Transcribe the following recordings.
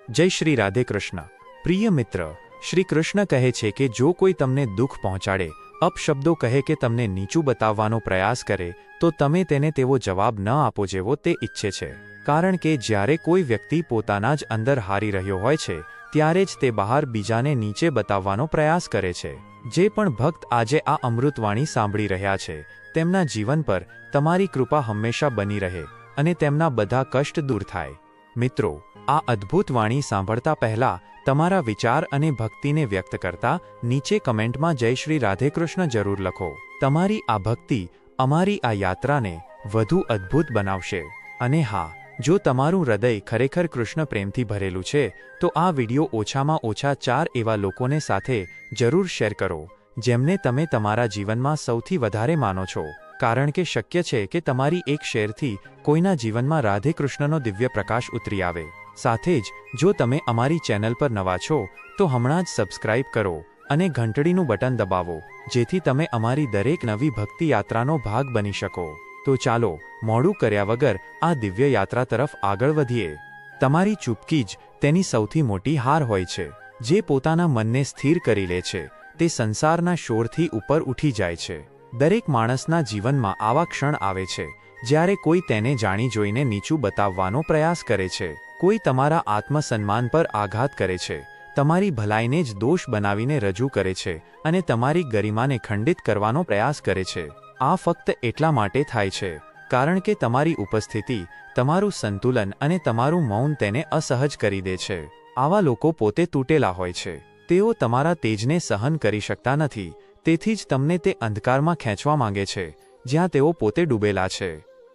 જય શ્રી રાધે કૃષ્ણ। પ્રિય મિત્ર, શ્રી કૃષ્ણ કહે છે કે જો કોઈ તમને દુઃખ પહોંચાડે, અપશબ્દો કહે કે તમને નીચું બતાવવાનો પ્રયાસ કરે, તો તમે તેને તેવો જવાબ ન આપો જેવો તે ઈચ્છે છે। કારણ કે જ્યારે કોઈ વ્યક્તિ પોતાના જ અંદર હારી રહ્યો હોય છે, ત્યારે જ તે બહાર બીજાને નીચે બતાવવાનો પ્રયાસ કરે છે। જે પણ ભક્ત આજે આ અમૃતવાણી સાંભળી રહ્યા છે, તેમના જીવન પર તમારી કૃપા હંમેશા બની રહે અને તેમના બધા કષ્ટ દૂર થાય। મિત્રો, આ અદ્ભુત વાણી સાંભળતા પહેલા તમારા વિચાર અને ભક્તિને વ્યક્ત કરતા નીચે કમેન્ટમાં જય શ્રી રાધે કૃષ્ણ જરૂર લખો। તમારી આ ભક્તિ અમારી આ યાત્રાને વધુ અદ્ભુત બનાવશે। અને હા, જો તમારું હૃદય ખરેખર કૃષ્ણ પ્રેમથી ભરેલું છે, તો આ વિડિયો ઓછામાં ઓછા 4 એવા લોકોને સાથે જરૂર શેર કરો, જેમને તમે તમારા જીવનમાં સૌથી વધારે માનો છો। કારણ કે શક્ય છે કે તમારી એક શેરથી કોઈના જીવનમાં રાધે કૃષ્ણનો દિવ્ય પ્રકાશ ઉતરી આવે। સાથે જ જો તમે અમારી ચેનલ પર નવા છો, તો હમણાં જ સબસ્ક્રાઇબ કરો અને ઘંટડીનું બટન દબાવો, જેથી તમે અમારી દરેક નવી ભક્તિ યાત્રાનો ભાગ બની શકો। તો ચાલો મોડું કર્યા વગર આ દિવ્ય યાત્રા તરફ આગળ વધીએ। તમારી ચૂપકી જ તેની સૌથી મોટી હાર હોય છે। જે પોતાના મનને સ્થિર કરી લે છે, તે સંસારના શોરથી ઉપર ઉઠી જાય છે। દરેક માણસના જીવનમાં આવા ક્ષણ આવે છે જ્યારે કોઈ તેને જાણી જોઈને નીચું બતાવવાનો પ્રયાસ કરે છે, કોઈ તમારા આત્મસન્માન પર આઘાત કરે છે, તમારી ભલાઈને જ દોષ બનાવીને રજૂ કરે છે અને તમારી ગરિમાને ખંડિત કરવાનો પ્રયાસ કરે છે। આ ફક્ત એટલા માટે થાય છે કારણ કે તમારી ઉપસ્થિતિ, તમારું સંતુલન અને તમારું મૌન તેને અસહજ કરી દે છે। આવા લોકો પોતે તૂટેલા હોય છે। તેઓ તમારા તેજને સહન કરી શકતા નથી, તેથી જ તમને તે અંધકારમાં ખેંચવા માંગે છે જ્યાં તેઓ પોતે ડૂબેલા છે।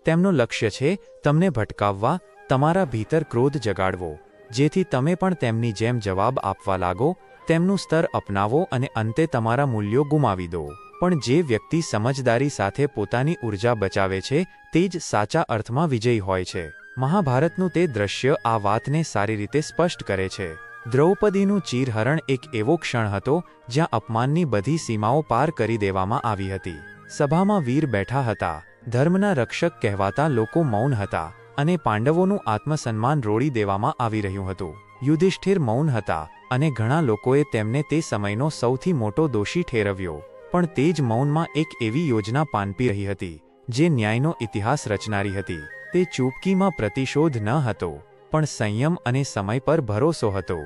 તેમનું લક્ષ્ય છે તમને ભટકાવવા, તમારા ભીતર ક્રોધ જગાડવો, જેથી તમે પણ તેમની જેમ જવાબ આપવા લાગો, તેમનું સ્તર અપનાવો અને અંતે તમારા મૂલ્યો ગુમાવી દો। પણ જે વ્યક્તિ સમજદારી સાથે પોતાની ઉર્જા બચાવે છે, તે જ સાચા અર્થમાં વિજયી હોય છે। મહાભારતનું તે દ્રશ્ય આ વાતને સારી રીતે સ્પષ્ટ કરે છે। દ્રૌપદીનું ચીરહરણ એક એવો ક્ષણ હતો જ્યાં અપમાનની બધી સીમાઓ પાર કરી દેવામાં આવી હતી। સભામાં વીર બેઠા હતા, ધર્મના રક્ષક કહેવાતા લોકો મૌન હતા અને પાંડવોનું આત્મસન્માન રોળી દેવામાં આવી રહ્યું હતું। યુધિષ્ઠિર મૌન હતા અને ઘણા લોકોએ તેમને તે સમયનો સૌથી મોટો દોષી ઠેરવ્યો। પણ તે જ મૌનમાં એક એવી યોજના પાનપી રહી હતી જે ન્યાયનો ઇતિહાસ રચનારી હતી। તે ચૂપકીમાં પ્રતિશોધ ન હતો, પણ સંયમ અને સમય પર ભરોસો હતો।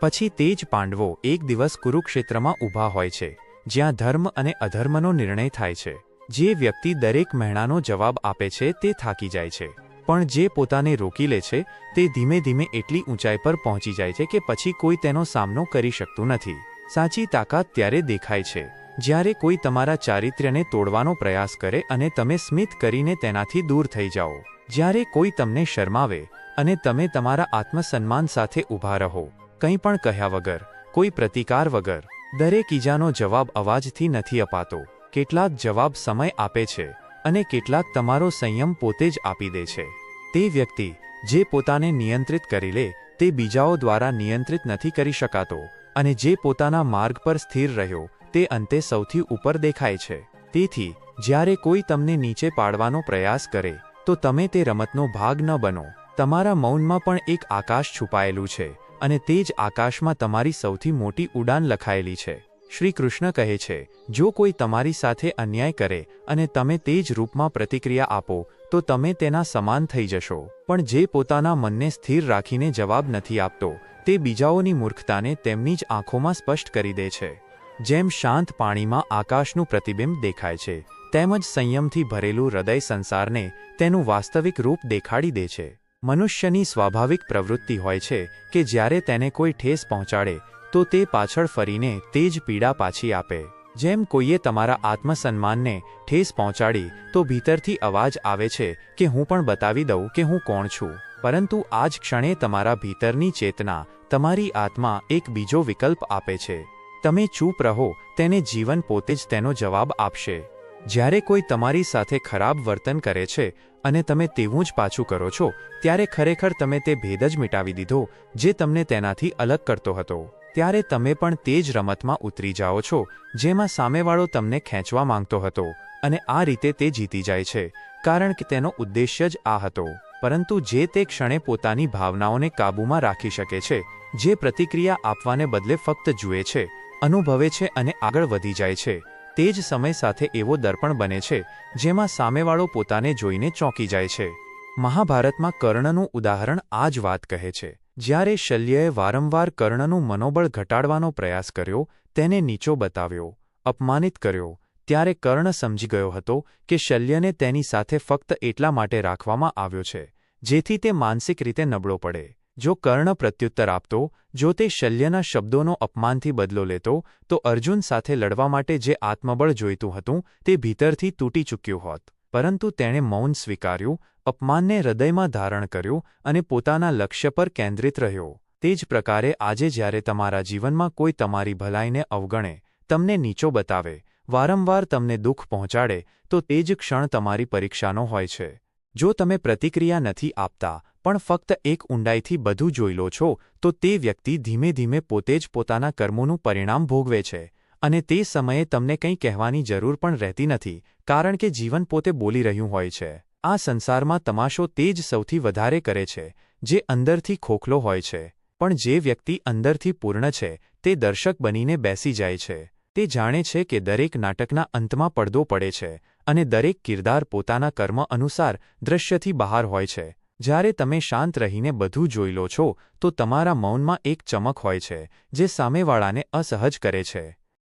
પછી તે જ પાંડવો એક દિવસ કુરુક્ષેત્રમાં ઊભા હોય છે, જ્યાં ધર્મ અને અધર્મનો નિર્ણય થાય છે। જે વ્યક્તિ દરેક મહેણાનો જવાબ આપે છે તે થાકી જાય છે, પણ જે પોતાને રોકી લે છે તે ધીમે ધીમે એટલી ઊંચાઈ પર પહોંચી જાય છે કે પછી કોઈ તેનો સામનો કરી શકતું નથી। સાચી તાકાત ત્યારે દેખાય છે જ્યારે કોઈ તમારા ચારિત્ર્યને તોડવાનો પ્રયાસ કરે અને તમે સ્મિત કરીને તેનાથી દૂર થઈ જાઓ। જ્યારે કોઈ તમને શરમાવે અને તમે તમારા આત્મસન્માન સાથે ઊભા રહો, કંઈ પણ કહ્યા વગર, કોઈ પ્રતિકાર વગર। દરેક ઈજાનો જવાબ અવાજથી નથી અપાતો, કેટલાક જવાબ સમય આપે છે અને કેટલાક તમારો સંયમ પોતે જ આપી દે છે। તે વ્યક્તિ જે પોતાને નિયંત્રિત કરી લે, તે બીજાઓ દ્વારા નિયંત્રિત નથી કરી શકાતો, અને જે પોતાના માર્ગ પર સ્થિર રહ્યો, તે અંતે સૌથી ઉપર દેખાય છે। તેથી જ્યારે કોઈ તમને નીચે પાડવાનો પ્રયાસ કરે, તો તમે તે રમતનો ભાગ ન બનો। તમારા મૌનમાં પણ એક આકાશ છુપાયેલું છે અને તે જ આકાશમાં તમારી સૌથી મોટી ઉડાન લખાયેલી છે। શ્રી કૃષ્ણ કહે છે, જો કોઈ તમારી સાથે અન્યાય કરે અને તમે તે જ રૂપમાં પ્રતિક્રિયા આપો, તો તમે તેના સમાન થઈ જશો। પણ જે પોતાના મનને સ્થિર રાખીને જવાબ નથી આપતો, તે બીજાઓની મૂર્ખતાને તેમની જ આંખોમાં સ્પષ્ટ કરી દે છે। જેમ શાંત પાણીમાં આકાશનું પ્રતિબિંબ દેખાય છે, તેમજ સંયમથી ભરેલું હૃદય સંસારને તેનું વાસ્તવિક રૂપ દેખાડી દે છે। મનુષ્યની સ્વાભાવિક પ્રવૃત્તિ હોય છે કે જ્યારે તેને કોઈ ઠેસ પહોંચાડે, તો તે પાછળ ફરીને તે જ પીડા પાછી આપે। જેમ કોઈએ તમારા આત્મસન્માનને ઠેસ પહોંચાડી, તો ભીતરથી અવાજ આવે છે કે હું પણ બતાવી દઉં કે હું કોણ છું। પરંતુ આ જ ક્ષણે તમારા ભીતરની ચેતના, તમારી આત્મા એક બીજો વિકલ્પ આપે છે। તમે ચૂપ રહો, તેને જીવન પોતે જ તેનો જવાબ આપશે। જ્યારે કોઈ તમારી સાથે ખરાબ વર્તન કરે છે અને તમે તેવું જ પાછું કરો છો, ત્યારે ખરેખર તમે તે ભેદ જ મિટાવી દીધો જે તમને તેનાથી અલગ કરતો હતો। ત્યારે તમે પણ તે જ રમતમાં ઉતરી જાઓ છો જેમાં સામેવાળો તમને ખેંચવા માંગતો હતો, અને આ રીતે તે જીતી જાય છે કારણ કે તેનો ઉદ્દેશ્ય જ આ હતો। પરંતુ જે તે ક્ષણે પોતાની ભાવનાઓને કાબૂમાં રાખી શકે છે, જે પ્રતિક્રિયા આપવાને બદલે ફક્ત જુએ છે, અનુભવે છે અને આગળ વધી જાય છે, તે જ સમય સાથે એવો દર્પણ બને છે જેમાં સામેવાળો પોતાને જોઈને ચોંકી જાય છે. મહાભારતમાં કર્ણનું ઉદાહરણ આ જ વાત કહે છે. જ્યારે શલ્યએ વારંવાર કર્ણનું મનોબળ ઘટાડવાનો પ્રયાસ કર્યો, તેને નીચો બતાવ્યો, અપમાનિત કર્યો, ત્યારે કર્ણ સમજી ગયો હતો કે શલ્યને તેની સાથે ફક્ત એટલા માટે રાખવામાં આવ્યો છે જેથી તે માનસિક રીતે નબળો પડે. જો કર્ણ પ્રત્યુત્તર આપતો, જો તે શલ્યના શબ્દોનો અપમાનથી બદલો લેતો, તો અર્જુન સાથે લડવા માટે જે આત્મબળ જોઈતું હતું તે ભીતરથી તૂટી ચૂક્યું હોત. પરંતુ તેણે મૌન સ્વીકાર્યું, અપમાનને હૃદયમાં ધારણ કર્યું અને પોતાના લક્ષ્ય પર કેન્દ્રિત રહ્યો. તે જ પ્રકારે આજે જ્યારે તમારા જીવનમાં કોઈ તમારી ભલાઈને અવગણે, તમને નીચો બતાવે, વારંવાર તમને દુઃખ પહોંચાડે, તો તે જ ક્ષણ તમારી પરીક્ષાનો હોય છે. જો તમે પ્રતિક્રિયા નથી આપતા પણ ફક્ત એક ઊંડાઈથી બધું જોઈ લો છો, તો તે વ્યક્તિ ધીમે ધીમે પોતે જ પોતાના કર્મોનું પરિણામ ભોગવે છે અને તે સમયે તમને કંઈ કહેવાની જરૂર પણ રહેતી નથી, કારણ કે જીવન પોતે બોલી રહ્યું હોય છે. આ સંસારમાં તમાશો તે જ સૌથી વધારે કરે છે જે અંદરથી ખોખલો હોય છે, પણ જે વ્યક્તિ અંદરથી પૂર્ણ છે તે દર્શક બનીને બેસી જાય છે. તે જાણે છે કે દરેક નાટકના અંતમાં પડદો પડે છે અને દરેક કિરદાર પોતાના કર્મ અનુસાર દૃશ્યથી બહાર હોય છે. જ્યારે તમે શાંત રહીને બધું જોઈ લો છો, તો તમારા મૌનમાં એક ચમક હોય છે જે સામેવાળાને અસહજ કરે છે.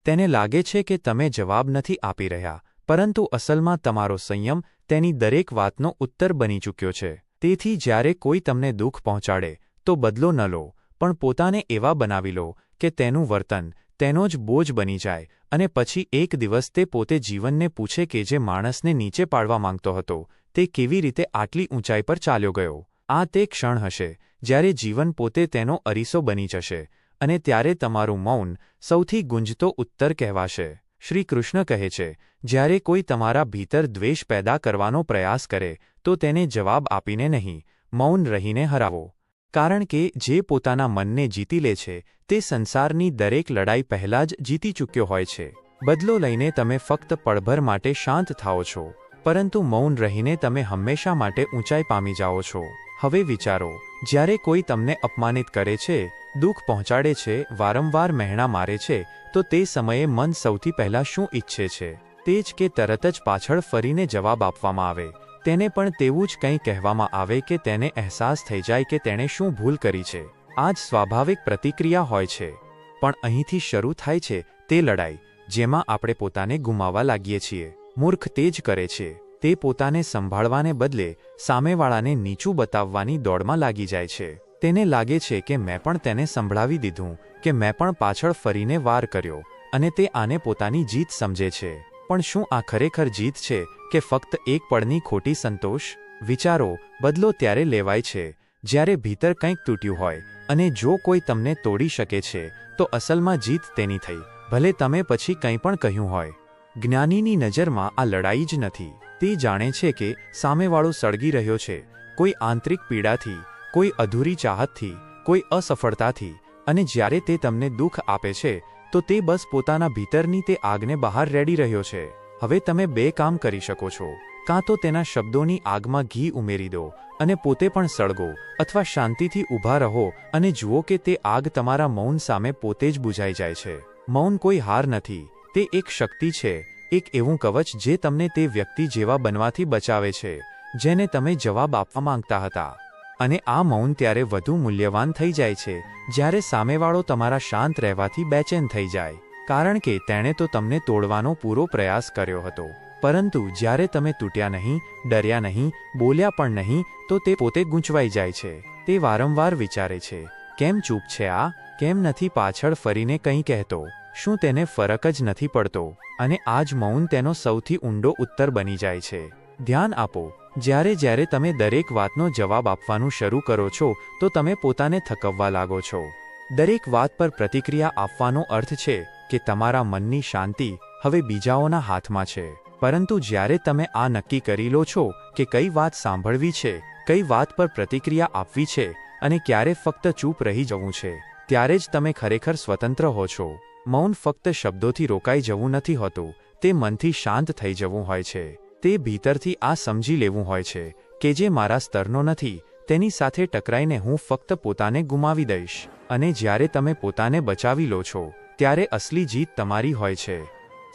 તેને લાગે છે કે તમે જવાબ નથી આપી રહ્યા, પરંતુ અસલમાં તમારો સંયમ તેની દરેક વાતનો ઉત્તર બની ચૂક્યો છે. તેથી જ્યારે કોઈ તમને દુઃખ પહોંચાડે, તો બદલો ન લો, પણ પોતાને એવા બનાવી લો કે તેનું વર્તન તેનો જ બોજ બની જાય અને પછી એક દિવસ તે પોતે જીવનને પૂછે કે જે માણસને નીચે પાડવા માંગતો હતો, તે કેવી રીતે આટલી ઊંચાઈ પર ચાલ્યો ગયો. આ તે ક્ષણ હશે જ્યારે જીવન પોતે તેનો અરીસો બની જશે અને ત્યારે તમારું મૌન સૌથી ગુંજતો ઉત્તર કહેવાશે. શ્રી કૃષ્ણ કહે છે, જ્યારે કોઈ તમારા ભીતર દ્વેષ પેદા કરવાનો પ્રયાસ કરે, તો તેને જવાબ આપીને નહીં, મૌન રહીને હરાવો. કારણ કે જે પોતાના મનને જીતી લે છે, તે સંસારની દરેક લડાઈ પહેલાં જ જીતી ચૂક્યો હોય છે. બદલો લઈને તમે ફક્ત પળભર માટે શાંત થાઓ છો, પરંતુ મૌન રહીને તમે હંમેશા માટે ઊંચાઈ પામી જાઓ છો. હવે વિચારો, જ્યારે કોઈ તમને અપમાનિત કરે છે, દુઃખ પહોંચાડે છે, વારંવાર મહેણા મારે છે, તો તે સમયે મન સૌથી પહેલાં શું ઈચ્છે છે? તે જ કે તરત જ પાછળ ફરીને જવાબ આપવામાં આવે, તેને પણ તેવું જ કંઈ કહેવામાં આવે કે તેને અહેસાસ થઈ જાય કે તેણે શું ભૂલ કરી છે. આ જ સ્વાભાવિક પ્રતિક્રિયા હોય છે. પણ અહીંથી શરૂ થાય છે તે લડાઈ, જેમાં આપણે પોતાને ગુમાવવા લાગીએ છીએ. મૂર્ખ તે જ કરે છે. તે પોતાને સંભાળવાને બદલે સામેવાળાને નીચું બતાવવાની દોડમાં લાગી જાય છે. તેને લાગે છે કે મેં પણ તેને સંભળાવી દીધું, કે મેં પણ પાછળ ફરીને વાર કર્યો, અને તે આને પોતાની જીત સમજે છે. પણ શું આ ખરેખર જીત છે કે ફક્ત એક પળની ખોટી સંતોષ? વિચારો, બદલો ત્યારે લેવાય છે જ્યારે ભીતર કંઈક તૂટ્યું હોય, અને જો કોઈ તમને તોડી શકે છે, તો અસલમાં જીત તેની થઈ, ભલે તમે પછી કંઈ પણ કહ્યું હોય. જ્ઞાનીની નજરમાં આ લડાઈ જ નથી. તે જાણે છે કે સામેવાળો સળગી રહ્યો છે, કોઈ આંતરિક પીડાથી, કોઈ અધૂરી ચાહતથી, કોઈ અસફળતાથી, અને જ્યારે તે તમને દુઃખ આપે છે, તો તે બસ પોતાના ભીતરની તે આગને બહાર રેડી રહ્યો છે. હવે તમે બે કામ કરી શકો છો. કાં તો તેના શબ્દોની આગમાં ઘી ઉમેરી દો અને પોતે પણ સળગો, અથવા શાંતિથી ઊભા રહો અને જુઓ કે તે આગ તમારા મૌન સામે પોતે જ બુઝાઈ જાય છે. મૌન કોઈ હાર નથી, તે એક શક્તિ છે, એક એવું કવચ જે તમને તે વ્યક્તિ જેવા બનવાથી બચાવે છે જેને તમે જવાબ આપવા માંગતા હતા. અને આ મૌન ત્યારે વધુ મૂલ્યવાન થઈ જાય છે જ્યારે સામેવાળો તમારા શાંત રહેવાથી બેચેન થઈ જાય, કારણ કે તેણે તો તમને તોડવાનો પૂરો પ્રયાસ કર્યો હતો. પરંતુ જ્યારે તમે તૂટ્યા નહીં, ડર્યા નહીં, બોલ્યા પણ નહીં, તો તે પોતે ગૂંચવાઈ જાય છે. તે વારંવાર વિચારે છે, કેમ ચૂપ છે આ? કેમ નથી પાછળ ફરીને કંઈ કહેતો? શું તેને ફરક જ નથી પડતો? અને આ જ મૌન તેનો સૌથી ઊંડો ઉત્તર બની જાય છે. ધ્યાન આપો, જ્યારે તમે દરેક વાતનો જવાબ આપવાનું શરૂ કરો છો, તો તમે પોતાને થકવવા લાગો છો. દરેક વાત પર પ્રતિક્રિયા આપવાનો અર્થ છે કે તમારા મનની શાંતિ હવે બીજાઓના હાથમાં છે. પરંતુ જ્યારે તમે આ નક્કી કરી લો છો કે કઈ વાત સાંભળવી છે, કઈ વાત પર પ્રતિક્રિયા આપવી છે અને ક્યારે ફક્ત ચૂપ રહી જવું છે, ત્યારે જ તમે ખરેખર સ્વતંત્ર હો છો. મૌન ફક્ત શબ્દોથી રોકાઈ જવું નથી હોતું, તે મનથી શાંત થઈ જવું હોય છે. તે ભીતરથી આ સમજી લેવું હોય છે કે જે મારા સ્તરનો નથી તેની સાથે ટકરાઈને હું ફક્ત પોતાને ગુમાવી દઈશ. અને જ્યારે તમે પોતાને બચાવી લો છો ત્યારે અસલી જીત તમારી હોય છે.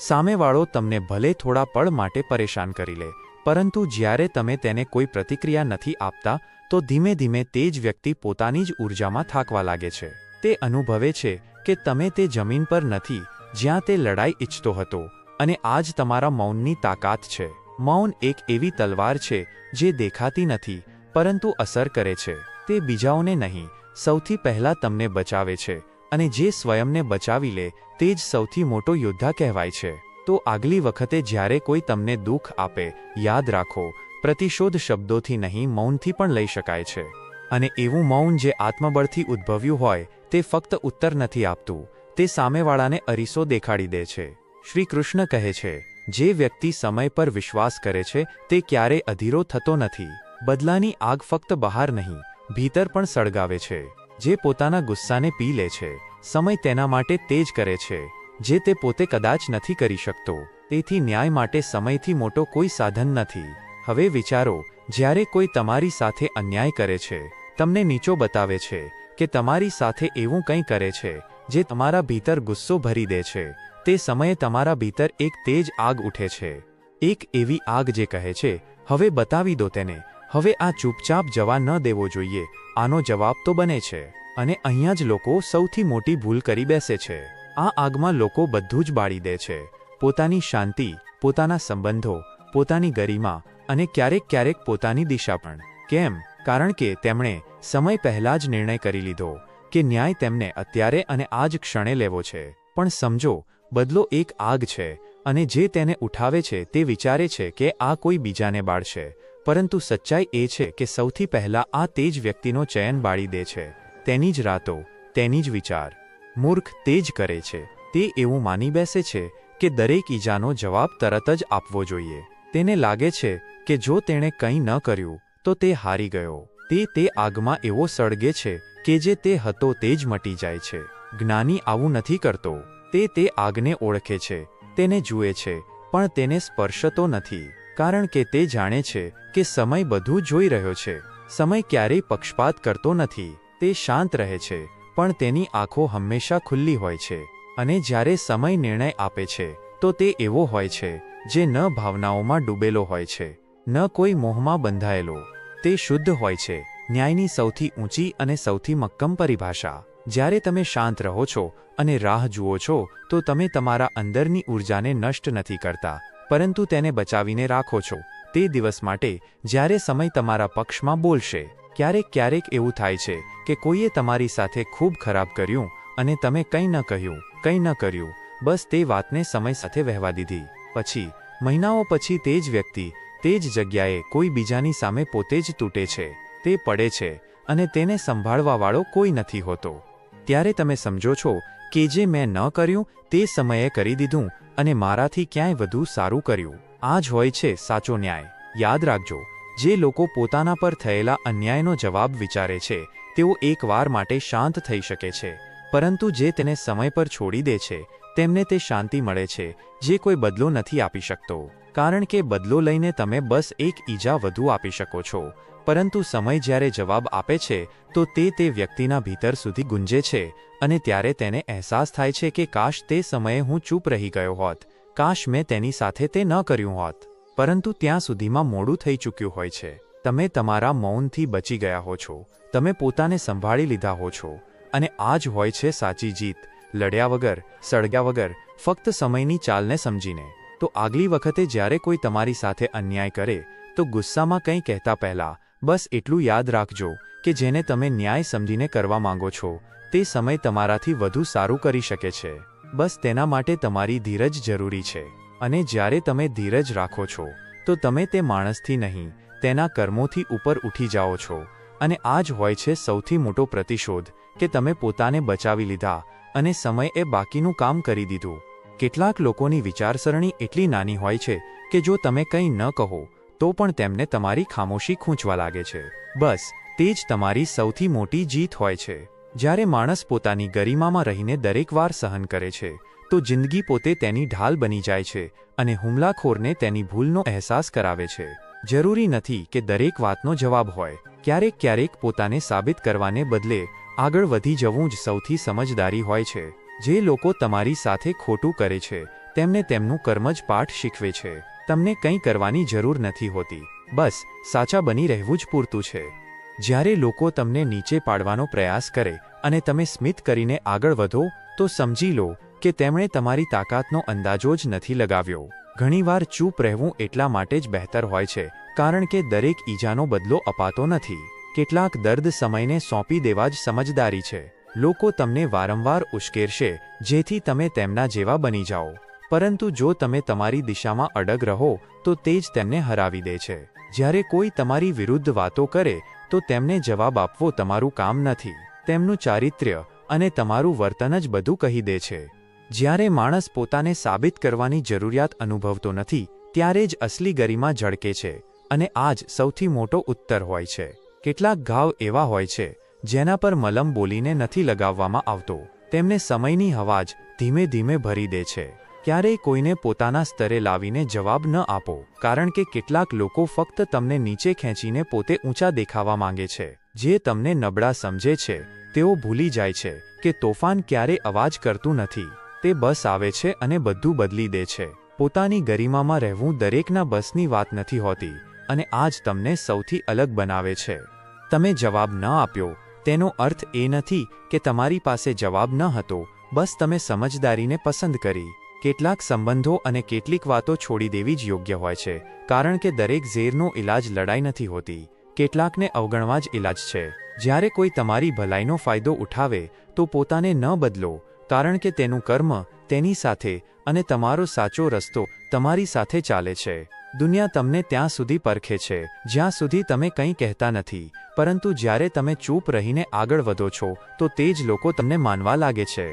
સામેવાળો તમને ભલે થોડા પળ માટે પરેશાન કરી લે, પરંતુ જ્યારે તમે તેને કોઈ પ્રતિક્રિયા નથી આપતા તો ધીમે ધીમે તે જ વ્યક્તિ પોતાની જ ઊર્જામાં થાકવા લાગે છે. તે અનુભવે છે કે તમે તે જમીન પર નથી જ્યાં તે લડાઈ ઈચ્છતો હતો, અને આ જ તમારા મૌનની તાકાત છે. મૌન એક એવી તલવાર છે જે દેખાતી નથી પરંતુ અસર કરે છે. તે બીજાઓને નહીં, સૌથી પહેલાં તમને બચાવે છે, અને જે સ્વયંને બચાવી લે તે જ સૌથી મોટો યોદ્ધા કહેવાય છે. તો આગલી વખતે જ્યારે કોઈ તમને દુઃખ આપે, યાદ રાખો, પ્રતિશોધ શબ્દોથી નહીં, મૌનથી પણ લઈ શકાય છે. અને એવું મૌન જે આત્મબળથી ઉદ્ભવ્યું હોય તે ફક્ત ઉત્તર નથી આપતું, તે સામેવાળાને અરીસો દેખાડી દે છે. શ્રી કૃષ્ણ કહે છે, જે વ્યક્તિ સમય પર વિશ્વાસ કરે છે તે ક્યારેય અધીરો થતો નથી. બદલાની આગ ફક્ત બહાર નહીં, ભીતર પણ સળગાવે છે. જે પોતાના ગુસ્સાને પી લે છે, સમય તેના માટે તેજ કરે છે, જે તે પોતે કદાચ નથી કરી શકતો. તેથી ન્યાય માટે સમયથી મોટો કોઈ સાધન નથી. હવે વિચારો, જ્યારે કોઈ તમારી સાથે અન્યાય કરે છે, તમને નીચો બતાવે છે, કે તમારી સાથે એવું કંઈ કરે છે જે તમારા ભીતર ગુસ્સો ભરી દે છે, તે સમયે તમારા ભીતર એક તેજ આગ ઉઠે છે. એક એવી આગ જે કહે છે, હવે બતાવી દો તેને, હવે આ ચૂપચાપ જવા ન દેવો જોઈએ. આનો જવાબ તો બને છે. અને અહીંયા જ લોકો સૌથી મોટી ભૂલ કરી બેસે છે. આ આગમાં લોકો બધું જ બાળી દે છે, પોતાની શાંતિ, પોતાના સંબંધો, પોતાની ગરિમા, અને ક્યારેક ક્યારેક પોતાની દિશા પણ. કેમ? કારણ કે તેમણે સમય પહેલાં જ નિર્ણય કરી લીધો કે ન્યાય તેમને અત્યારે અને આ જ ક્ષણે લેવો છે. પણ સમજો, બદલો એક આગ છે, અને જે તેને ઉઠાવે છે તે વિચારે છે કે આ કોઈ બીજાને બાળશે, પરંતુ સચ્ચાઈ એ છે કે સૌથી પહેલાં આ તે જ વ્યક્તિનો ચયન બાળી દે છે. તેની જ રાતો, તેની જ વિચાર. મૂર્ખ તે જ કરે છે. તે એવું માની બેસે છે કે દરેક ઈજાનો જવાબ તરત જ આપવો જોઈએ. તેને લાગે છે કે જો તેણે કંઈ ન કર્યું તો તે હારી ગયો. તે આગમાં એવો સળગે છે કે જે તે હતો તે જ મટી જાય છે. જ્ઞાની આવું નથી કરતો. તે આગને ઓળખે છે, તેને જુએ છે, પણ તેને સ્પર્શતો નથી, કારણ કે તે જાણે છે કે સમય બધું જોઈ રહ્યો છે. સમય ક્યારેય પક્ષપાત કરતો નથી. તે શાંત રહે છે, પણ તેની આંખો હંમેશા ખુલ્લી હોય છે. અને જ્યારે સમય નિર્ણય આપે છે તો તે એવો હોય છે જે ન ભાવનાઓમાં ડૂબેલો હોય છે, ન કોઈ મોહમાં બંધાયેલો. તે શુદ્ધ હોય છે. ન્યાયની સૌથી ઊંચી અને સૌથી મક્કમ પરિભાષા. જ્યારે તમે શાંત રહો છો અને રાહ જુઓ છો તો તમે તમારા અંદરની ઊર્જાને નષ્ટ નથી કરતા, પરંતુ તેને બચાવીને રાખો છો તે દિવસ માટે જ્યારે સમય તમારા પક્ષમાં બોલશે. ક્યારેક એવું થાય છે કે કોઈએ તમારી સાથે ખૂબ ખરાબ કર્યું અને તમે કંઈ ન કહ્યું, કંઈ ન કર્યું, બસ તે વાતને સમય સાથે વહેવા દીધી. પછી મહિનાઓ પછી તે જ વ્યક્તિ તે જ જગ્યાએ કોઈ બીજાની સામે પોતે જ તૂટે છે. તે પડે છે અને તેને સંભાળવાવાળો કોઈ નથી હોતો. ત્યારે તમે સમજો છો કે જે મેં ન કર્યું તે સમયે કરી દીધું, અને મારાથી ક્યાંય વધુ સારું કર્યું. આ જ હોય છે સાચો ન્યાય. યાદ રાખજો, જે લોકો પોતાના પર થયેલા અન્યાયનો જવાબ વિચારે છે તેઓ એકવાર માટે શાંત થઈ શકે છે, પરંતુ જે તેને સમય પર છોડી દે છે તેમને તે શાંતિ મળે છે જે કોઈ બદલો નથી આપી શકતો. કારણ કે બદલો લઈને તમે બસ એક ઈજા વધુ આપી શકો છો, પરંતુ સમય જ્યારે જવાબ આપે છે તો તે વ્યક્તિના ભીતર સુધી ગુંજે છે, અને ત્યારે તેને અહેસાસ થાય છે કે કાશ તે સમયે હું ચૂપ રહી ગયો હોત, કાશ મેં તેની સાથે તે ન કર્યું હોત. પરંતુ ત્યાં સુધીમાં મોડું થઈ ચૂક્યું હોય છે. તમે તમારા મૌનથી બચી ગયા હો છો, તમે પોતાને સંભાળી લીધા હો છો, અને આ જ હોય છે સાચી જીત. લડ્યા વગર, સળગ્યા વગર, ફક્ત સમયની ચાલને સમજીને. તો આગલી વખતે જ્યારે કોઈ તમારી સાથે અન્યાય કરે તો ગુસ્સામાં કંઈ કહેતા પહેલાં બસ એટલું યાદ રાખજો કે જેને તમે ન્યાય સમજીને કરવા માંગો છો તે સમય તમારાથી વધુ સારું કરી શકે છે. બસ તેના માટે તમારી ધીરજ જરૂરી છે. અને જ્યારે તમે ધીરજ રાખો છો તો તમે તે માણસથી નહીં, તેના કર્મોથી ઉપર ઉઠી જાઓ છો. અને આ જ હોય છે સૌથી મોટો પ્રતિશોધ, કે તમે પોતાને બચાવી લીધા અને સમયે બાકીનું કામ કરી દીધું. કેટલાક લોકોની વિચારસરણી એટલી નાની હોય છે કે જો તમે કંઈ ન કહો તો પણ તેમને તમારી ખામોશી ખૂંચવા લાગે છે. બસ તે જ તમારી સૌથી મોટી જીત હોય છે. જ્યારે માણસ પોતાની ગરિમામાં રહીને દરેક વાર સહન કરે છે તો જિંદગી પોતે તેની ઢાલ બની જાય છે અને હુમલાખોરને તેની ભૂલનો અહેસાસ કરાવે છે. જરૂરી નથી કે દરેક વાતનો જવાબ હોય. ક્યારેક ક્યારેક પોતાને સાબિત કરવાને બદલે આગળ વધી જવું જ સૌથી સમજદારી હોય છે. જે લોકો તમારી સાથે ખોટું કરે છે તેમને તેમનું કર્મ જ પાઠ શીખવે છે. તમને કંઈ કરવાની જરૂર નથી હોતી, બસ સાચા બની રહેવું જ પૂરતું છે. જ્યારે લોકો તમને નીચે પાડવાનો પ્રયાસ કરે અને તમે સ્મિત કરીને આગળ વધો તો સમજી લો કે તેમણે તમારી તાકાતનો અંદાજો જ નથી લગાવ્યો. ઘણીવાર ચૂપ રહેવું એટલા માટે જ બહેતર હોય છે કારણ કે દરેક ઈજાનો બદલો અપાતો નથી. કેટલાક દર્દ સમયને સોંપી દેવા જ સમજદારી છે. લોકો તમને વારંવાર ઉશ્કેરશે જેથી તમે તેમના જેવા બની જાઓ, પરંતુ જો તમે તમારી દિશામાં અડગ રહો તો તે જ તેમને હરાવી દે છે. જ્યારે કોઈ તમારી વિરુદ્ધ વાતો કરે તો તેમને જવાબ આપવો તમારું કામ નથી. તેમનું ચારિત્ર્ય અને તમારું વર્તન જ બધું કહી દે છે. જ્યારે માણસ પોતાને સાબિત કરવાની જરૂરિયાત અનુભવતો નથી ત્યારે જ અસલી ગરિમા ઝળકે છે, અને આ જ સૌથી મોટો ઉત્તર હોય છે. કેટલાક ઘાવ એવા હોય છે જેના પર મલમ બોલીને નથી લગાવવામાં આવતો, તેમને સમયની હવા જ ધીમે ધીમે ભરી દે છે. ક્યારેય કોઈને પોતાના સ્તરે લાવીને જવાબ ન આપો, કારણ કે કેટલાક લોકો ફક્ત તમને નીચે ખેંચીને પોતે ઊંચા દેખાવા માંગે છે. જે તમને નબળા સમજે છે તેઓ ભૂલી જાય છે કે તોફાન ક્યારે અવાજ કરતું નથી, તે બસ આવે છે અને બધું બદલી દે છે. પોતાની ગરિમામાં રહેવું દરેકના બસની વાત નથી હોતી, અને આ જ તમને સૌથી અલગ બનાવે છે. તમે જવાબ ન આપ્યો તેનો અર્થ એ નથી કે તમારી પાસે જવાબ ન હતો, બસ તમે સમજદારીને પસંદ કરી. કેટલાક સંબંધો અને કેટલીક વાતો છોડી દેવી જ યોગ્ય હોય છે, કારણ કે દરેક ઝેરનો ઇલાજ લડાઈ નથી હોતી. કેટલાકને અવગણવા જ ઇલાજ છે. જ્યારે કોઈ તમારી ભલાઈનો ફાયદો ઉઠાવે તો પોતાને ન બદલો, કારણ કે તેનું કર્મ તેની સાથે અને તમારો સાચો રસ્તો તમારી સાથે ચાલે છે. દુનિયા તમને ત્યાં સુધી પરખે છે જ્યાં સુધી તમે કંઈ કહેતા નથી, પરંતુ જ્યારે તમે ચૂપ રહીને આગળ વધો છો તો તે જ લોકો તમને માનવા લાગે છે.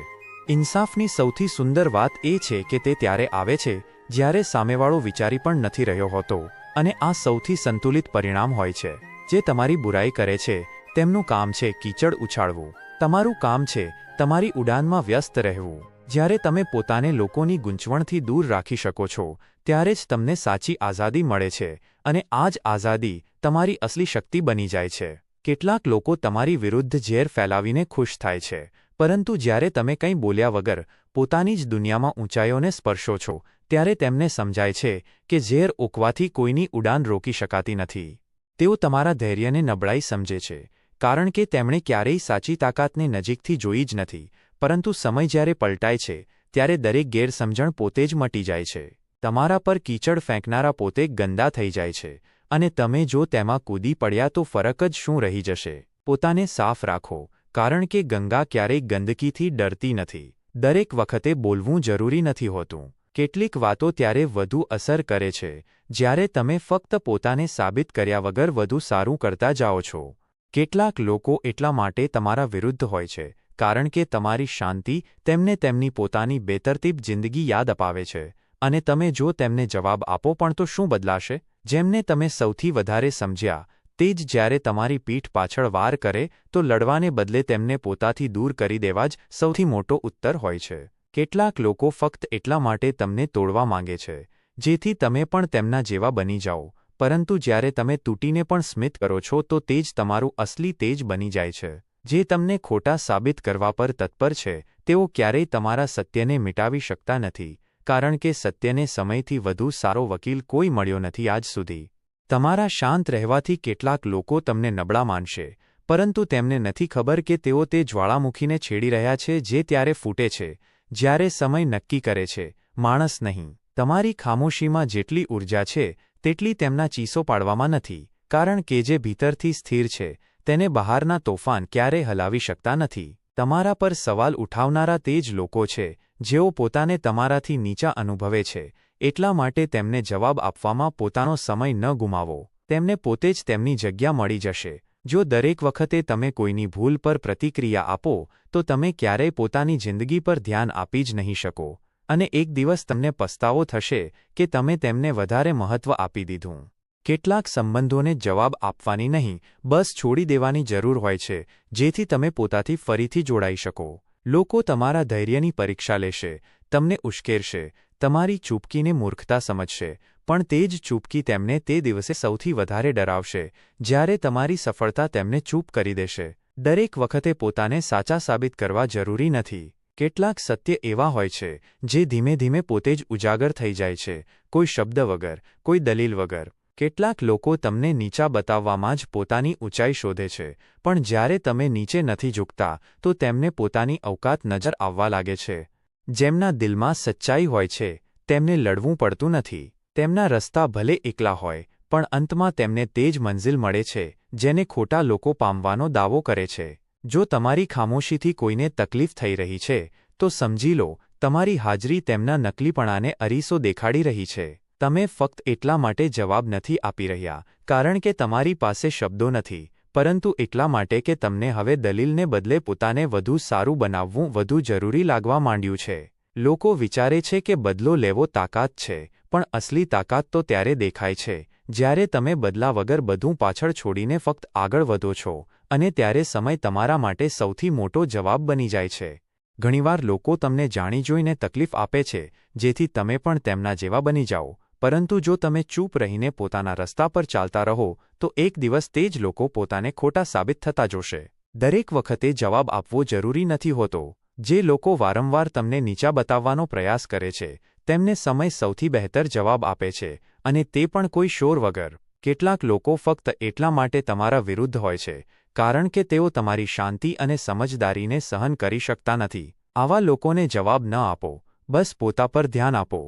ઇન્સાફની સૌથી સુંદર વાત એ છે કે તે ત્યારે આવે છે જ્યારે સામેવાળો વિચારી પણ નથી રહ્યો હોતો, અને આ સૌથી સંતુલિત પરિણામ હોય છે. જે તમારી બુરાઈ કરે છે તેમનું કામ છે કીચડ ઉછાળવું, તમારું કામ છે તમારી ઉડાનમાં વ્યસ્ત રહેવું. જ્યારે તમે પોતાને લોકોની ગૂંચવણથી દૂર રાખી શકો છો ત્યારે જ તમને સાચી આઝાદી મળે છે, અને આ જ આઝાદી તમારી અસલી શક્તિ બની જાય છે. કેટલાક લોકો તમારી વિરુદ્ધ ઝેર ફેલાવીને ખુશ થાય છે, પરંતુ જ્યારે તમે કંઈ બોલ્યા વગર પોતાની જ દુનિયામાં ઊંચાઈઓને સ્પર્શો છો ત્યારે તેમને સમજાય છે કે ઝેર ઓકવાથી કોઈની ઉડાન રોકી શકાતી નથી. તેઓ તમારા ધૈર્યને નબળાઈ સમજે છે, કારણ કે તેમણે ક્યારેય સાચી તાકાતને નજીકથી જોઈ જ નથી. પરંતુ સમય જ્યારે પલટાય છે ત્યારે દરેક ગેરસમજણ પોતે જ મટી જાય છે. તમારા પર કીચડ ફેંકનારા પોતે ગંદા થઈ જાય છે, અને તમે જો તેમાં કૂદી પડ્યા તો ફરક જ શું રહી જશે. પોતાને સાફ રાખો, કારણ કે ગંગા ક્યારેય ગંદકીથી ડરતી નથી. દરેક વખતે બોલવું જરૂરી નથી હોતું. કેટલીક વાતો ત્યારે વધુ અસર કરે છે જ્યારે તમે ફક્ત પોતાને સાબિત કર્યા વગર વધુ સારું કરતા જાઓ છો. કેટલાક લોકો એટલા માટે તમારા વિરુદ્ધ હોય છે કારણ કે તમારી શાંતિ તેમને તેમની પોતાની બેતરતીબ જિંદગી યાદ અપાવે છે, અને તમે જો તેમને જવાબ આપો પણ તો શું બદલાશે? જેમને તમે સૌથી વધારે સમજ્યા તે જ જ્યારે તમારી પીઠ પાછળ વાર કરે તો લડવાને બદલે તેમને પોતાથી દૂર કરી દેવા જ સૌથી મોટો ઉત્તર હોય છે. કેટલાક લોકો ફક્ત એટલા માટે તમને તોડવા માંગે છે જેથી તમે પણ તેમના જેવા બની જાઓ, પરંતુ જ્યારે તમે તૂટીને પણ સ્મિત કરો છો તો તે જ તમારું અસલી તેજ બની જાય છે. જે તમને ખોટા સાબિત કરવા પર તત્પર છે તેઓ ક્યારેય તમારા સત્યને મિટાવી શકતા નથી, કારણ કે સત્યને સમયથી વધુ સારો વકીલ કોઈ મળ્યો નથી આજ સુધી. તમારા શાંત રહેવાથી કેટલાક લોકો તમને નબળા માનશે, પરંતુ તેમને નથી ખબર કે તેઓ તે જ્વાળામુખીને છેડી રહ્યા છે જે ત્યારે ફૂટે છે જ્યારે સમય નક્કી કરે છે, માણસ નહીં. તમારી ખામોશીમાં જેટલી ઊર્જા છે તેટલી તેમના ચીસો પાડવામાં નથી, કારણ કે જે ભીતરથી સ્થિર છે તેને બહારના તોફાન ક્યારેય હલાવી શકતા નથી. તમારા પર સવાલ ઉઠાવનારા તે જ લોકો છે જેઓ પોતાને તમારાથી નીચા અનુભવે છે, એટલા માટે તેમને જવાબ આપવામાં પોતાનો સમય ન ગુમાવો. તેમને પોતે જ તેમની જગ્યા મળી જશે. જો દરેક વખતે તમે કોઈની ભૂલ પર પ્રતિક્રિયા આપો તો તમે ક્યારેય પોતાની જિંદગી પર ધ્યાન આપી જ નહીં શકો, અને એક દિવસ તમને પસ્તાવો થશે કે તમે તેમને વધારે મહત્ત્વ આપી દીધું. કેટલાક સંબંધોને જવાબ આપવાની નહીં, બસ છોડી દેવાની જરૂર હોય છે જેથી તમે પોતાથી ફરીથી જોડાઈ શકો. લોકો તમારા ધૈર્યની પરીક્ષા લેશે, તમને ઉશ્કેરશે, તમારી ચૂપકીને મૂર્ખતા સમજશે, પણ તે જ ચૂપકી તેમને તે દિવસે સૌથી વધારે ડરાવશે જ્યારે તમારી સફળતા તેમને ચૂપ કરી દેશે. દરેક વખતે પોતાને સાચા સાબિત કરવા જરૂરી નથી. કેટલાક સત્ય એવા હોય છે જે ધીમે ધીમે પોતે જ ઉજાગર થઈ જાય છે, કોઈ શબ્દ વગર, કોઈ દલીલ વગર. કેટલાક લોકો તમને નીચા બતાવવામાં જ પોતાની ઊંચાઈ શોધે છે, પણ જ્યારે તમે નીચે નથી ઝૂકતા તો તેમને પોતાની અવકાત નજર આવવા લાગે છે. જેમના દિલમાં સચ્ચાઈ હોય છે તેમને લડવું પડતું નથી. તેમના રસ્તા ભલે એકલા હોય પણ અંતમાં તેમને તે જ મંઝિલ મળે છે જેને ખોટા લોકો પામવાનો દાવો કરે છે. જો તમારી ખામોશીથી કોઈને તકલીફ થઈ રહી છે તો સમજી લો તમારી હાજરી તેમના નકલીપણાને અરીસો દેખાડી રહી છે. તમે ફક્ત એટલા માટે જવાબ નથી આપી રહ્યા કારણ કે તમારી પાસે શબ્દો નથી, પરંતુ એટલા માટે કે તમને હવે દલીલને બદલે પોતાને વધુ સારું બનાવવું વધુ જરૂરી લાગવા માંડ્યું છે. લોકો વિચારે છે કે બદલો લેવો તાકાત છે, પણ અસલી તાકાત તો ત્યારે દેખાય છે જ્યારે તમે બદલા વગર બધું પાછળ છોડીને ફક્ત આગળ વધો છો, અને ત્યારે સમય તમારા માટે સૌથી મોટો જવાબ બની જાય છે. ઘણીવાર લોકો તમને જાણી જોઈને તકલીફ આપે છે જેથી તમે પણ તેમના જેવા બની જાઓ, પરંતુ જો તમે ચૂપ રહીને પોતાના રસ્તા પર ચાલતા રહો તો એક દિવસ તે જ લોકો પોતાને ખોટા સાબિત થતા જોશે. દરેક વખતે જવાબ આપવો જરૂરી નથી હોતો. જે લોકો વારંવાર તમને નીચા બતાવવાનો પ્રયાસ કરે છે તેમને સમય સૌથી બહેતર જવાબ આપે છે, અને તે પણ કોઈ શોર વગર. કેટલાક લોકો ફક્ત એટલા માટે તમારા વિરુદ્ધ હોય છે કારણ કે તેઓ તમારી શાંતિ અને સમજદારીને સહન કરી શકતા નથી. આવા લોકોને જવાબ ન આપો, બસ પોતા પર ધ્યાન આપો.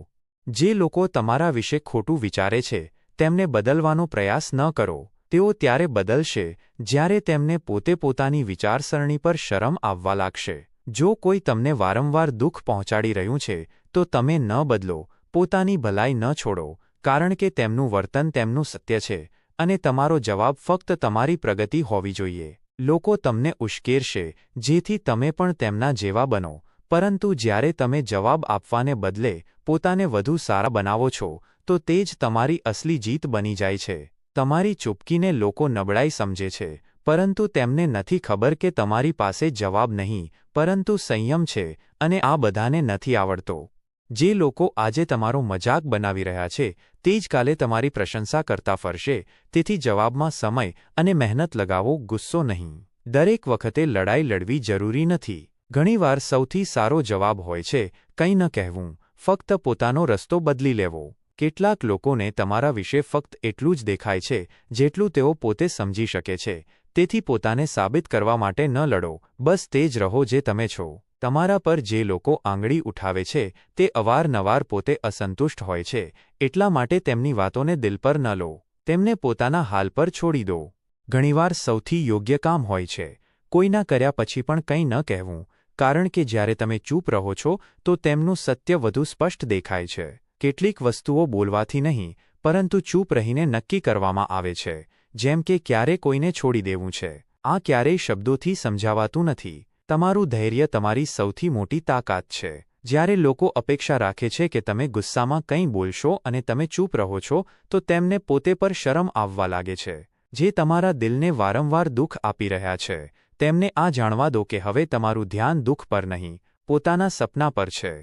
જે લોકો તમારા વિશે ખોટું વિચારે છે તેમને બદલવાનો પ્રયાસ ન કરો. તેઓ ત્યારે બદલશે જ્યારે તેમને પોતે પોતાની વિચારસરણી પર શરમ આવવા લાગશે. જો કોઈ તમને વારંવાર દુઃખ પહોંચાડી રહ્યું છે તો તમે ન બદલો, પોતાની ભલાઈ ન છોડો, કારણ કે તેમનું વર્તન તેમનું સત્ય છે અને તમારો જવાબ ફક્ત તમારી પ્રગતિ હોવી જોઈએ. લોકો તમને ઉશ્કેરશે જેથી તમે પણ તેમના જેવા બનો, પરંતુ જ્યારે તમે જવાબ આપવાને બદલે પોતાને વધુ સારા બનાવો છો તો તે જ તમારી અસલી જીત બની જાય છે. તમારી ચૂપકીને લોકો નબળાઈ સમજે છે, પરંતુ તેમને નથી ખબર કે તમારી પાસે જવાબ નહીં પરંતુ સંયમ છે, અને આ બધાને નથી આવડતો. જે લોકો આજે તમારો મજાક બનાવી રહ્યા છે તે જ કાલે તમારી પ્રશંસા કરતા ફરશે, તેથી જવાબમાં સમય અને મહેનત લગાવો, ગુસ્સો નહીં. દરેક વખતે લડાઈ લડવી જરૂરી નથી. ઘણીવાર સૌથી સારો જવાબ હોય છે કંઈ ન કહેવું, ફક્ત પોતાનો રસ્તો બદલી લેવો. કેટલાક લોકોને તમારા વિશે ફક્ત એટલું જ દેખાય છે જેટલું તેઓ પોતે સમજી શકે છે, તેથી પોતાને સાબિત કરવા માટે ન લડો, બસ તે જ રહો જે તમે છો. તમારા પર જે લોકો આંગળી ઉઠાવે છે તે અવારનવાર પોતે અસંતુષ્ટ હોય છે, એટલા માટે તેમની વાતોને દિલ પર ન લો. તેમને પોતાના હાલ પર છોડી દો. ઘણીવાર સૌથી યોગ્ય કામ હોય છે કોઈના કર્યા પછી પણ કંઈ ન કહેવું, કારણ કે જ્યારે તમે ચૂપ રહો છો તો તેમનું સત્ય વધુ સ્પષ્ટ દેખાય છે. કેટલીક વસ્તુઓ બોલવાથી નહીં પરંતુ ચૂપ રહીને નક્કી કરવામાં આવે છે, જેમ કે ક્યારે કોઈને છોડી દેવું છે. આ ક્યારેય શબ્દોથી સમજાવાતું નથી. તમારું ધૈર્ય તમારી સૌથી મોટી તાકાત છે. જ્યારે લોકો અપેક્ષા રાખે છે કે તમે ગુસ્સામાં કંઈ બોલશો અને તમે ચૂપ રહો છો તો તેમને પોતે પર શરમ આવવા લાગે છે. જે તમારા દિલને વારંવાર દુઃખ આપી રહ્યા છે તેમને આ જાણવા દો કે હવે તમારું ધ્યાન દુઃખ પર નહીં, પોતાના સપના પર છે.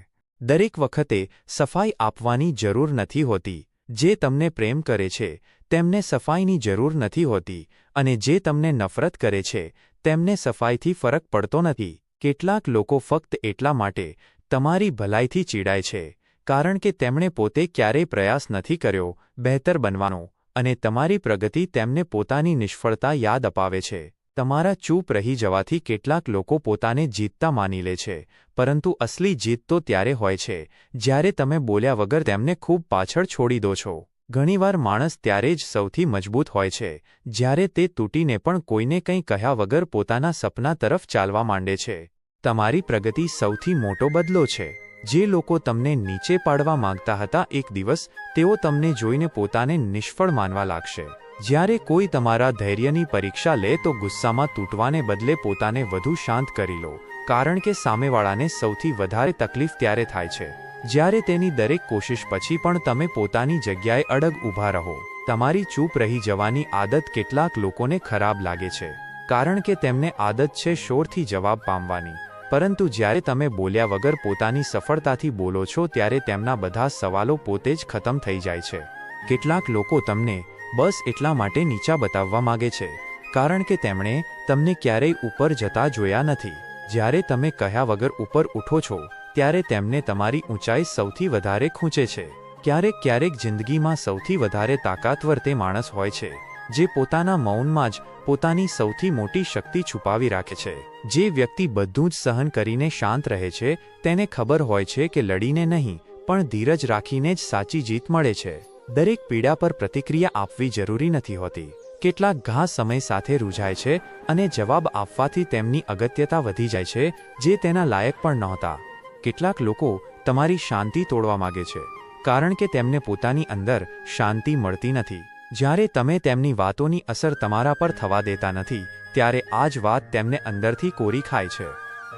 દરેક વખતે સફાઈ આપવાની જરૂર નથી હોતી. જે તમને પ્રેમ કરે છે તેમને સફાઈની જરૂર નથી હોતી, અને જે તમને નફરત કરે છે તેમને સફાઈથી ફરક પડતો નથી. કેટલાક લોકો ફક્ત એટલા માટે તમારી ભલાઈથી ચીડાય છે કારણ કે તેમણે પોતે ક્યારેય પ્રયાસ નથી કર્યો બહેતર બનવાનો, અને તમારી પ્રગતિ તેમને પોતાની નિષ્ફળતા યાદ અપાવે છે. તમારા ચૂપ રહી જવાથી કેટલાક લોકો પોતાને જીતતા માની લે છે, પરંતુ અસલી જીત તો ત્યારે હોય છે જ્યારે તમે બોલ્યા વગર તેમને ખૂબ પાછળ છોડી દો છો. ઘણીવાર માણસ ત્યારે જ સૌથી મજબૂત હોય છે જ્યારે તે તૂટીને પણ કોઈને કંઈ કહ્યા વગર પોતાના સપના તરફ ચાલવા માંડે છે. તમારી પ્રગતિ સૌથી મોટો બદલો છે. જે લોકો તમને નીચે પાડવા માંગતા હતા એક દિવસ તેઓ તમને જોઈને પોતાને નિષ્ફળ માનવા લાગશે. જ્યારે કોઈ તમારા ધૈર્યની પરીક્ષા લે તો ગુસ્સામાં તૂટવાને બદલે પોતાને વધુ શાંત કરી લો, કારણ કે સામેવાળાને સૌથી વધારે તકલીફ ત્યારે થાય છે જ્યારે તેની દરેક કોશિશ પછી પણ તમે પોતાની જગ્યાએ અડગ ઊભા રહો. તમારી ચૂપ રહી જવાની આદત કેટલાક લોકોને ખરાબ લાગે છે કારણ કે તેમને આદત છે શોરથી જવાબ પામવાની, પરંતુ જ્યારે તમે બોલ્યા વગર પોતાની સફળતાથી બોલો છો ત્યારે તેમના બધા સવાલો પોતે જ ખતમ થઈ જાય છે. કેટલાક લોકો તમને બસ એટલા માટે નીચા બતાવવા માગે છે કારણ કે તેમણે તમને ક્યારેય ઉપર જતા જોયા નથી. જ્યારે તમે કહ્યા વગર ઉપર ઉઠો છો ત્યારે તેમને તમારી ઊંચાઈ સૌથી વધારે ખૂંચે છે. ક્યારેક જિંદગીમાં સૌથી વધારે તાકાતવર તે માણસ હોય છે જે પોતાના મૌનમાં જ પોતાની સૌથી મોટી શક્તિ છુપાવી રાખે છે. જે વ્યક્તિ બધું જ સહન કરીને શાંત રહે છે તેને ખબર હોય છે કે લડીને નહીં પણ ધીરજ રાખીને જ સાચી જીત મળે છે. દરેક પીડા પર પ્રતિક્રિયા આપવી જરૂરી નથી હોતી. કેટલાક ઘા સમય સાથે રૂઝાય છે અને જવાબ આપવાથી તેમની અગત્યતા વધી જાય છે જે તેના લાયક પણ નહોતા. કેટલાક લોકો તમારી શાંતિ તોડવા માગે છે કારણ કે તેમને પોતાની અંદર શાંતિ મળતી નથી. જ્યારે તમે તેમની વાતોની અસર તમારા પર થવા દેતા નથી ત્યારે આ જ વાત તેમને અંદરથી કોરી ખાય છે.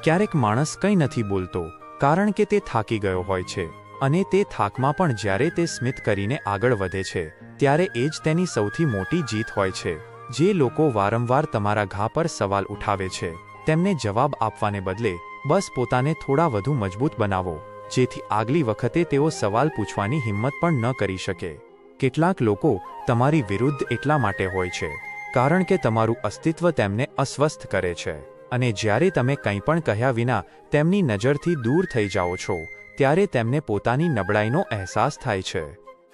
ક્યારેક માણસ કંઈ નથી બોલતો કારણ કે તે થાકી ગયો હોય છે અને તે થાકમાં પણ જ્યારે તે સ્મિત કરીને આગળ વધે છે ત્યારે એ જ તેની સૌથી મોટી જીત હોય છે. જે લોકો વારંવાર તમારા ઘા પર સવાલ ઉઠાવે છે તેમને જવાબ આપવાને બદલે બસ પોતાને થોડા વધુ મજબૂત બનાવો જેથી આગલી વખતે તેઓ સવાલ પૂછવાની હિંમત પણ ન કરી શકે. કેટલાક લોકો તમારી વિરુદ્ધ એટલા માટે હોય છે કારણ કે તમારું અસ્તિત્વ તેમને અસ્વસ્થ કરે છે અને જ્યારે તમે કંઈ પણ કહ્યા વિના તેમની નજરથી દૂર થઈ જાઓ છો ત્યારે તેમને પોતાની નબળાઈનો અહેસાસ થાય છે.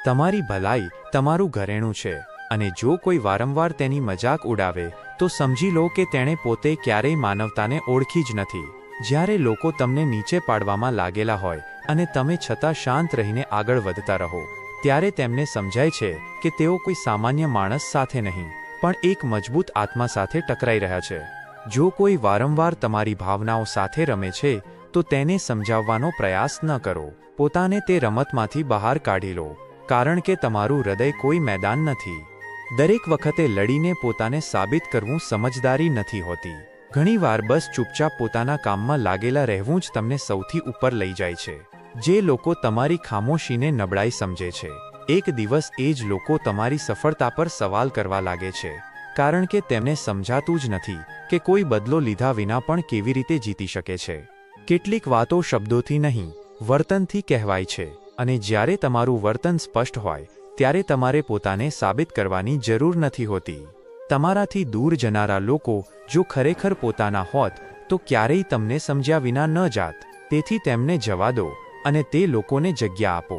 તમારી ભલાઈ તમારું ઘરેણું છે અને જો કોઈ વારંવાર તેની મજાક ઉડાવે તો સમજી લો કે તેણે પોતે ક્યારેય માનવતાને ઓળખી જ નથી. જ્યારે લોકો તમને નીચે પાડવામાં લાગેલા હોય અને તમે છતાં શાંત રહીને આગળ વધતા રહો ત્યારે તેમને સમજાય છે કે તેઓ કોઈ સામાન્ય માણસ સાથે નહીં પણ એક મજબૂત આત્મા સાથે ટકરાઈ રહ્યા છે. જો કોઈ વારંવાર તમારી ભાવનાઓ સાથે રમે છે તો તેને સમજાવવાનો પ્રયાસ ન કરો. પોતાને તે રમતમાંથી બહાર કાઢી લો કારણ કે તમારું હૃદય કોઈ મેદાન નથી. દરેક વખતે લડીને પોતાને સાબિત કરવું સમજદારી નથી હોતી. ઘણીવાર બસ ચૂપચાપ પોતાના કામમાં લાગેલા રહેવું જ તમને સૌથી ઉપર લઈ જાય છે. જે લોકો તમારી ખામોશીને નબળાઈ સમજે છે એક દિવસ એ જ લોકો તમારી સફળતા પર સવાલ કરવા લાગે છે કારણ કે તેમને સમજાતું જ નથી કે કોઈ બદલો લીધા વિના પણ કેવી રીતે જીતી શકે છે. કેટલીક વાતો શબ્દોથી નહીં વર્તનથી કહેવાય છે અને જ્યારે તમારું વર્તન સ્પષ્ટ હોય ત્યારે તમારે પોતાને સાબિત કરવાની જરૂર નથી હોતી. તમારાથી દૂર જનારા લોકો જો ખરેખર પોતાના હોત તો ક્યારેય તમને સમજ્યા વિના ન જાત. તેથી તેમને જવા દો અને તે લોકોને જગ્યા આપો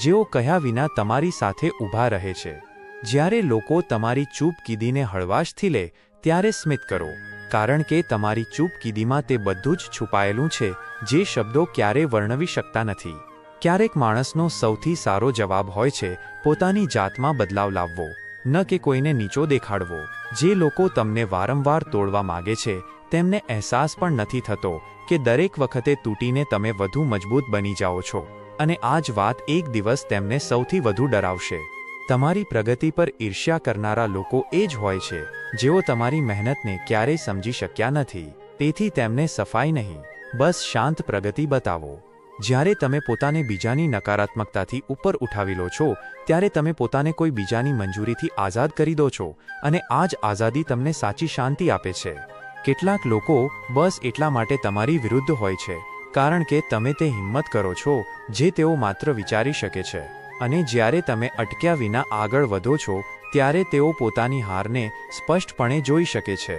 જેઓ કહ્યા વિના તમારી સાથે ઊભા રહે છે. જ્યારે લોકો તમારી ચૂપકીદીને હળવાશથી લે ત્યારે સ્મિત કરો કારણ કે તમારી ચૂપકીદીમાં તે બધું જ છુપાયેલું છે જે શબ્દો ક્યારેય વર્ણવી શકતા નથી. ક્યારેક માણસનો સૌથી સારો જવાબ હોય છે પોતાની જાતમાં બદલાવ લાવવો ન કે કોઈને નીચો દેખાડવો. જે લોકો તમને વારંવાર તોડવા માગે છે તેમને અહેસાસ પણ નથી થતો કે દરેક વખતે તૂટીને તમે વધુ મજબૂત બની જાઓ છો અને આ જ વાત એક દિવસ તેમને સૌથી વધુ ડરાવશે. તમારી પ્રગતિ પર ઈર્ષ્યા કરનારા લોકો એ જ હોય છે જેઓ તમારી મહેનતને ક્યારેય સમજી શક્યા નથી. તેથી તેમને સફાઈ નહીં બસ શાંત પ્રગતિ બતાવો. જ્યારે તમે પોતાને બીજાની નકારાત્મકતાથી ઉપર ઉઠાવી લો છો ત્યારે તમે પોતાને કોઈ બીજાની મંજૂરીથી આઝાદ કરી દો છો અને આ જ આઝાદી તમને સાચી શાંતિ આપે છે. કેટલાક લોકો બસ એટલા માટે તમારી વિરુદ્ધ હોય છે કારણ કે તમે તે હિંમત કરો છો જે તેઓ માત્ર વિચારી શકે છે અને જ્યારે તમે અટક્યા વિના આગળ વધો છો ત્યારે તેઓ પોતાની હારને સ્પષ્ટપણે જોઈ શકે છે.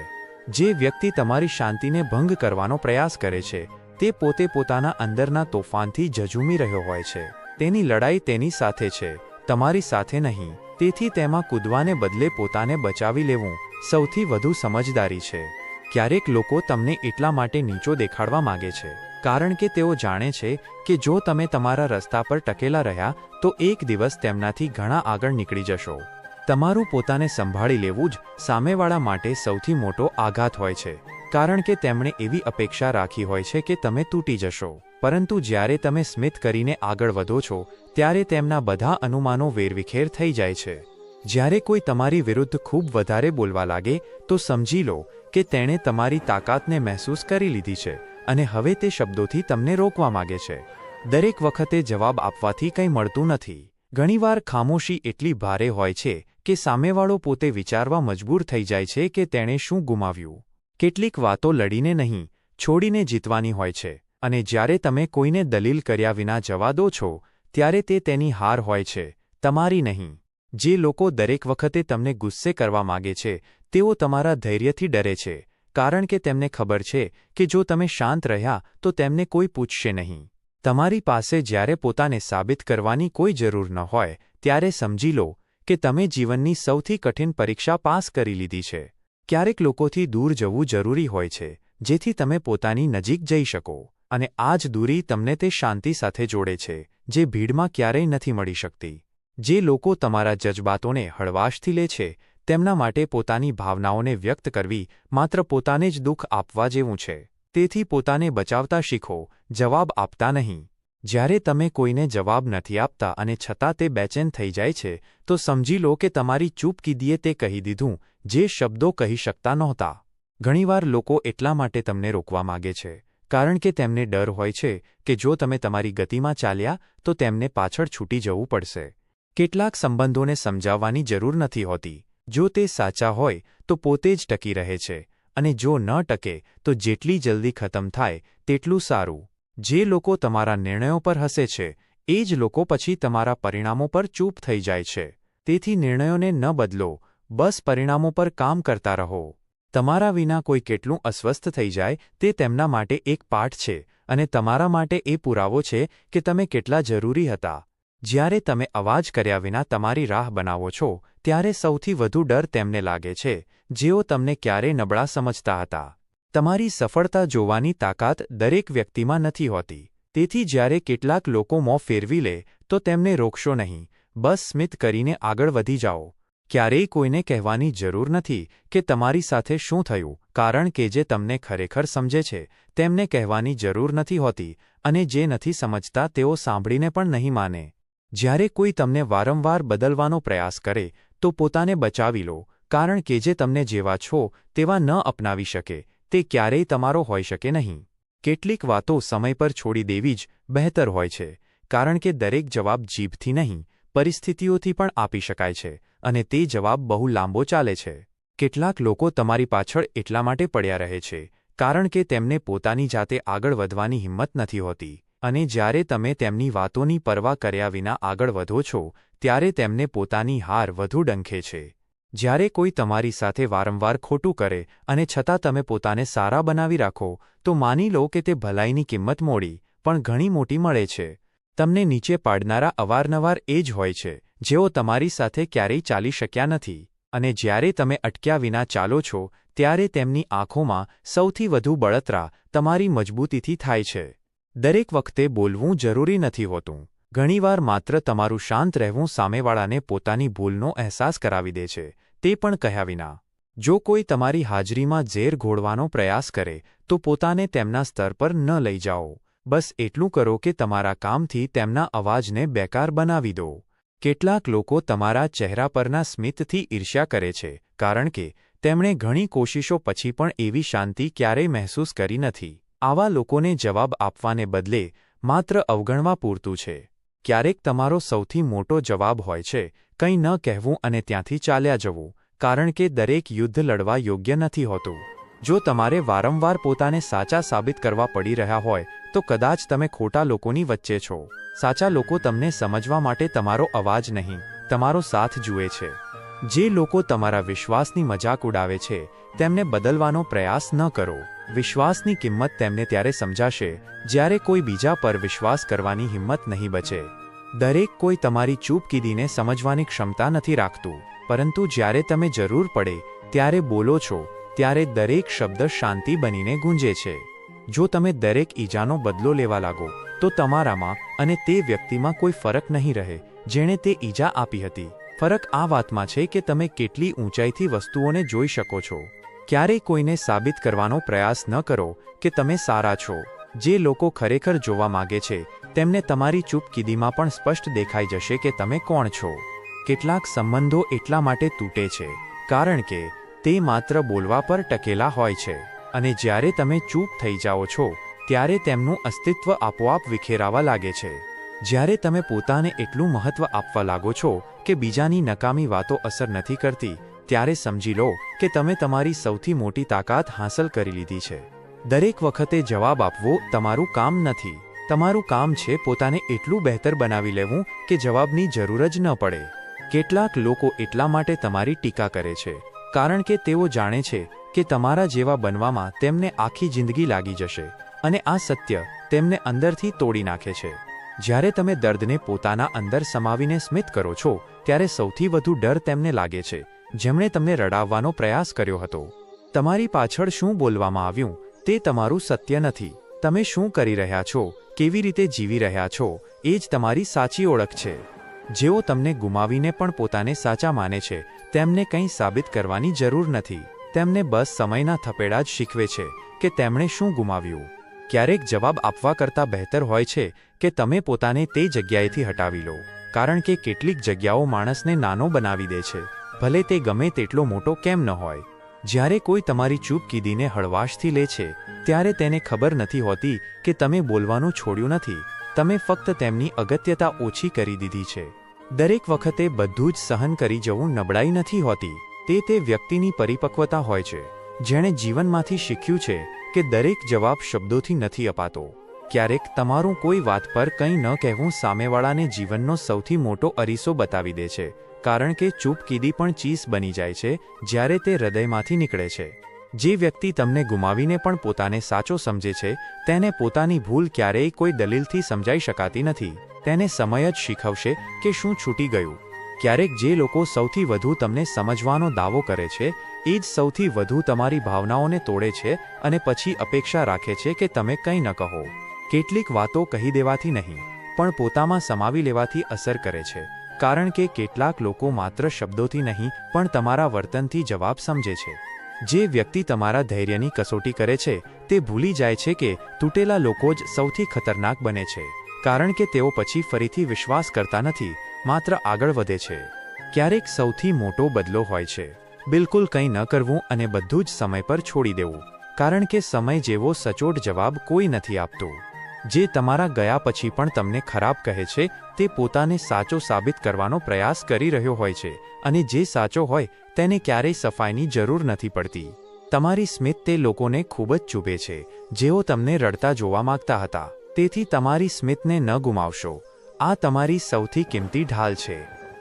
જે વ્યક્તિ તમારી શાંતિને ભંગ કરવાનો પ્રયાસ કરે છે તે પોતે પોતાના અંદરના તોફાનથી ઝઝૂમી રહ્યો હોય છે. તેની લડાઈ તેની સાથે છે તમારી સાથે નહીં. તેથી તેમાં કૂદવાને બદલે પોતાને બચાવી લેવું સૌથી વધુ સમજદારી છે. ક્યારેક લોકો તમને એટલા માટે નીચો દેખાડવા માગે છે કારણ કે તેઓ જાણે છે કે જો તમે તમારા રસ્તા પર ટકેલા રહ્યા તો એક દિવસ તેમનાથી ઘણા આગળ નીકળી જશો. તમારું પોતાને સંભાળી લેવું જ સામેવાળા માટે સૌથી મોટો આઘાત હોય છે કારણ કે તેમણે એવી અપેક્ષા રાખી હોય છે કે તમે તૂટી જશો. પરંતુ જ્યારે તમે સ્મિત કરીને આગળ વધો છો ત્યારે તેમના બધા અનુમાનો વેરવિખેર થઈ જાય છે. જ્યારે કોઈ તમારી વિરુદ્ધ ખૂબ વધારે બોલવા લાગે તો સમજી લો કે તેણે તમારી તાકાતને મહેસૂસ કરી લીધી છે અને હવે તે શબ્દોથી તમને રોકવા માગે છે. દરેક વખતે જવાબ આપવાથી કંઈ મળતું નથી. ઘણીવાર ખામોશી એટલી ભારે હોય છે કે સામેવાળો પોતે વિચારવા મજબૂર થઈ જાય છે કે તેણે શું ગુમાવ્યું. કેટલીક વાતો લડીને નહીં છોડીને જીતવાની હોય છે અને જ્યારે તમે કોઈને દલીલ કર્યા વિના જવા દો છો ત્યારે તે તેની હાર હોય છે તમારી નહીં. જે લોકો દરેક વખતે તમને ગુસ્સે કરવા માગે છે તેઓ તમારા ધૈર્યથી ડરે છે, કારણ કે તેમને ખબર છે કે જો તમે શાંત રહ્યા તો તેમને કોઈ પૂછશે નહીં. તમારી પાસે જ્યારે પોતાને સાબિત કરવાની કોઈ જરૂર ન હોય ત્યારે સમજી લો કે તમે જીવનની સૌથી કઠિન પરીક્ષા પાસ કરી લીધી છે. ક્યારેક લોકોથી દૂર જવું જરૂરી હોય છે જેથી તમે પોતાની નજીક જઈ શકો, અને આ જ દૂરી તમને તે શાંતિ સાથે જોડે છે જે ભીડમાં ક્યારેય નથી મળી શકતી. જે લોકો તમારા જજબાતોને હળવાશથી લે છે તેમના માટે પોતાની ભાવનાઓને વ્યક્ત કરવી માત્ર પોતાને જ દુઃખ આપવા જેવું છે. તેથી પોતાને બચાવતા શીખો, જવાબ આપતા નહીં. જ્યારે તમે કોઈને જવાબ નથી આપતા અને છતાં તે બેચેન થઈ જાય છે તો સમજી લો કે તમારી ચૂપકીદીએ તે કહી દીધું જે શબ્દો કહી શકતા નહોતા. ઘણીવાર લોકો એટલા માટે તમને રોકવા માગે છે કારણ કે તેમને ડર હોય છે કે જો તમે તમારી ગતિમાં ચાલ્યા તો તેમને પાછળ છૂટી જવું પડશે. કેટલાક સંબંધોને સમજાવવાની જરૂર નથી હોતી. જો તે સાચા હોય તો પોતે જ ટકી રહે છે, અને જો ન ટકે તો જેટલી જલ્દી ખતમ થાય તેટલું સારું. જે લોકો તમારા નિર્ણયો પર હસે છે એ જ લોકો પછી તમારા પરિણામો પર ચૂપ થઈ જાય છે. તેથી નિર્ણયોને ન બદલો, બસ પરિણામો પર કામ કરતા રહો. તમારા વિના કોઈ કેટલું અસ્વસ્થ થઈ જાય તે તેમના માટે એક પાઠ છે, અને તમારા માટે એ પુરાવો છે કે તમે કેટલા જરૂરી હતા. જ્યારે તમે અવાજ કર્યા વિના તમારી રાહ બનાવો છો ત્યારે સૌથી વધુ ડર તેમને લાગે છે જેઓ તમને ક્યારેય નબળા સમજતા હતા. તમારી સફળતા જોવાની તાકાત દરેક વ્યક્તિમાં નથી હોતી. તેથી જ્યારે કેટલાક લોકો મોં ફેરવી લે તો તેમને રોકશો નહીં, બસ સ્મિત કરીને આગળ વધી જાઓ. ક્યારેય કોઈને કહેવાની જરૂર નથી કે તમારી સાથે શું થયું, કારણ કે જે તમને ખરેખર સમજે છે તેમને કહેવાની જરૂર નથી હોતી, અને જે નથી સમજતા તેઓ સાંભળીને પણ નહીં માને. જ્યારે કોઈ તમને વારંવાર બદલવાનો પ્રયાસ કરે તો પોતાને બચાવી લો, કારણ કે જે તમને જેવા છો તેવા ન અપનાવી શકે તે ક્યારેય તમારો હોઈ શકે નહીં. કેટલીક વાતો સમય પર છોડી દેવી જ બહેતર હોય છે, કારણ કે દરેક જવાબ જીભથી નહીં પરિસ્થિતિઓથી પણ આપી શકાય છે, અને તે જવાબ બહુ લાંબો ચાલે છે. કેટલાક લોકો તમારી પાછળ એટલા માટે પડ્યા રહે છે કારણ કે તેમને પોતાની જાતે આગળ વધવાની હિંમત નથી હોતી, અને જ્યારે તમે તેમની વાતોની પરવા કર્યા વિના આગળ વધો છો ત્યારે તેમને પોતાની હાર વધુ ડંખે છે. જ્યારે કોઈ તમારી સાથે વારંવાર ખોટું કરે અને છતાં તમે પોતાને સારા બનાવી રાખો તો માની લો કે તે ભલાઈની કિંમત મોડી પણ ઘણી મોટી મળે છે. તમને નીચે પાડનારા અવારનવાર એ જ હોય છે જેઓ તમારી સાથે ક્યારેય ચાલી શક્યા નથી, અને જ્યારે તમે અટક્યા વિના ચાલો છો ત્યારે તેમની આંખોમાં સૌથી વધુ બળતરા તમારી મજબૂતીથી થાય છે. દરેક વખતે બોલવું જરૂરી નથી હોતું. ઘણીવાર માત્ર તમારું શાંત રહેવું સામેવાળાને પોતાની ભૂલનો અહેસાસ કરાવી દે છે, તે પણ કહ્યા વિના. જો કોઈ તમારી હાજરીમાં ઝેર ઘોળવાનો પ્રયાસ કરે તો પોતાને તેમના સ્તર પર ન લઈ જાઓ. બસ એટલું કરો કે તમારા કામથી તેમના અવાજને બેકાર બનાવી દો. કેટલાક લોકો તમારા ચહેરા પરના સ્મિતથી ઈર્ષ્યા કરે છે કારણ કે તેમણે ઘણી કોશિશો પછી પણ એવી શાંતિ ક્યારેય મહેસૂસ કરી નથી. આવા લોકોને જવાબ આપવાને બદલે માત્ર અવગણવા પૂરતું છે. ક્યારેક તમારો સૌથી મોટો જવાબ હોય છે કંઈ ન કહેવું અને ત્યાંથી ચાલ્યા જવું, કારણ કે દરેક યુદ્ધ લડવા યોગ્ય નથી હોતું. જો તમારે વારંવાર પોતાને સાચા સાબિત કરવા પડી રહ્યા હોય તો કદાચ તમે ખોટા લોકોની વચ્ચે છો. સાચા લોકો તમને સમજવા માટે તમારો અવાજ નહીં, તમારો સાથ જુએ છે. જે લોકો તમારા વિશ્વાસની મજાક ઉડાવે છે તેમને બદલવાનો પ્રયાસ ન કરો. વિશ્વાસની કિંમત તેમને ત્યારે સમજાશે જ્યારે કોઈ બીજા પર વિશ્વાસ કરવાની હિંમત નહીં બચે. દરેક કોઈ તમારી ચૂપકીદીને સમજવાની ક્ષમતા નથી રાખતું, પરંતુ જ્યારે તમે જરૂર પડે ત્યારે બોલો છો ત્યારે દરેક શબ્દ શાંતિ બનીને ગૂંજે છે. જો તમે દરેક ઈજાનો બદલો લેવા લાગો તો તમારામાં અને તે વ્યક્તિમાં કોઈ ફરક નહીં રહે જેણે તે ઈજા આપી હતી. ફરક આ વાતમાં છે કે તમે કેટલી ઊંચાઈથી વસ્તુઓને જોઈ શકો છો. ક્યારેય કોઈને સાબિત કરવાનો પ્રયાસ ન કરો કે તમે સારા છો. જે લોકો ખરેખર જોવા માગે છે તેમને તમારી ચૂપકીદીમાં પણ સ્પષ્ટ દેખાઈ જશે કે તમે કોણ છો. કેટલાક સંબંધો એટલા માટે તૂટે છે કારણ કે તે માત્ર બોલવા પર ટકેલા હોય છે, અને જ્યારે તમે ચૂપ થઈ જાઓ છો ત્યારે તેમનું અસ્તિત્વ આપોઆપ વિખેરાવા લાગે છે. જ્યારે તમે પોતાને એટલું મહત્વ આપવા લાગો છો કે બીજાની નકામી વાતો અસર નથી કરતી ત્યારે સમજી લો કે તમે તમારી સૌથી મોટી તાકાત હાંસલ કરી લીધી છે. દરેક વખતે જવાબ આપવો તમારું કામ નથી. તમારું કામ છે પોતાને એટલું બહેતર બનાવી લેવું કે જવાબની જરૂર જ ન પડે. કેટલાક લોકો એટલા માટે તમારી ટીકા કરે છે કારણ કે તેઓ જાણે છે કે તમારા જેવા બનવામાં તેમને આખી જિંદગી લાગી જશે, અને આ સત્ય તેમને અંદરથી તોડી નાખે છે. જ્યારે તમે દર્દને પોતાના અંદર સમાવીને સ્મિત કરો છો ત્યારે સૌથી વધુ ડર તેમને લાગે છે જેમણે તમને રડાવવાનો પ્રયાસ કર્યો હતો. તમારી પાછળ શું બોલવામાં આવ્યું તે તમારું સત્ય નથી. તમે શું કરી રહ્યા છો, કેવી રીતે જીવી રહ્યા છો, એ જ તમારી સાચી ઓળખ છે. જેઓ તમને ગુમાવીને પણ પોતાને સાચા માને છે તેમને કંઈ સાબિત કરવાની જરૂર નથી. તેમને બસ સમયના થપેડા જ શીખવે છે કે તેમણે શું ગુમાવ્યું. ક્યારેક જવાબ આપવા કરતાં બહેતર હોય છે કે તમે પોતાને તે જગ્યાએથી હટાવી લો, કારણ કે કેટલીક જગ્યાઓ માણસને નાનો બનાવી દે છે, ભલે તે ગમે તેટલો મોટો કેમ ન હોય. જ્યારે કોઈ તમારી ચૂપકીદીને હળવાશથી લે છે ત્યારે તેને ખબર નથી હોતી કે તમે બોલવાનું છોડ્યું નથી, તમે ફક્ત તેમની અગત્યતા ઓછી કરી દીધી છે. દરેક વખતે બધું જ સહન કરી જવું નબળાઈ નથી હોતી, તે વ્યક્તિની પરિપક્વતા હોય છે, જેણે જીવનમાંથી શીખ્યું છે કે દરેક જવાબ શબ્દોથી નથી અપાતો. ક્યારેક તમારું કોઈ વાત પર કંઈ ન કહેવું સામેવાળાને જીવનનો સૌથી મોટો અરીસો બતાવી દે છે, કારણ કે ચૂપકીદી પણ ચીસ બની જાય છે જ્યારે તે હૃદયમાંથી નીકળે છે. જે વ્યક્તિ તમને ગુમાવીને પણ પોતાને સાચો સમજે છે તેને પોતાની ભૂલ ક્યારેય કોઈ દલીલથી સમજાઈ શકાતી નથી. તેને સમય જ શીખવશે કે શું છૂટી ગયું. ક્યારેક જે લોકો સૌથી વધુ તમને સમજવાનો દાવો કરે છે એ જ સૌથી વધુ તમારી ભાવનાઓને તોડે છે અને પછી અપેક્ષા રાખે છે કે તમે કંઈ ન કહો. કેટલીક વાતો કહી દેવાથી નહીં પણ પોતામાં સમાવી લેવાથી અસર કરે છે, કારણ કે કેટલાક લોકો માત્ર શબ્દોથી નહીં પણ તમારા વર્તનથી જવાબ સમજે છે. જે વ્યક્તિ તમારા ધૈર્યની કસોટી કરે છે તે ભૂલી જાય છે કે તૂટેલા લોકો જ સૌથી ખતરનાક બને છે, કારણ કે તેઓ પછી ફરીથી વિશ્વાસ કરતા નથી, માત્ર આગળ વધે છે. ક્યારેક સૌથી મોટો બદલો હોય છે બિલકુલ કંઈ ન કરવું અને બધું જ સમય પર છોડી દેવું, કારણ કે સમય જેવો સચોટ જવાબ કોઈ નથી આપતો. જે તમારા ગયા પછી પણ તમને ખરાબ કહે છે તે પોતાને સાચો સાબિત કરવાનો પ્રયાસ કરી રહ્યો હોય છે, અને જે સાચો હોય તેને ક્યારેય સફાઈની જરૂર નથી પડતી. તમારી સ્મિત તે લોકોને ખૂબ જ ચૂભે છે જેઓ તમને રડતા જોવા માંગતા હતા, તેથી તમારી સ્મિતને ન ગુમાવશો. આ તમારી સૌથી કિંમતી ઢાલ છે.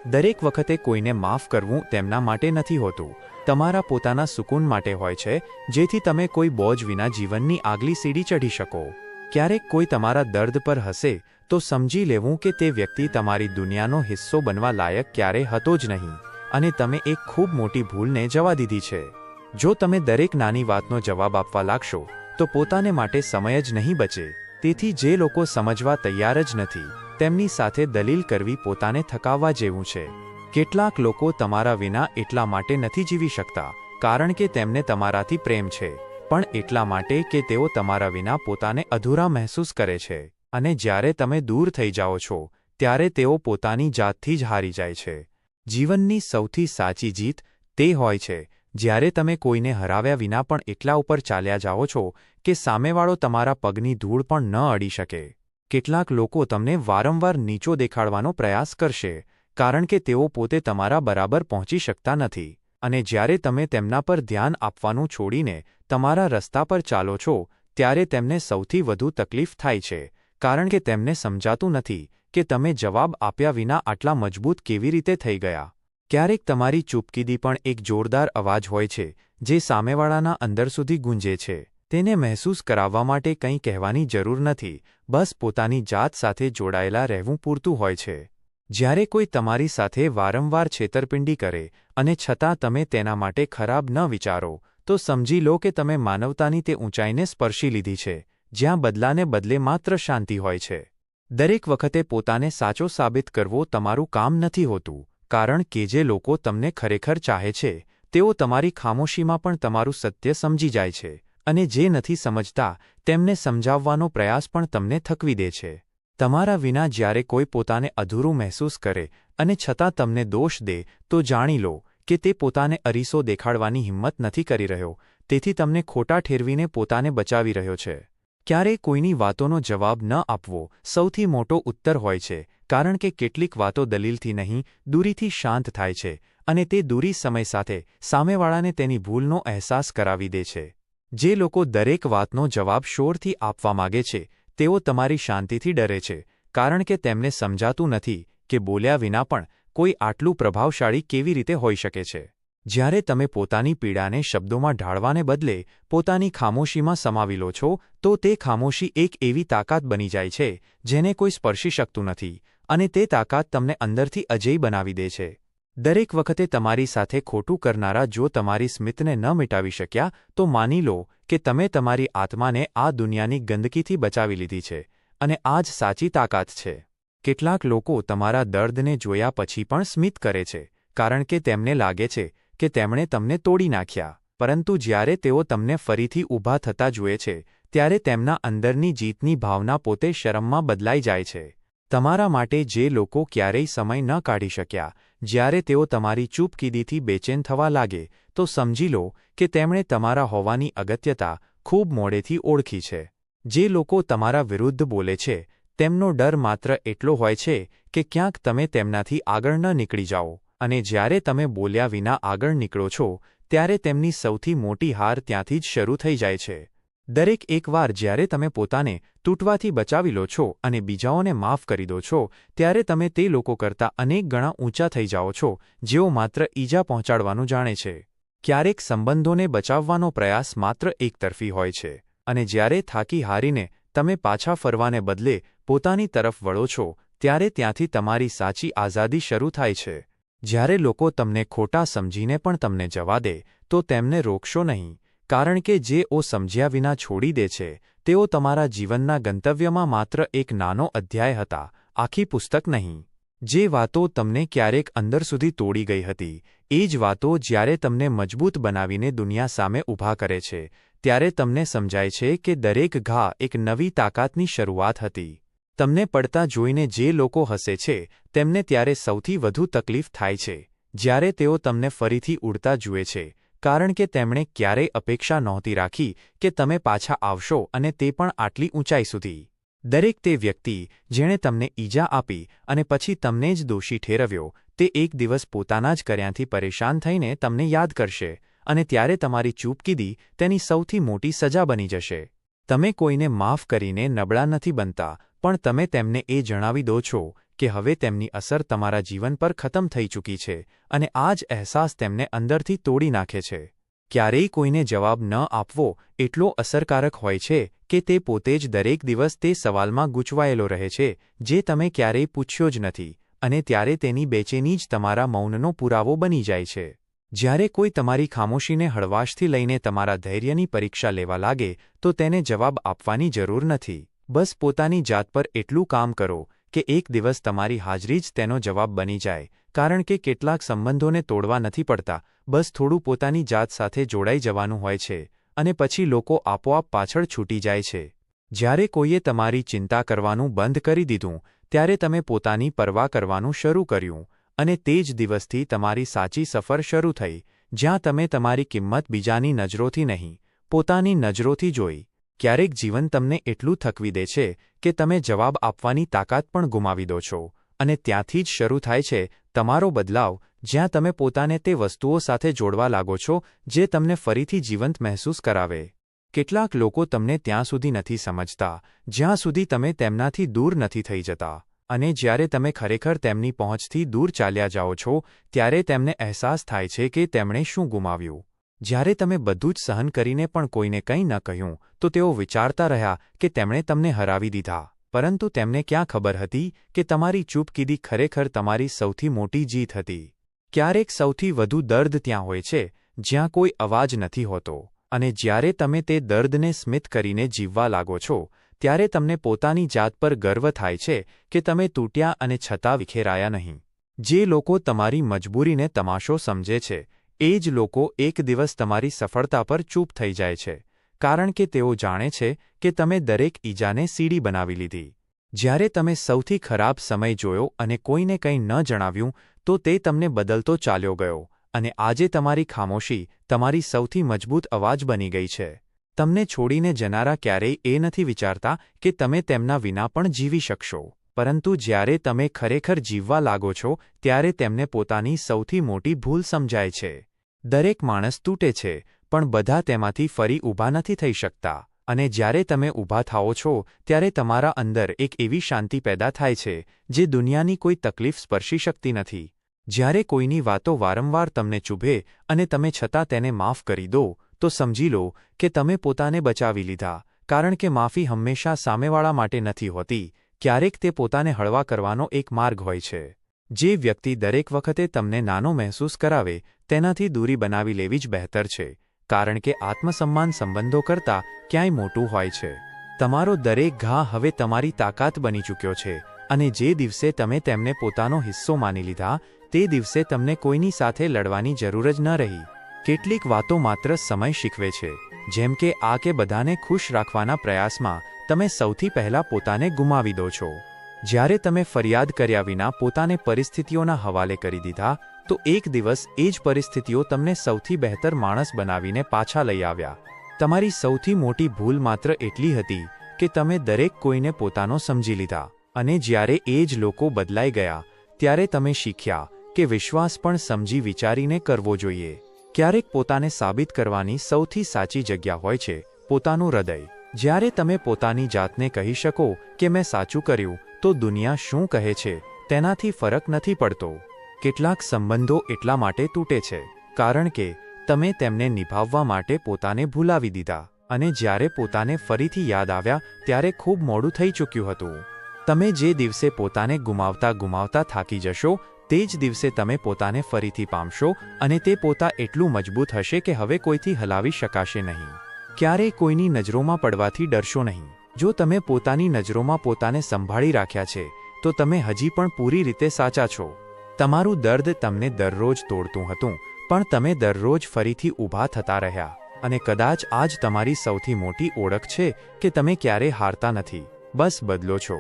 દરેક વખતે કોઈને માફ કરવું તેમના માટે નથી હોતું, તમારા પોતાના સુકૂન માટે હોય છે, જેથી તમે કોઈ બોજ વિના જીવનની આગલી સીડી ચઢી શકો. ક્યારેક કોઈ તમારા દર્દ પર હસે તો સમજી લેવું કે તે વ્યક્તિ તમારી દુનિયાનો હિસ્સો બનવા લાયક ક્યારેય હતો જ નહીં, અને તમે એક ખૂબ મોટી ભૂલને જવા દીધી છે. જો તમે દરેક નાની વાતનો જવાબ આપવા લાગશો તો પોતાને માટે સમય જ નહીં બચે. તેથી જે લોકો સમજવા તૈયાર જ નથી તેમની સાથે દલીલ કરવી પોતાને થકાવવા જેવું છે. કેટલાક લોકો તમારા વિના એટલા માટે નથી જીવી શકતા કારણ કે તેમને તમારાથી પ્રેમ છે, પણ એટલા માટે કે તેઓ તમારા વિના પોતાને અધૂરા મહેસૂસ કરે છે, અને જ્યારે તમે દૂર થઈ જાઓ છો ત્યારે તેઓ પોતાની જાતથી જ હારી જાય છે. જીવનની સૌથી સાચી જીત તે હોય છે જ્યારે તમે કોઈને હરાવ્યા વિના પણ એટલા ઉપર ચાલ્યા જાઓ છો કે સામેવાળો તમારા પગની ધૂળ પણ ન અડી શકે. કેટલાક લોકો તમને વારંવાર નીચો દેખાડવાનો પ્રયાસ કરશે કારણ કે તેઓ પોતે તમારા બરાબર પહોંચી શકતા નથી, અને જ્યારે તમે તેમના પર ધ્યાન આપવાનું છોડીને તમારા રસ્તા પર ચાલો છો ત્યારે તેમને સૌથી વધુ તકલીફ થાય છે, કારણ કે તેમને સમજાતું નથી કે તમે જવાબ આપ્યા વિના આટલા મજબૂત કેવી રીતે થઈ ગયા. ક્યારેક તમારી ચૂપકીદી પણ એક જોરદાર અવાજ હોય છે જે સામેવાળાના અંદર સુધી ગુંજે છે. તેને મહેસૂસ કરાવવા માટે કંઈ કહેવાની જરૂર નથી, બસ પોતાની જાત સાથે જોડાયેલા રહેવું પૂરતું હોય છે. જ્યારે કોઈ તમારી સાથે વારંવાર છેતરપિંડી કરે અને છતાં તમે તેના માટે ખરાબ ન વિચારો તો સમજી લો કે તમે માનવતાની તે ઊંચાઈને સ્પર્શી લીધી છે જ્યાં બદલાને બદલે માત્ર શાંતિ હોય છે. દરેક વખતે પોતાને સાચો સાબિત કરવો તમારું કામ નથી હોતું, કારણ કે જે લોકો તમને ખરેખર ચાહે છે તેઓ તમારી ખામોશીમાં પણ તમારું સત્ય સમજી જાય છે, અને જે નથી સમજતા તેમને સમજાવવાનો પ્રયાસ પણ તમને થકવી દે છે. તમારા વિના જ્યારે કોઈ પોતાને અધૂરું મહેસૂસ કરે અને છતાં તમને દોષ દે તો જાણી લો કે તે પોતાને અરીસો દેખાડવાની હિંમત નથી કરી રહ્યો, તેથી તમને ખોટા ઠેરવીને પોતાને બચાવી રહ્યો છે. ક્યારેય કોઈની વાતોનો જવાબ ન આપવો સૌથી મોટો ઉત્તર હોય છે, કારણ કે કેટલીક વાતો દલીલથી નહીં દૂરીથી શાંત થાય છે, અને તે દૂરી સમય સાથે સામેવાળાને તેની ભૂલનો અહેસાસ કરાવી દે છે. જે લોકો દરેક વાતનો જવાબ શોરથી આપવા માગે છે તેઓ તમારી શાંતિથી ડરે છે, કારણ કે તેમને સમજાતું નથી કે બોલ્યા વિના પણ કોઈ આટલું પ્રભાવશાળી કેવી રીતે હોઈ શકે છે? જ્યારે તમે પોતાની પીડાને શબ્દોમાં ઢાળવાને બદલે પોતાની ખામોશીમાં સમાવી લો છો, તો તે ખામોશી એક એવી તાકાત બની જાય છે જેને કોઈ સ્પર્શી શકતું નથી, અને તે તાકાત તમને અંદરથી અજેય બનાવી દે છે. દરેક વખતે તમારી સાથે ખોટું કરનારા જો તમારી સ્મિતને ન મિટાવી શક્યા, તો માની લો કે તમે તમારી આત્માને આ દુનિયાની ગંદકીથી બચાવી લીધી છે, અને આ જ સાચી તાકાત છે. કેટલાક લોકો તમારા દર્દને જોયા પછી પણ સ્મિત કરે છે, કારણ કે તેમને લાગે છે કે તેમણે તમને તોડી નાખ્યા, પરંતુ જ્યારે તેઓ તમને ફરીથી ઊભા થતા જુએ છે, ત્યારે તેમના અંદરની જીતની ભાવના પોતે શરમમાં બદલાઈ જાય છે. તમારા માટે જે લોકો ક્યારેય સમય ન કાઢી શક્યા, જ્યારે તેઓ તમારી ચૂપકીદીથી બેચેન થવા લાગે, તો સમજી લો કે તેમણે તમારા હોવાની અગત્યતા ખૂબ મોડેથી ઓળખી છે. જે લોકો તમારા વિરુદ્ધ બોલે છે, તેમનો ડર માત્ર એટલો હોય છે કે ક્યાંક તમે તેમનાથી આગળ ન નીકળી જાઓ, અને જ્યારે તમે બોલ્યા વિના આગળ નીકળો છો, ત્યારે તેમની સૌથી મોટી હાર ત્યાંથી જ શરૂ થઈ જાય છે. દરેક એકવાર જ્યારે તમે પોતાને તૂટવાથી બચાવી લો છો અને બીજાઓને માફ કરી દો છો, ત્યારે તમે તે લોકો કરતાં અનેક ગણા ઊંચા થઈ જાઓ છો જેઓ માત્ર ઈજા પહોંચાડવાનું જાણે છે. ક્યારેક સંબંધોને બચાવવાનો પ્રયાસ માત્ર એકતરફી હોય છે, અને જ્યારે થાકી હારીને તમે પાછા ફરવાને બદલે પોતાની તરફ વળો છો, ત્યારે ત્યાંથી તમારી સાચી આઝાદી શરૂ થાય છે. જ્યારે લોકો તમને ખોટા સમજીને પણ તમને જવા દે, તો તેમને રોકશો નહીં, કારણ કે જેઓ સમજ્યા વિના છોડી દે છે, તેઓ તમારા જીવનના ગંતવ્યમાં માત્ર એક નાનો અધ્યાય હતા, આખી પુસ્તક નહીં. જે વાતો તમને ક્યારેક અંદર સુધી તોડી ગઈ હતી, એ જ વાતો જ્યારે તમને મજબૂત બનાવીને દુનિયા સામે ઊભા કરે છે, ત્યારે તમને સમજાય છે કે દરેક ઘા એક નવી તાકાતની શરૂઆત હતી. તમને પડતા જોઈને જે લોકો હસે છે, તેમને ત્યારે સૌથી વધુ તકલીફ થાય છે, જ્યારે તેઓ તમને ફરીથી ઉડતા જુએ છે, કારણ કે તેમણે ક્યારેય અપેક્ષા નહોતી રાખી કે તમે પાછા આવશો, અને તે પણ આટલી ઊંચાઈ સુધી. દરેક તે વ્યક્તિ જેણે તમને ઈજા આપી અને પછી તમને જ દોષી ઠેરવ્યો, તે એક દિવસ પોતાના જ કર્યાથી પરેશાન થઈને તમને યાદ કરશે, અને ત્યારે તમારી ચૂપકીદી તેની સૌથી મોટી સજા બની જશે. તમે કોઈને માફ કરીને નબળા નથી બનતા, પણ તમે તેમને એ જણાવી દો છો કે હવે તેમની અસર તમારા જીવન પર ખતમ થઈ ચૂકી છે, અને આ જ અહેસાસ તેમને અંદરથી તોડી નાખે છે. ક્યારેય કોઈને જવાબ ન આપવો એટલો અસરકારક હોય છે કે તે પોતે જ દરેક દિવસ તે સવાલમાં ગૂંચવાયેલો રહે છે જે તમે ક્યારેય પૂછ્યો જ નથી, અને ત્યારે તેની બેચેની જ તમારા મૌનનો પુરાવો બની જાય છે. જ્યારે કોઈ તમારી ખામોશીને હળવાશથી લઈને તમારા ધૈર્યની પરીક્ષા લેવા લાગે, તો તેને જવાબ આપવાની જરૂર નથી. બસ પોતાની જાત પર એટલું કામ કરો કે એક દિવસ તમારી હાજરી જ તેનો જવાબ બની જાય, કારણ કે કેટલાક સંબંધોને તોડવા નથી પડતા, બસ થોડું પોતાની જાત સાથે જોડાઈ જવાનું હોય છે, અને પછી લોકો આપોઆપ પાછળ છૂટી જાય છે. જ્યારે કોઈએ તમારી ચિંતા કરવાનું બંધ કરી દીધું, ત્યારે તમે પોતાની પરવા કરવાનું શરૂ કર્યું, અને તે જ દિવસથી તમારી સાચી સફર શરૂ થઈ, જ્યાં તમે તમારી કિંમત બીજાની નજરોથી નહીં, પોતાની નજરોથી જોઈ. ક્યારેક જીવન તમને એટલું થકવી દે છે કે તમે જવાબ આપવાની તાકાત પણ ગુમાવી દો છો, અને ત્યાંથી જ શરૂ થાય છે તમારો બદલાવ, જ્યાં તમે પોતાને તે વસ્તુઓ સાથે જોડવા લાગો છો જે તમને ફરીથી જીવંત મહેસૂસ કરાવે. કેટલાક લોકો તમને ત્યાં સુધી નથી સમજતા જ્યાં સુધી તમે તેમનાથી દૂર નથી થઈ જતા, અને જ્યારે તમે ખરેખર તેમની પહોંચથી દૂર ચાલ્યા જાઓ છો, ત્યારે તેમને અહેસાસ થાય છે કે તેમણે શું ગુમાવ્યું. જ્યારે તમે બધું જ સહન કરીને પણ કોઈને કંઈ ન કહ્યું, તો તેઓ વિચારતા રહ્યા કે તેમણે તમને હરાવી દીધા, પરંતુ તેમને ક્યાં ખબર હતી કે તમારી ચૂપકીદી ખરેખર તમારી સૌથી મોટી જીત હતી. ક્યારેક સૌથી વધુ દર્દ ત્યાં હોય છે જ્યાં કોઈ અવાજ નથી હોતો, અને જ્યારે તમે તે દર્દને સ્મિત કરીને જીવવા લાગો છો, ત્યારે તમને પોતાની જાત પર ગર્વ થાય છે કે તમે તૂટ્યા અને છતાં વિખેરાયા નહીં. જે લોકો તમારી મજબૂરીને તમાશો સમજે છે, એ જ લોકો એક દિવસ તમારી સફળતા પર ચૂપ થઈ જાય છે, કારણ કે તેઓ જાણે છે કે તમે દરેક ઈજાને સીડી બનાવી લીધી. જ્યારે તમે સૌથી ખરાબ સમય જોયો અને કોઈને કંઈ ન જણાવ્યું, તો તે તમને બદલતો ચાલ્યો ગયો, અને આજે તમારી ખામોશી તમારી સૌથી મજબૂત અવાજ બની ગઈ છે. તમને છોડીને જનારા ક્યારેય એ નથી વિચારતા કે તમે તેમના વિના પણ જીવી શકશો, પરંતુ જ્યારે તમે ખરેખર જીવવા લાગો છો, ત્યારે તેમને પોતાની સૌથી મોટી ભૂલ સમજાય છે. દરેક માણસ તૂટે છે, પણ બધા તેમાંથી ફરી ઊભા નથી થઈ શકતા, અને જ્યારે તમે ઊભા થાઓ છો, ત્યારે તમારા અંદર એક એવી શાંતિ પેદા થાય છે જે દુનિયાની કોઈ તકલીફ સ્પર્શી શકતી નથી. જ્યારે કોઈની વાતો વારંવાર તમને ચૂભે અને તમે છતાં તેને માફ કરી દો તો સમજી લો કે તમે પોતાને બચાવી લીધા, કારણ કે માફી હંમેશા સામેવાળા માટે નથી હોતી, ક્યારેક તે પોતાને હળવા કરવાનો એક માર્ગ હોય છે. જે વ્યક્તિ દરેક વખતે તમને નાનો મહેસૂસ કરાવે તેનાથી દૂરી બનાવી લેવી જ બહેતર છે, કારણ કે આત્મસન્માન સંબંધો કરતાં ક્યાંય મોટું હોય છે. તમારો દરેક ઘા હવે તમારી તાકાત બની ચૂક્યો છે અને જે દિવસે તમે તેમને પોતાનો હિસ્સો માની લીધા તે દિવસે તમને કોઈની સાથે લડવાની જરૂર જ ન રહી. કેટલીક વાતો માત્ર સમય શીખવે છે, જેમ કે આ કે બધાને ખુશ રાખવાના પ્રયાસમાં તમે સૌથી પહેલા પોતાને ગુમાવી દો છો. જ્યારે તમે ફરિયાદ કર્યા વિના પોતાને પરિસ્થિતિઓના હવાલે કરી દીધા તો એક દિવસ એ જ પરિસ્થિતિઓ તમને સૌથી બહેતર માણસ બનાવીને પાછા લઈ આવ્યા. તમારી સૌથી મોટી ભૂલ માત્ર એટલી હતી કે તમે દરેક કોઈને પોતાનો સમજી લીધા, અને જ્યારે એ જ લોકો બદલાઈ ગયા ત્યારે તમે શીખ્યા કે વિશ્વાસ પણ સમજી વિચારીને કરવો જોઈએ. ક્યારેક પોતાને સાબિત કરવાની સૌથી સાચી જગ્યા હોય છે પોતાનું હૃદય. જ્યારે તમે પોતાની જાતને કહી શકો કે મેં સાચું કર્યું તો દુનિયા શું કહે છે તેનાથી ફરક નથી પડતો. કેટલાક સંબંધો એટલા માટે તૂટે છે કારણ કે તમે તેમને નિભાવવા માટે પોતાને ભૂલાવી દીધા, અને જ્યારે પોતાને ફરીથી યાદ આવ્યા ત્યારે ખૂબ મોડું થઈ ચૂક્યું હતું. તમે જે દિવસે પોતાને ગુમાવતા થાકી જશો તે જ દિવસે તમે પોતાને ફરીથી પામશો, અને તે પોતા એટલું મજબૂત હશે કે હવે કોઈથી હલાવી શકાશે નહીં. ક્યારેય કોઈની નજરોમાં પડવાથી ડરશો નહીં. જો તમે પોતાની નજરોમાં પોતાને સંભાળી રાખ્યા છે તો તમે હજી પણ પૂરી રીતે સાચા છો. તમારું દર્દ તમને દરરોજ તોડતું હતું, પણ તમે દરરોજ ફરીથી ઊભા થતા રહ્યા, અને કદાચ આ જ તમારી સૌથી મોટી ઓળખ છે કે તમે ક્યારેય હારતા નથી, બસ બદલો છો.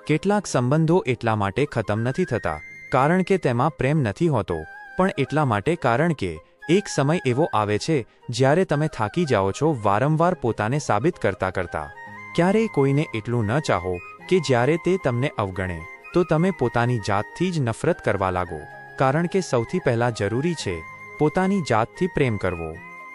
કેટલાક સંબંધો એટલા માટે ખતમ નથી થતા કારણ કે તેમાં પ્રેમ નથી હોતો, પણ એટલા માટે કારણ કે એક સમય એવો આવે છે જ્યારે તમે થાકી જાઓ છો વારંવાર પોતાને સાબિત કરતા. ક્યારેય કોઈને એટલું ન ચાહો કે જ્યારે તે તમને અવગણે તો તમે પોતાની જાતથી જ નફરત કરવા લાગો, કારણ કે સૌથી પહેલાં જરૂરી છે પોતાની જાતથી પ્રેમ કરવો.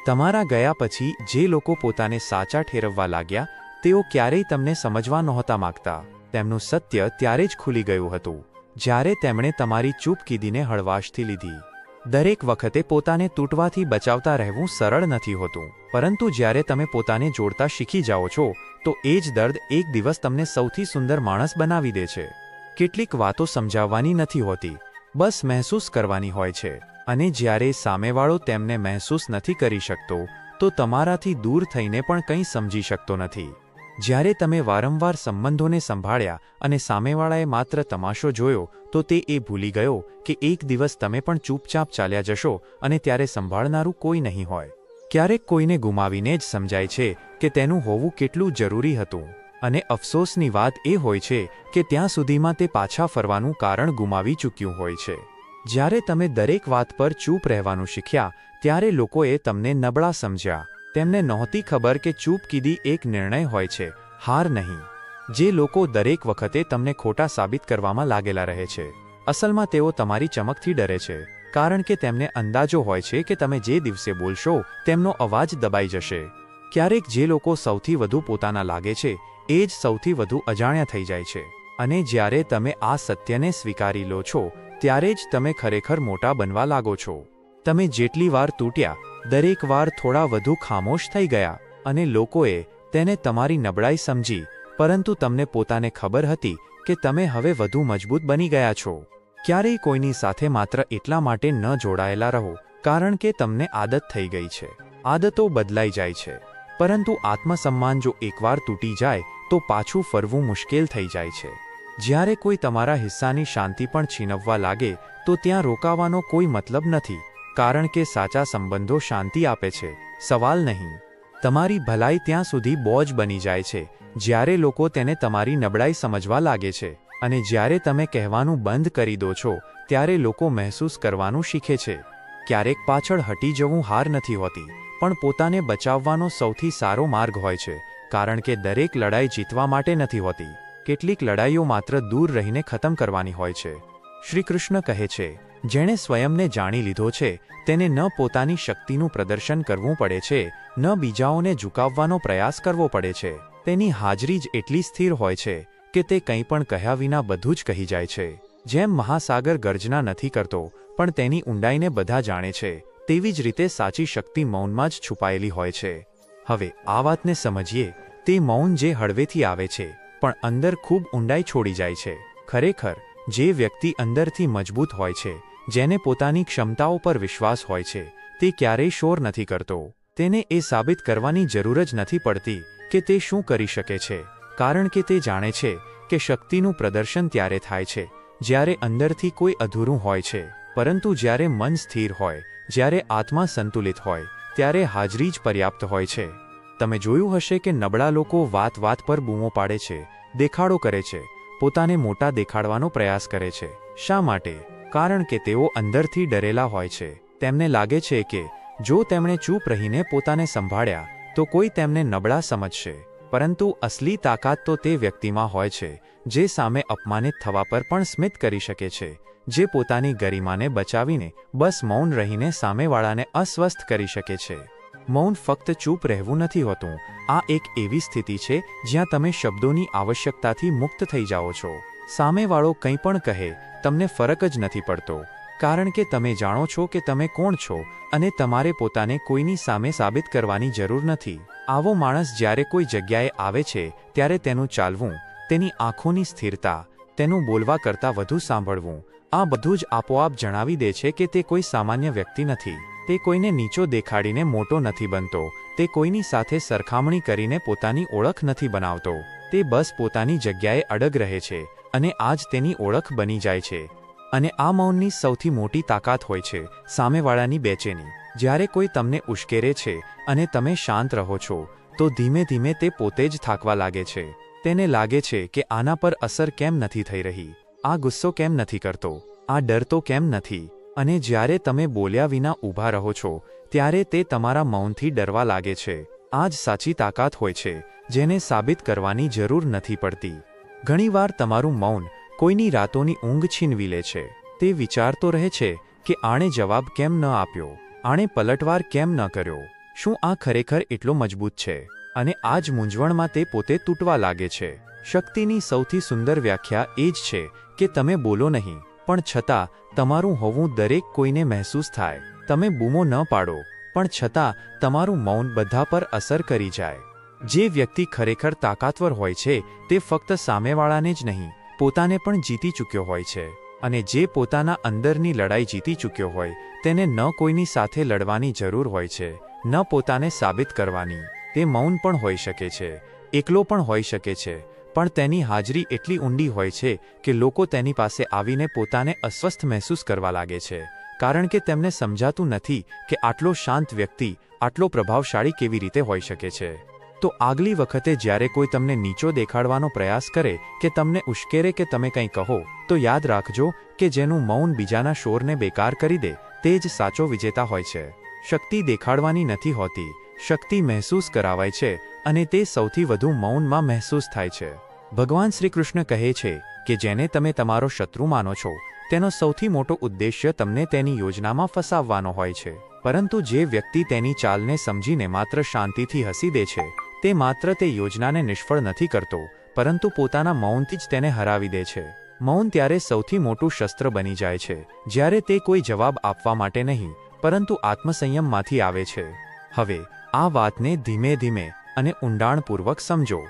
તમારા ગયા પછી જે લોકો પોતાને સાચા ઠેરવવા લાગ્યા તેઓ ક્યારેય તમને સમજવા નહોતા માગતા. તેમનું સત્ય ત્યારે જ ખુલી ગયું હતું જ્યારે તેમણે તમારી ચૂપકીદીને હળવાશથી લીધી. દરેક વખતે પોતાને તૂટવાથી બચાવતા રહેવું સરળ નથી હોતું, પરંતુ જ્યારે તમે પોતાને જોડતા શીખી જાઓ છો તો એ જ દર્દ એક દિવસ તમને સૌથી સુંદર માણસ બનાવી દે છે. કેટલીક વાતો સમજાવવાની નથી હોતી, બસ મહેસૂસ કરવાની હોય છે, અને જ્યારે સામેવાળો તેમને મહેસૂસ નથી કરી શકતો તો તમારાથી દૂર થઈને પણ કંઈ સમજી શકતો નથી. જ્યારે તમે વારંવાર સંબંધોને સંભાળ્યા અને સામેવાળાએ માત્ર તમાશો જોયો તો તે એ ભૂલી ગયો કે એક દિવસ તમે પણ ચૂપચાપ ચાલ્યા જશો અને ત્યારે સંભાળનારું કોઈ નહીં હોય. ક્યારેક કોઈને ગુમાવીને જ સમજાય છે કે તેનું હોવું કેટલું જરૂરી હતું, અને અફસોસની વાત એ હોય છે કે ત્યાં સુધીમાં તે પાછા ફરવાનું કારણ ગુમાવી ચૂક્યું હોય છે. જ્યારે તમે દરેક વાત પર ચૂપ રહેવાનું શીખ્યા ત્યારે લોકોએ તમને નબળા સમજ્યા. તેમને નહોતી ખબર કે ચૂપકીદી એક નિર્ણય હોય છે, હાર નહીં. જે લોકો દરેક વખતે તમને ખોટા સાબિત કરવામાં લાગેલા રહે છે, અસલમાં તેઓ તમારી ચમકથી ડરે છે, કારણ કે તેમને અંદાજો હોય છે કે તમે જે દિવસે બોલશો તેમનો અવાજ દબાઈ જશે. ક્યારેક જે લોકો સૌથી વધુ પોતાના લાગે છે એ જ સૌથી વધુ અજાણ્યા થઈ જાય છે, અને જ્યારે તમે આ સત્યને સ્વીકારી લો છો ત્યારે જ તમે ખરેખર મોટા બનવા લાગો છો. તમે જેટલી વાર તૂટ્યા દરેક વાર થોડા વધુ ખામોશ થઈ ગયા, અને લોકોએ તેને તમારી નબળાઈ સમજી, પરંતુ તમને પોતાને ખબર હતી કે તમે હવે વધુ મજબૂત બની ગયા છો. ક્યારેય કોઈની સાથે માત્ર એટલા માટે ન જોડાયેલા રહો કારણ કે તમને આદત થઈ ગઈ છે. આદતો બદલાઈ જાય છે, પરંતુ આત્મસન્માન જો એકવાર તૂટી જાય તો પાછું ફરવું મુશ્કેલ થઈ જાય છે. જ્યારે કોઈ તમારા હિસ્સાની શાંતિ પણ છીનવવા લાગે તો ત્યાં રોકાવાનો કોઈ મતલબ નથી, કારણ કે સાચા સંબંધો શાંતિ આપે છે, સવાલ નહીં. તમારી ભલાઈ ત્યાં સુધી બોજ બની જાય છે જ્યારે લોકો તેને તમારી નબળાઈ સમજવા લાગે છે, અને જ્યારે તમે કહેવાનું બંધ કરી દો છો ત્યારે લોકો મહેસૂસ કરવાનું શીખે છે. ક્યારેક પાછળ હટી જવું હાર નથી હોતી, પણ પોતાને બચાવવાનો સૌથી સારો માર્ગ હોય છે, કારણ કે દરેક લડાઈ જીતવા માટે નથી હોતી. કેટલીક લડાઈઓ માત્ર દૂર રહીને ખતમ કરવાની હોય છે. શ્રી કૃષ્ણ કહે છે, જેણે સ્વયંને જાણી લીધો છે તેને ન પોતાની શક્તિનું પ્રદર્શન કરવું પડે છે, ન બીજાઓને ઝુકાવવાનો પ્રયાસ કરવો પડે છે. તેની હાજરી જ એટલી સ્થિર હોય છે કે તે કંઈ પણ કહ્યા વિના બધું જ કહી જાય છે. જેમ મહાસાગર ગર્જના નથી કરતો પણ તેની ઊંડાઈને બધા જાણે છે, તેવી જ રીતે સાચી શક્તિ મૌનમાં જ છુપાયેલી હોય છે. હવે આ વાતને સમજીએ. તે મૌન જે હળવેથી આવે છે પણ અંદર ખૂબ ઊંડાઈ છોડી જાય છે. ખરેખર જે વ્યક્તિ અંદરથી મજબૂત હોય છે, જેને પોતાની ક્ષમતાઓ પર વિશ્વાસ હોય છે, તે ક્યારેય શોર નથી કરતો. તેને એ સાબિત કરવાની જરૂર જ નથી પડતી કે તે શું કરી શકે છે, કારણ કે તે જાણે છે કે શક્તિનું પ્રદર્શન ત્યારે થાય છે જ્યારે અંદરથી કોઈ અધૂરું હોય છે. પરંતુ જ્યારે મન સ્થિર હોય, જ્યારે આત્મા સંતુલિત હોય, ત્યારે હાજરી જ પર્યાપ્ત હોય છે. તમે જોયું હશે કે નબળા લોકો વાત વાત પર બૂમો પાડે છે, દેખાડો કરે છે, પોતાને મોટા દેખાડવાનો પ્રયાસ કરે છે. શા માટે? કારણ કે તેઓ અંદરથી ડરેલા હોય છે. તેમને લાગે છે કે જો તેમણે ચૂપ રહીને પોતાને સંભાળ્યા તો કોઈ તેમને નબળા સમજશે. પરંતુ અસલી તાકાત તો તે વ્યક્તિમાં હોય છે જે સામે અપમાનિત થવા પર પણ સ્મિત કરી શકે છે, જે પોતાની ગરિમાને બચાવીને બસ મૌન રહીને સામેવાળાને અસ્વસ્થ કરી શકે છે. મૌન ફક્ત ચૂપ રહેવું નથી હોતું. આ એક એવી સ્થિતિ છે જ્યાં તમે શબ્દોની આવશ્યકતાથી મુક્ત થઈ જાઓ છો. સામેવાળો કંઈ પણ કહે, તમને ફરક જ નથી પડતો, કારણ કે તમે જાણો છો કે તમે કોણ છો અને તમારે પોતાને કોઈની સામે સાબિત કરવાની જરૂર નથી. આવો માણસ જ્યારે કોઈ જગ્યાએ આવે છે ત્યારે તેનું ચાલવું, તેની આંખોની સ્થિરતા, તેનું બોલવા કરતાં વધુ સાંભળવું, આ બધું જ આપોઆપ જણાવી દે છે કે તે કોઈ સામાન્ય વ્યક્તિ નથી. તે કોઈને નીચો દેખાડીને મોટો નથી બનતો. તે કોઈની સાથે સરખામણી કરીને પોતાની ઓળખ નથી બનાવતો. તે બસ પોતાની જગ્યાએ અડગ રહે છે અને આ જ તેની ઓળખ બની જાય છે. અને આ મૌનની સૌથી મોટી તાકાત હોય છે સામેવાળાની બેચેની. જ્યારે કોઈ તમને ઉશ્કેરે છે અને તમે શાંત રહો છો તો ધીમે ધીમે તે પોતે જ થાકવા લાગે છે. તેને લાગે છે કે આના પર અસર કેમ નથી થઈ રહી, આ ગુસ્સો કેમ નથી કરતો, આ ડરતો કેમ નથી. અને જ્યારે તમે બોલ્યા વિના ઊભા રહો છો ત્યારે તે તમારા મૌનથી ડરવા લાગે છે. આ જ સાચી તાકાત હોય છે જેને સાબિત કરવાની જરૂર નથી પડતી. ઘણીવાર તમારું મૌન કોઈની રાતોની ઊંઘ છીનવી લે છે. તે વિચારતો રહે છે કે આણે જવાબ કેમ ન આપ્યો, આણે પલટવાર કેમ ન કર્યો, શું આ ખરેખર એટલો મજબૂત છે? અને આ જ મૂંઝવણમાં તે પોતે તૂટવા લાગે છે. શક્તિની સૌથી સુંદર વ્યાખ્યા એ જ છે કે તમે બોલો નહીં, પણ છતાં તમારું હોવું દરેક કોઈને મહેસૂસ થાય. તમે બૂમો ન પાડો, પણ છતાં તમારું મૌન બધા પર અસર કરી જાય. જે વ્યક્તિ ખરેખર તાકાતવર હોય છે તે ફક્ત સામેવાળાને જ નહીં, પોતાને પણ જીતી ચૂક્યો હોય છે. અને જે પોતાના અંદરની લડાઈ જીતી ચૂક્યો હોય તેને ન કોઈની સાથે લડવાની જરૂર હોય છે, ન પોતાને સાબિત કરવાની. તે મૌન પણ હોઈ શકે છે, એકલો પણ હોઈ શકે છે, પણ તેની હાજરી એટલી ઊંડી હોય છે કે લોકો તેની પાસે આવીને પોતાને અસ્વસ્થ મહેસૂસ કરવા લાગે છે, કારણ કે તેમને સમજાતું નથી કે આટલો શાંત વ્યક્તિ આટલો પ્રભાવશાળી કેવી રીતે હોઈ શકે છે. તો આગલી વખતે જ્યારે કોઈ તમને નીચો દેખાડવાનો પ્રયાસ કરે કે તમને ઉશ્કેરે કે તમે કંઈ કહો, તો યાદ રાખજો કે જેનું મૌન બીજાના શોરને બેકાર કરી દે તે જ સાચો વિજેતા હોય છે. શક્તિ દેખાડવાની નથી હોતી, શક્તિ મહેસૂસ કરાવાય છે અને તે સૌથી વધુ મૌનમાં મહેસૂસ થાય છે. ભગવાન શ્રી કૃષ્ણ કહે છે કે જેને તમે તમારો શત્રુ માનો છો તેનો સૌથી મોટો ઉદ્દેશ્ય તમને તેની યોજનામાં ફસાવવાનો હોય છે. પરંતુ જે વ્યક્તિ તેની ચાલને સમજીને માત્ર શાંતિથી હસી દે છે તે માત્ર તે યોજનાને નિષ્ફળ નથી કરતો, પરંતુ પોતાના મૌનથી જ તેને હરાવી દે છે. મૌન ત્યારે સૌથી મોટું શસ્ત્ર બની જાય છે જ્યારે તે કોઈ જવાબ આપવા માટે નહીં, પરંતુ આત્મસંયમમાંથી આવે છે. હવે આ વાતને ધીમે ધીમે અને ઊંડાણપૂર્વક સમજો.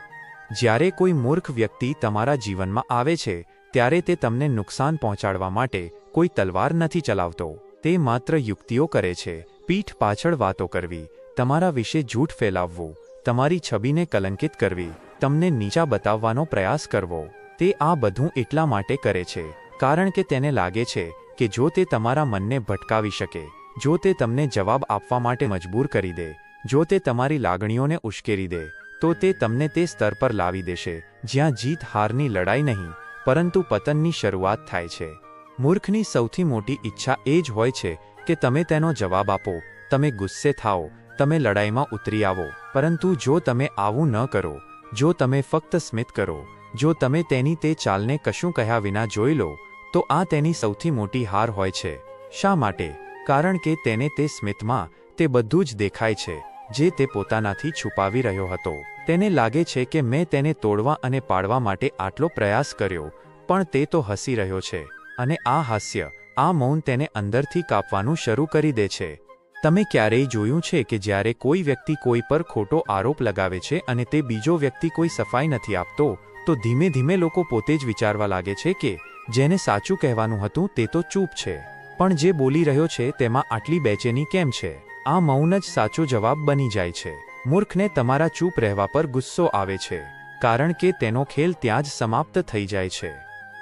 જ્યારે કોઈ મૂર્ખ વ્યક્તિ તમારા જીવનમાં આવે છે ત્યારે તે તમને નુકસાન પહોંચાડવા માટે કોઈ તલવાર નથી ચલાવતો. તે માત્ર યુક્તિઓ કરે છે, પીઠ પાછળ વાતો કરવી, તમારા વિશે જૂઠ ફેલાવવું, તમારી છબીને કલંકિત કરવી, તમને નીચા બતાવવાનો પ્રયાસ કરવો. તે આ બધું એટલા માટે કરે છે કારણ કે તેને લાગે છે કે જો તે તમારા મનને ભટકાવી શકે, જો તે તમને જવાબ આપવા માટે મજબૂર કરી દે, જો તે તમારી લાગણીઓને ઉશ્કેરી દે, તો તે તમને તે સ્તર પર લાવી દેશે જ્યાં જીત હારની લડાઈ નહીં પરંતુ પતનની શરૂઆત થાય છે. મૂર્ખની સૌથી મોટી ઈચ્છા એ જ હોય છે કે તમે તેનો જવાબ આપો, તમે ગુસ્સે થાઓ, તમે લડાઈમાં ઉતરી આવો. પરંતુ જો તમે આવું ન કરો, જો તમે ફક્ત સ્મિત કરો, જો તમે તેની તે ચાલને કશું કહ્યા વિના જોઈ લો, તો આ તેની સૌથી મોટી હાર હોય છે. શા માટે? કારણ કે તેને તે સ્મિતમાં તે બધું જ દેખાય છે જે તે પોતાનાથી છુપાવી રહ્યો હતો. તેને લાગે છે કે મેં તેને તોડવા અને પાડવા માટે આટલો પ્રયાસ કર્યો, પણ તે તો હસી રહ્યો છે. અને આ હાસ્ય, આ મૌન તેને અંદરથી કાપવાનું શરૂ કરી દે છે. તમે ક્યારેય જોયું છે કે જ્યારે કોઈ વ્યક્તિ કોઈ પર ખોટો આરોપ લગાવે છે અને તે બીજો વ્યક્તિ કોઈ સફાઈ નથી આપતો, તો ધીમે ધીમે લોકો પોતે જ વિચારવા લાગે છે કે જેને સાચું કહેવાનું હતું તે તો ચૂપ છે, પણ જે બોલી રહ્યો છે તેમાં આટલી બેચેની કેમ છે? આ મૌન જ સાચો જવાબ બની જાય છે. મૂર્ખને તમારા ચૂપ રહેવા પર ગુસ્સો આવે છે, કારણ કે તેનો ખેલ ત્યાં જ સમાપ્ત થઈ જાય છે.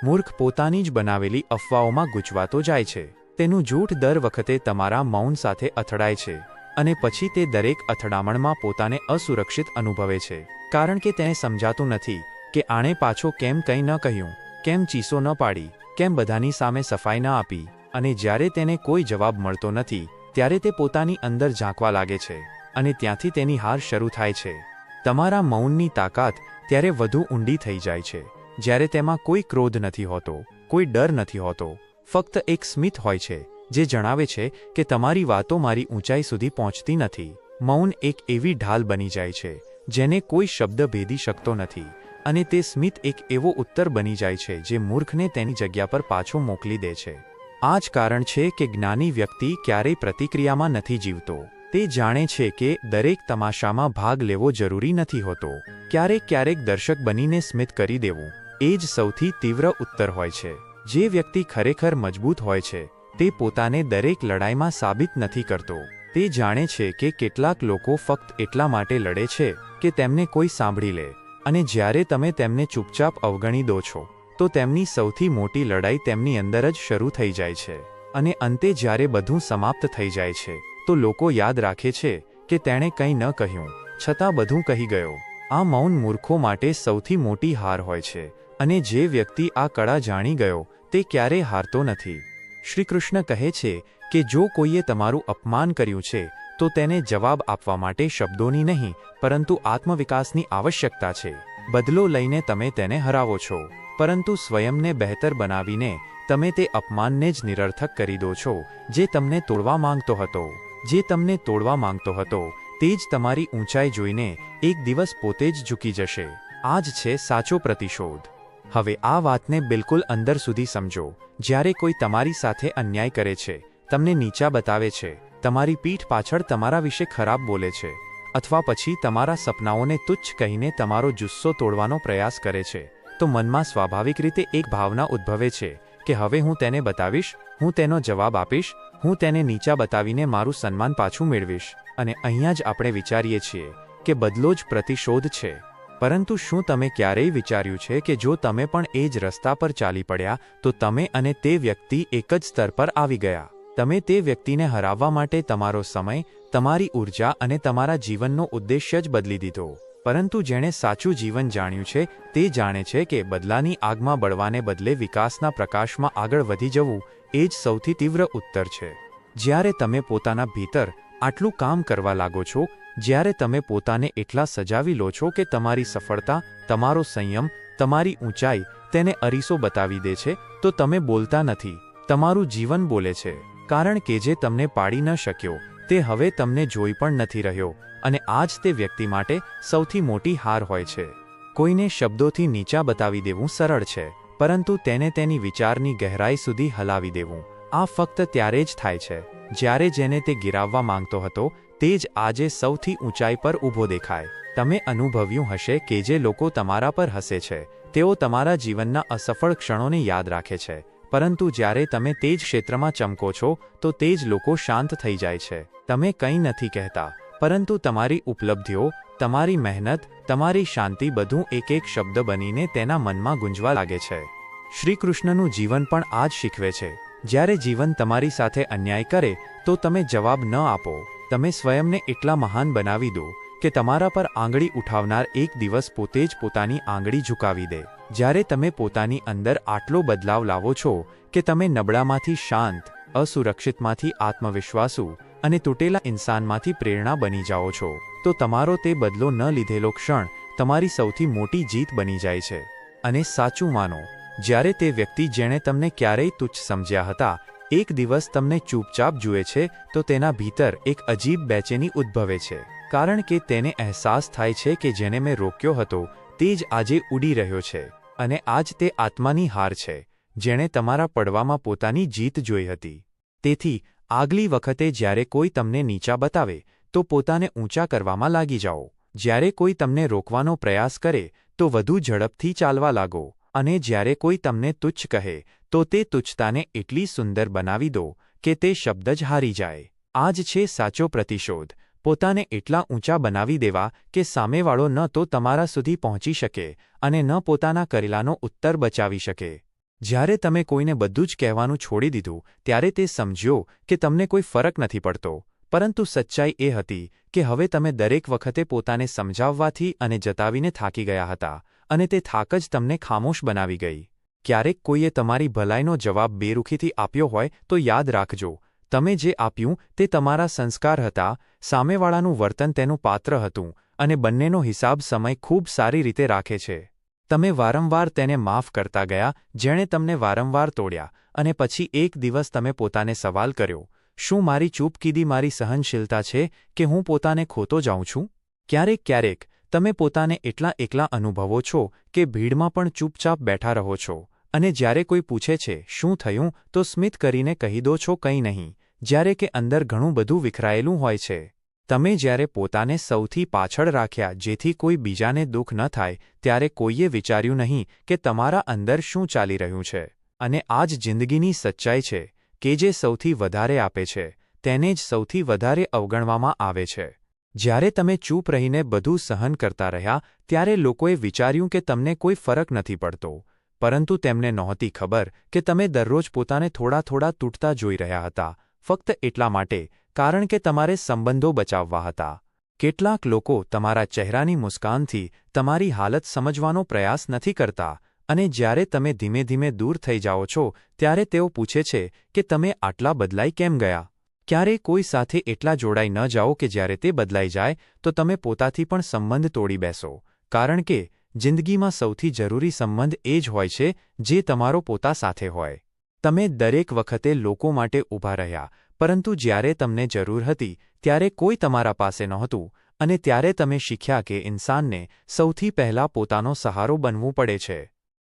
મૂર્ખ પોતાની જ બનાવેલી અફવાઓમાં ગૂંચવાતો જાય છે. તેનું જૂઠ દર વખતે તમારા મૌન સાથે અથડાય છે, અને પછી તે દરેક અથડામણમાં પોતાને અસુરક્ષિત અનુભવે છે, કારણ કે તેને સમજાતું નથી કે આણે પાછો કેમ કંઈ ન કહ્યું, કેમ ચીસો ન પાડી, કેમ બધાની સામે સફાઈ ન આપી. અને જ્યારે તેને કોઈ જવાબ મળતો નથી, ત્યારે તે પોતાની અંદર ઝાંકવા લાગે છે, અને ત્યાંથી તેની હાર શરૂ થાય છે. તમારા મૌનની તાકાત ત્યારે વધુ ઊંડી થઈ જાય છે, જ્યારે તેમાં કોઈ ક્રોધ નથી હોતો, કોઈ ડર નથી હોતો, ફક્ત એક સ્મિત હોય છે જે જણાવે છે કે તમારી વાતો મારી ઊંચાઈ સુધી પહોંચતી નથી. મૌન એક એવી ઢાલ બની જાય છે જેને કોઈ શબ્દ ભેદી શકતો નથી, અને તે સ્મિત એક એવો ઉત્તર બની જાય છે જે મૂર્ખને તેની જગ્યા પર પાછો મોકલી દે છે. આ જ કારણ છે કે જ્ઞાની વ્યક્તિ ક્યારેય પ્રતિક્રિયામાં નથી જીવતો. તે જાણે છે કે દરેક તમાશામાં ભાગ લેવો જરૂરી નથી હોતો. ક્યારેક દર્શક બનીને સ્મિત કરી દેવું એ જ સૌથી તીવ્ર ઉત્તર હોય છે. જે વ્યક્તિ ખરેખર મજબૂત હોય છે તે પોતાને દરેક લડાઈમાં સાબિત નથી કરતો. તે જાણે છે કે કેટલાક લોકો ફક્ત એટલા માટે લડે છે કે તેમને કોઈ સાંભળી લે, અને જ્યારે તમે તેમને ચૂપચાપ અવગણી દો છો તો તેમની સૌથી મોટી લડાઈ તેમની અંદર જ શરૂ થઈ જાય છે. અને અંતે જ્યારે બધું સમાપ્ત થઈ જાય છે તો લોકો યાદ રાખે છે કે તેણે કંઈ ન કહ્યું, છતાં બધું કહી ગયો. આ મૌન મૂર્ખો માટે સૌથી મોટી હાર હોય છે, અને જે વ્યક્તિ આ કળા જાણી ગયો તે ક્યારેય હારતો નથી. શ્રી કૃષ્ણ કહે છે કે જો કોઈએ તમારું અપમાન કર્યું છે તો તેને જવાબ આપવા માટે શબ્દોની નહીં પરંતુ આત્મવિકાસની આવશ્યકતા છે. બદલો લઈને તમે તેને હરાવો છો, પરંતુ સ્વયંને બહેતર બનાવીને તમે તે અપમાનને જ નિરર્થક કરી દો છો જે તમને તોડવા માંગતો હતો. જે તમને તોડવા માંગતો હતો તે જ તમારી ઊંચાઈ જોઈને એક દિવસ પોતે જ ઝૂકી જશે. આ જ છે સાચો પ્રતિશોધ. હવે આ વાતને બિલકુલ અંદર સુધી સમજો. જ્યારે કોઈ તમારી સાથે અન્યાય કરે છે, તમને નીચા બતાવે છે, તમારી પીઠ પાછળ તમારા વિશે ખરાબ બોલે છે, અથવા પછી તમારા સપનાઓને તુચ્છ કહીને તમારો જુસ્સો તોડવાનો પ્રયાસ કરે છે, તો મનમાં સ્વાભાવિક રીતે એક ભાવના ઉદ્ભવે છે કે હવે હું તેને બતાવીશ, હું તેનો જવાબ આપીશ, હું તેને નીચા બતાવીને મારું સન્માન પાછું મેળવીશ. અને અહીંયા જ આપણે વિચારીએ છીએ કે બદલો જ પ્રતિશોધ છે. પરંતુ શું તમે ક્યારેય વિચાર્યું છે કે જો તમે પણ એ જ રસ્તા પર ચાલી પડ્યા તો તમે અને તે વ્યક્તિ એક જ સ્તર પર આવી ગયા? તમે તે વ્યક્તિને હરાવવા માટે તમારો સમય, તમારી ઊર્જા અને તમારા જીવનનો ઉદ્દેશ્ય જ બદલી દીધો. પરંતુ જેણે સાચું જીવન જાણ્યું છે તે જાણે છે કે બદલાની આગમાં બળવાને બદલે વિકાસના પ્રકાશમાં આગળ વધી જવું એ જ સૌથી તીવ્ર ઉત્તર છે. જ્યારે તમે પોતાના ભીતર આટલું કામ કરવા લાગો છો, જ્યારે તમે પોતાને એટલા સજાવી લો છો કે તમારી સફળતા, તમારો સંયમ, તમારી ઊંચાઈ તેને અરીસો બતાવી દે છે, તો તમે બોલતા નથી, તમારું જીવન બોલે છે. કારણ કે જે તમને પાડી ન શક્યો તે હવે તમને જોઈ પણ નથી રહ્યો, અને આ જ તે વ્યક્તિ માટે સૌથી મોટી હાર હોય છે. કોઈને શબ્દોથી નીચા બતાવી દેવું સરળ છે, પરંતુ તેને તેની વિચારની ગહેરાઈ સુધી હલાવી દેવું આ ફક્ત ત્યારે જ થાય છે જ્યારે જેને તે ગિરાવવા માંગતો હતો તે જ આજે સૌથી ઊંચાઈ પર ઊભો દેખાય. તમે અનુભવ્યું હશે કે જે લોકો તમારા પર હસે છે તેઓ તમારા જીવનના અસફળ ક્ષણોને યાદ રાખે છે, પરંતુ જ્યારે તમે તે જ ક્ષેત્રમાં ચમકો છો તો તે જ લોકો શાંત થઈ જાય છે. તમે કંઈ નથી કહેતા, પરંતુ તમારી ઉપલબ્ધિઓ, તમારી મહેનત, તમારી શાંતિ બધું એક એક શબ્દ બનીને તેના મનમાં ગુંજવા લાગે છે. શ્રી કૃષ્ણનું જીવન પણ આ જ શીખવે છે. જ્યારે જીવન તમારી સાથે અન્યાય કરે તો તમે જવાબ ન આપો, તમે સ્વયંને એટલા મહાન બનાવી દો કે તમારા પર આંગળી ઉઠાવનાર એક દિવસ પોતે જ પોતાની આંગળી ઝુકાવી દે. જ્યારે તમે પોતાની અંદર આટલો બદલાવ લાવો છો કે તમે નબળામાંથી શાંત, અસુરક્ષિતમાંથી આત્મવિશ્વાસુ અને તૂટેલા ઇન્સાનમાંથી પ્રેરણા બની જાઓ છો, તો તમારો તે બદલો ન લીધેલો ક્ષણ તમારી સૌથી મોટી જીત બની જાય છે. અને સાચું માનો, જ્યારે તે વ્યક્તિ જેણે તમને ક્યારેય તુચ્છ સમજ્યા હતા એક દિવસ તમને ચૂપચાપ જુએ છે તો તેના ભીતર એક અજીબ બેચેની ઉદ્ભવે છે, કારણ કે તેને અહેસાસ થાય છે કે જેને મેં રોક્યો હતો તે જ આજે ઉડી રહ્યો છે. અને આજ તે આત્માની હાર છે, જેણે તમારા પડવામાં પોતાની જીત જોઈ હતી. તેથી આગલી વખતે જ્યારે કોઈ તમને નીચા બતાવે તો પોતાને ઊંચા કરવામાં લાગી જાઓ. જ્યારે કોઈ તમને રોકવાનો પ્રયાસ કરે તો વધુ ઝડપથી ચાલવા લાગો, અને જ્યારે કોઈ તમને તુચ્છ કહે તો તે તુચ્છતાને એટલી સુંદર બનાવી દો કે તે શબ્દ જ હારી જાય. આ જ છે સાચો પ્રતિશોધ. પોતાને એટલા ઊંચા બનાવી દેવા કે સામેવાળો ન તો તમારા સુધી પહોંચી શકે અને ન પોતાના કરેલાનો ઉત્તર બચાવી શકે. જ્યારે તમે કોઈને બધું જ કહેવાનું છોડી દીધું ત્યારે તે સમજ્યો કે તમને કોઈ ફરક નથી પડતો, પરંતુ સચ્ચાઈ એ હતી કે હવે તમે દરેક વખતે પોતાને સમજાવવાથી અને જતાવીને થાકી ગયા હતા, અને તે થાક જ તમને ખામોશ બનાવી ગઈ. ક્યારેક કોઈએ તમારી ભલાઈનો જવાબ બેરુખીથી આપ્યો હોય તો યાદ રાખજો, તમે જે આપ્યું તે તમારા સંસ્કાર હતા, સામેવાળાનું વર્તન તેનું પાત્ર હતું, અને બંનેનો હિસાબ સમય ખૂબ સારી રીતે રાખે છે. તમે વારંવાર તેને માફ કરતા ગયા જેણે તમને વારંવાર તોડ્યા, અને પછી એક દિવસ તમે પોતાને સવાલ કર્યો, શું મારી ચૂપકીદી મારી સહનશીલતા છે કે હું પોતાને ખોતો જાઉં છું? ક્યારેક તમે પોતાને એટલા એકલા અનુભવો છો કે ભીડમાં પણ ચૂપચાપ બેઠા રહો છો, અને જ્યારે કોઈ પૂછે છે શું થયું તો સ્મિત કરીને કહી દો છો કંઈ નહીં, જ્યારે કે અંદર ઘણું બધું વિખરાયેલું હોય છે. તમે જ્યારે પોતાને સૌથી પાછળ રાખ્યા જેથી કોઈ બીજાને દુઃખ ન થાય, ત્યારે કોઈએ વિચાર્યું નહીં કે તમારા અંદર શું ચાલી રહ્યું છે. અને આ જ જિંદગીની સચ્ચાઈ છે કે જે સૌથી વધારે આપે છે તેને જ સૌથી વધારે અવગણવામાં આવે છે. જ્યારે તમે ચૂપ રહીને બધું સહન કરતા રહ્યા ત્યારે લોકોએ વિચાર્યું કે તમને કોઈ ફરક નથી પડતો, પરંતુ તેમને નહોતી ખબર કે તમે દરરોજ પોતાને થોડા તૂટતા જોઈ રહ્યા હતા, ફક્ત એટલા માટે કારણ કે તમારે સંબંધો બચાવવા હતા. કેટલાક લોકો તમારા ચહેરાની મુસ્કાનથી તમારી હાલત સમજવાનો પ્રયાસ નથી કરતા, અને જ્યારે તમે ધીમે ધીમે દૂર થઈ જાઓ છો ત્યારે તેઓ પૂછે છે કે તમે આટલા બદલાઈ કેમ ગયા. ક્યારેય કોઈ સાથે એટલા જોડાઈ ન જાઓ કે જ્યારે તે બદલાઈ જાય તો તમે પોતાથી પણ સંબંધ તોડી બેસો, કારણ કે જિંદગીમાં સૌથી જરૂરી સંબંધ એ જ હોય છે જે તમારો પોતા સાથે હોય. તમે દરેક વખતે લોકો માટે ઊભા રહ્યા, પરંતુ જ્યારે તમને જરૂર હતી ત્યારે કોઈ તમારા પાસે નહોતું, અને ત્યારે તમે શીખ્યા કે ઇન્સાનને સૌથી પહેલાં પોતાનો સહારો બનવું પડે છે.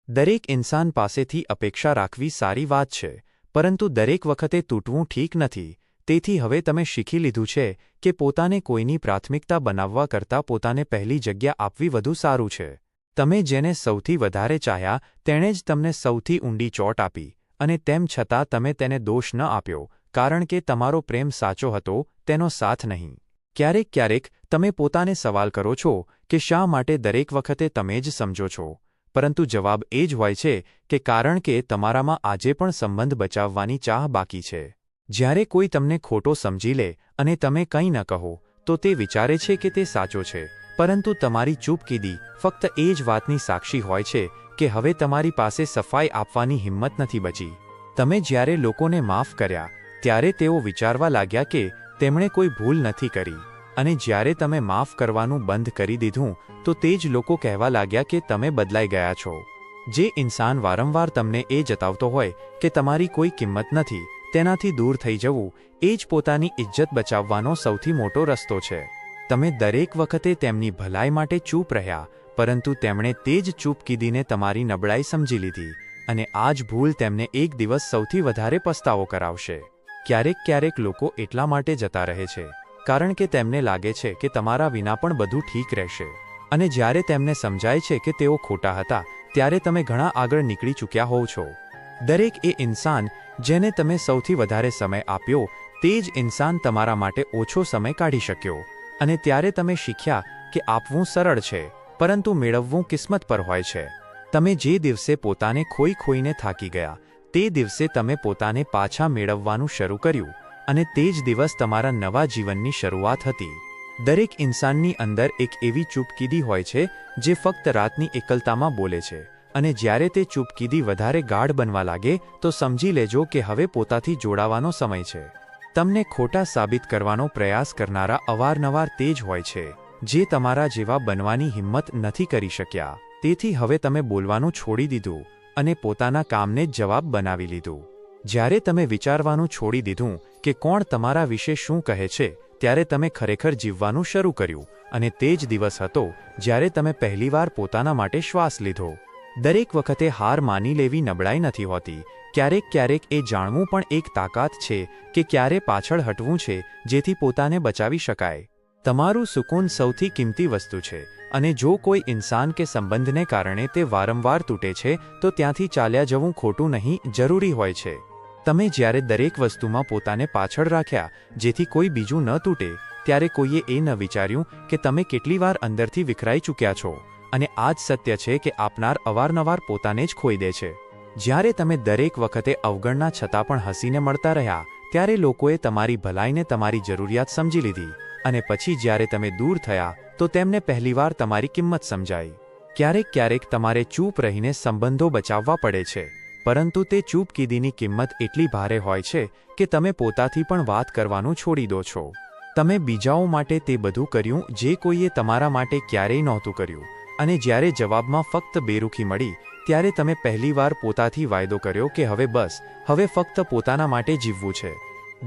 દરેક ઇન્સાન પાસેથી અપેક્ષા રાખવી સારી વાત છે, પરંતુ દરેક વખતે તૂટવું ઠીક નથી. તેથી હવે તમે શીખી લીધું છે કે પોતાને કોઈની પ્રાથમિકતા બનાવવા કરતાં પોતાને પહેલી જગ્યા આપવી વધુ સારું છે. તમે જેને સૌથી વધારે ચાહ્યા તેણે જ તમને સૌથી ઊંડી ચોટ આપી, અને તેમ છતાં તમે તેને દોષ ન આપ્યો, કારણ કે તમારો પ્રેમ સાચો હતો, તેનો સાથ નહીં. ક્યારેક તમે પોતાને સવાલ કરો છો કે શા માટે દરેક વખતે તમે જ સમજો છો, પરંતુ જવાબ એ જ હોય છે કે કારણ કે તમારામાં આજે પણ સંબંધ બચાવવાની ચાહ બાકી છે. જ્યારે કોઈ તમને ખોટો સમજી લે અને તમે કંઈ ન કહો તો તે વિચારે છે કે તે સાચો છે, પરંતુ તમારી ચૂપકીદી ફક્ત એ જ વાતની સાક્ષી હોય છે કે હવે તમારી પાસે સફાઈ આપવાની હિંમત નથી બચી. તમે જ્યારે લોકોને માફ કર્યા ત્યારે તેઓ વિચારવા લાગ્યા કે તેમણે કોઈ ભૂલ નથી કરી, અને જ્યારે તમે માફ કરવાનું બંધ કરી દીધું તો તે જ લોકો કહેવા લાગ્યા કે તમે બદલાઈ ગયા છો. જે ઇન્સાન વારંવાર તમને એ જતાવતો હોય કે તમારી કોઈ કિંમત નથી, તેનાથી દૂર થઈ જવું એ જ પોતાની ઇજ્જત બચાવવાનો સૌથી મોટો રસ્તો છે. તમે દરેક વખતે તેમની ભલાઈ માટે ચૂપ રહ્યા, પરંતુ તેમણે તે જ ચૂપકીદીને તમારી નબળાઈ સમજી લીધી, અને આ જ ભૂલ તેમને એક દિવસ સૌથી વધારે પસ્તાવો કરાવશે. ક્યારેક લોકો એટલા માટે જતા રહે છે કારણ કે તેમને લાગે છે કે તમારા વિના પણ બધું ઠીક રહેશે, અને જ્યારે તેમને સમજાય છે કે તેઓ ખોટા હતા ત્યારે તમે ઘણા આગળ નીકળી ચૂક્યા હોવ છો. દરેક એ ઇન્સાન જેને તમે સૌથી વધારે સમય આપ્યો તે જ ઇન્સાન તમારા માટે ઓછો સમય કાઢી શક્યો, અને ત્યારે તમે શીખ્યા કે આપવું સરળ છે, પરંતુ મેળવવું કિસ્મત પર હોય છે. તમે જે દિવસે પોતાને ખોઈને થાકી ગયા તે દિવસે તમે પોતાને પાછા મેળવવાનું શરૂ કર્યું, અને તે જ દિવસ તમારા નવા જીવનની શરૂઆત હતી. દરેક ઇન્સાનની અંદર એક એવી ચૂપકીદી હોય છે જે ફક્ત રાતની એકલતામાં બોલે છે, અને જ્યારે તે ચૂપકીદી વધારે ગાઢ બનવા લાગે તો સમજી લેજો કે હવે પોતાથી જોડાવાનો સમય છે. તમને ખોટા સાબિત કરવાનો પ્રયાસ કરનારા અવારનવાર તે જ હોય છે જે તમારા જેવા બનવાની હિંમત નથી કરી શક્યા. તેથી હવે તમે બોલવાનું છોડી દીધું અને પોતાના કામને જ જવાબ બનાવી લીધું. જ્યારે તમે વિચારવાનું છોડી દીધું કે કોણ તમારા વિશે શું કહે છે, ત્યારે તમે ખરેખર જીવવાનું શરૂ કર્યું, અને તે જ દિવસ હતો જ્યારે તમે પહેલીવાર પોતાના માટે શ્વાસ લીધો. દરેક વખતે હાર માની લેવી નબળાઈ નથી હોતી. ક્યારેક ક્યારેક એ જાણવું પણ એક તાકાત છે કે ક્યારે પાછળ હટવું છે, જેથી પોતાને બચાવી શકાય. તમારું સુકૂન સૌથી કિંમતી વસ્તુ છે, અને જો કોઈ ઇન્સાન કે સંબંધને કારણે તે વારંવાર તૂટે છે તો ત્યાંથી ચાલ્યા જવું ખોટું નહીં, જરૂરી હોય છે. તમે જ્યારે દરેક વસ્તુમાં પોતાને પાછળ રાખ્યા જેથી કોઈ બીજું ન તૂટે, ત્યારે કોઈએ એ ન વિચાર્યું કે તમે કેટલી વાર અંદરથી વિખરાઈ ચૂક્યા છો. અને આ જ સત્ય છે કે આપનાર અવારનવાર પોતાને જ ખોઈ દે છે. જ્યારે તમે દરેક વખતે અવગણના છતાં પણ હસીને મળતા રહ્યા, ત્યારે લોકોએ તમારી ભલાઈને તમારી જરૂરિયાત સમજી લીધી, અને પછી જ્યારે તમે દૂર થયા તો તેમને પહેલીવાર તમારી કિંમત સમજાઈ. ક્યારેક ક્યારેક તમારે ચૂપ રહીને સંબંધો બચાવવા પડે છે, પરંતુ તે ચૂપકીદીની કિંમત એટલી ભારે હોય છે કે તમે પોતાથી પણ વાત કરવાનું છોડી દો છો. તમે બીજાઓ માટે તે બધું કર્યું જે કોઈએ તમારા માટે ક્યારેય નહોતું કર્યું, અને જ્યારે જવાબમાં ફક્ત બેરુખી મળી ત્યારે તમે પહેલીવાર પોતાથી વાયદો કર્યો કે હવે બસ, હવે ફક્ત પોતાના માટે જીવવું છે.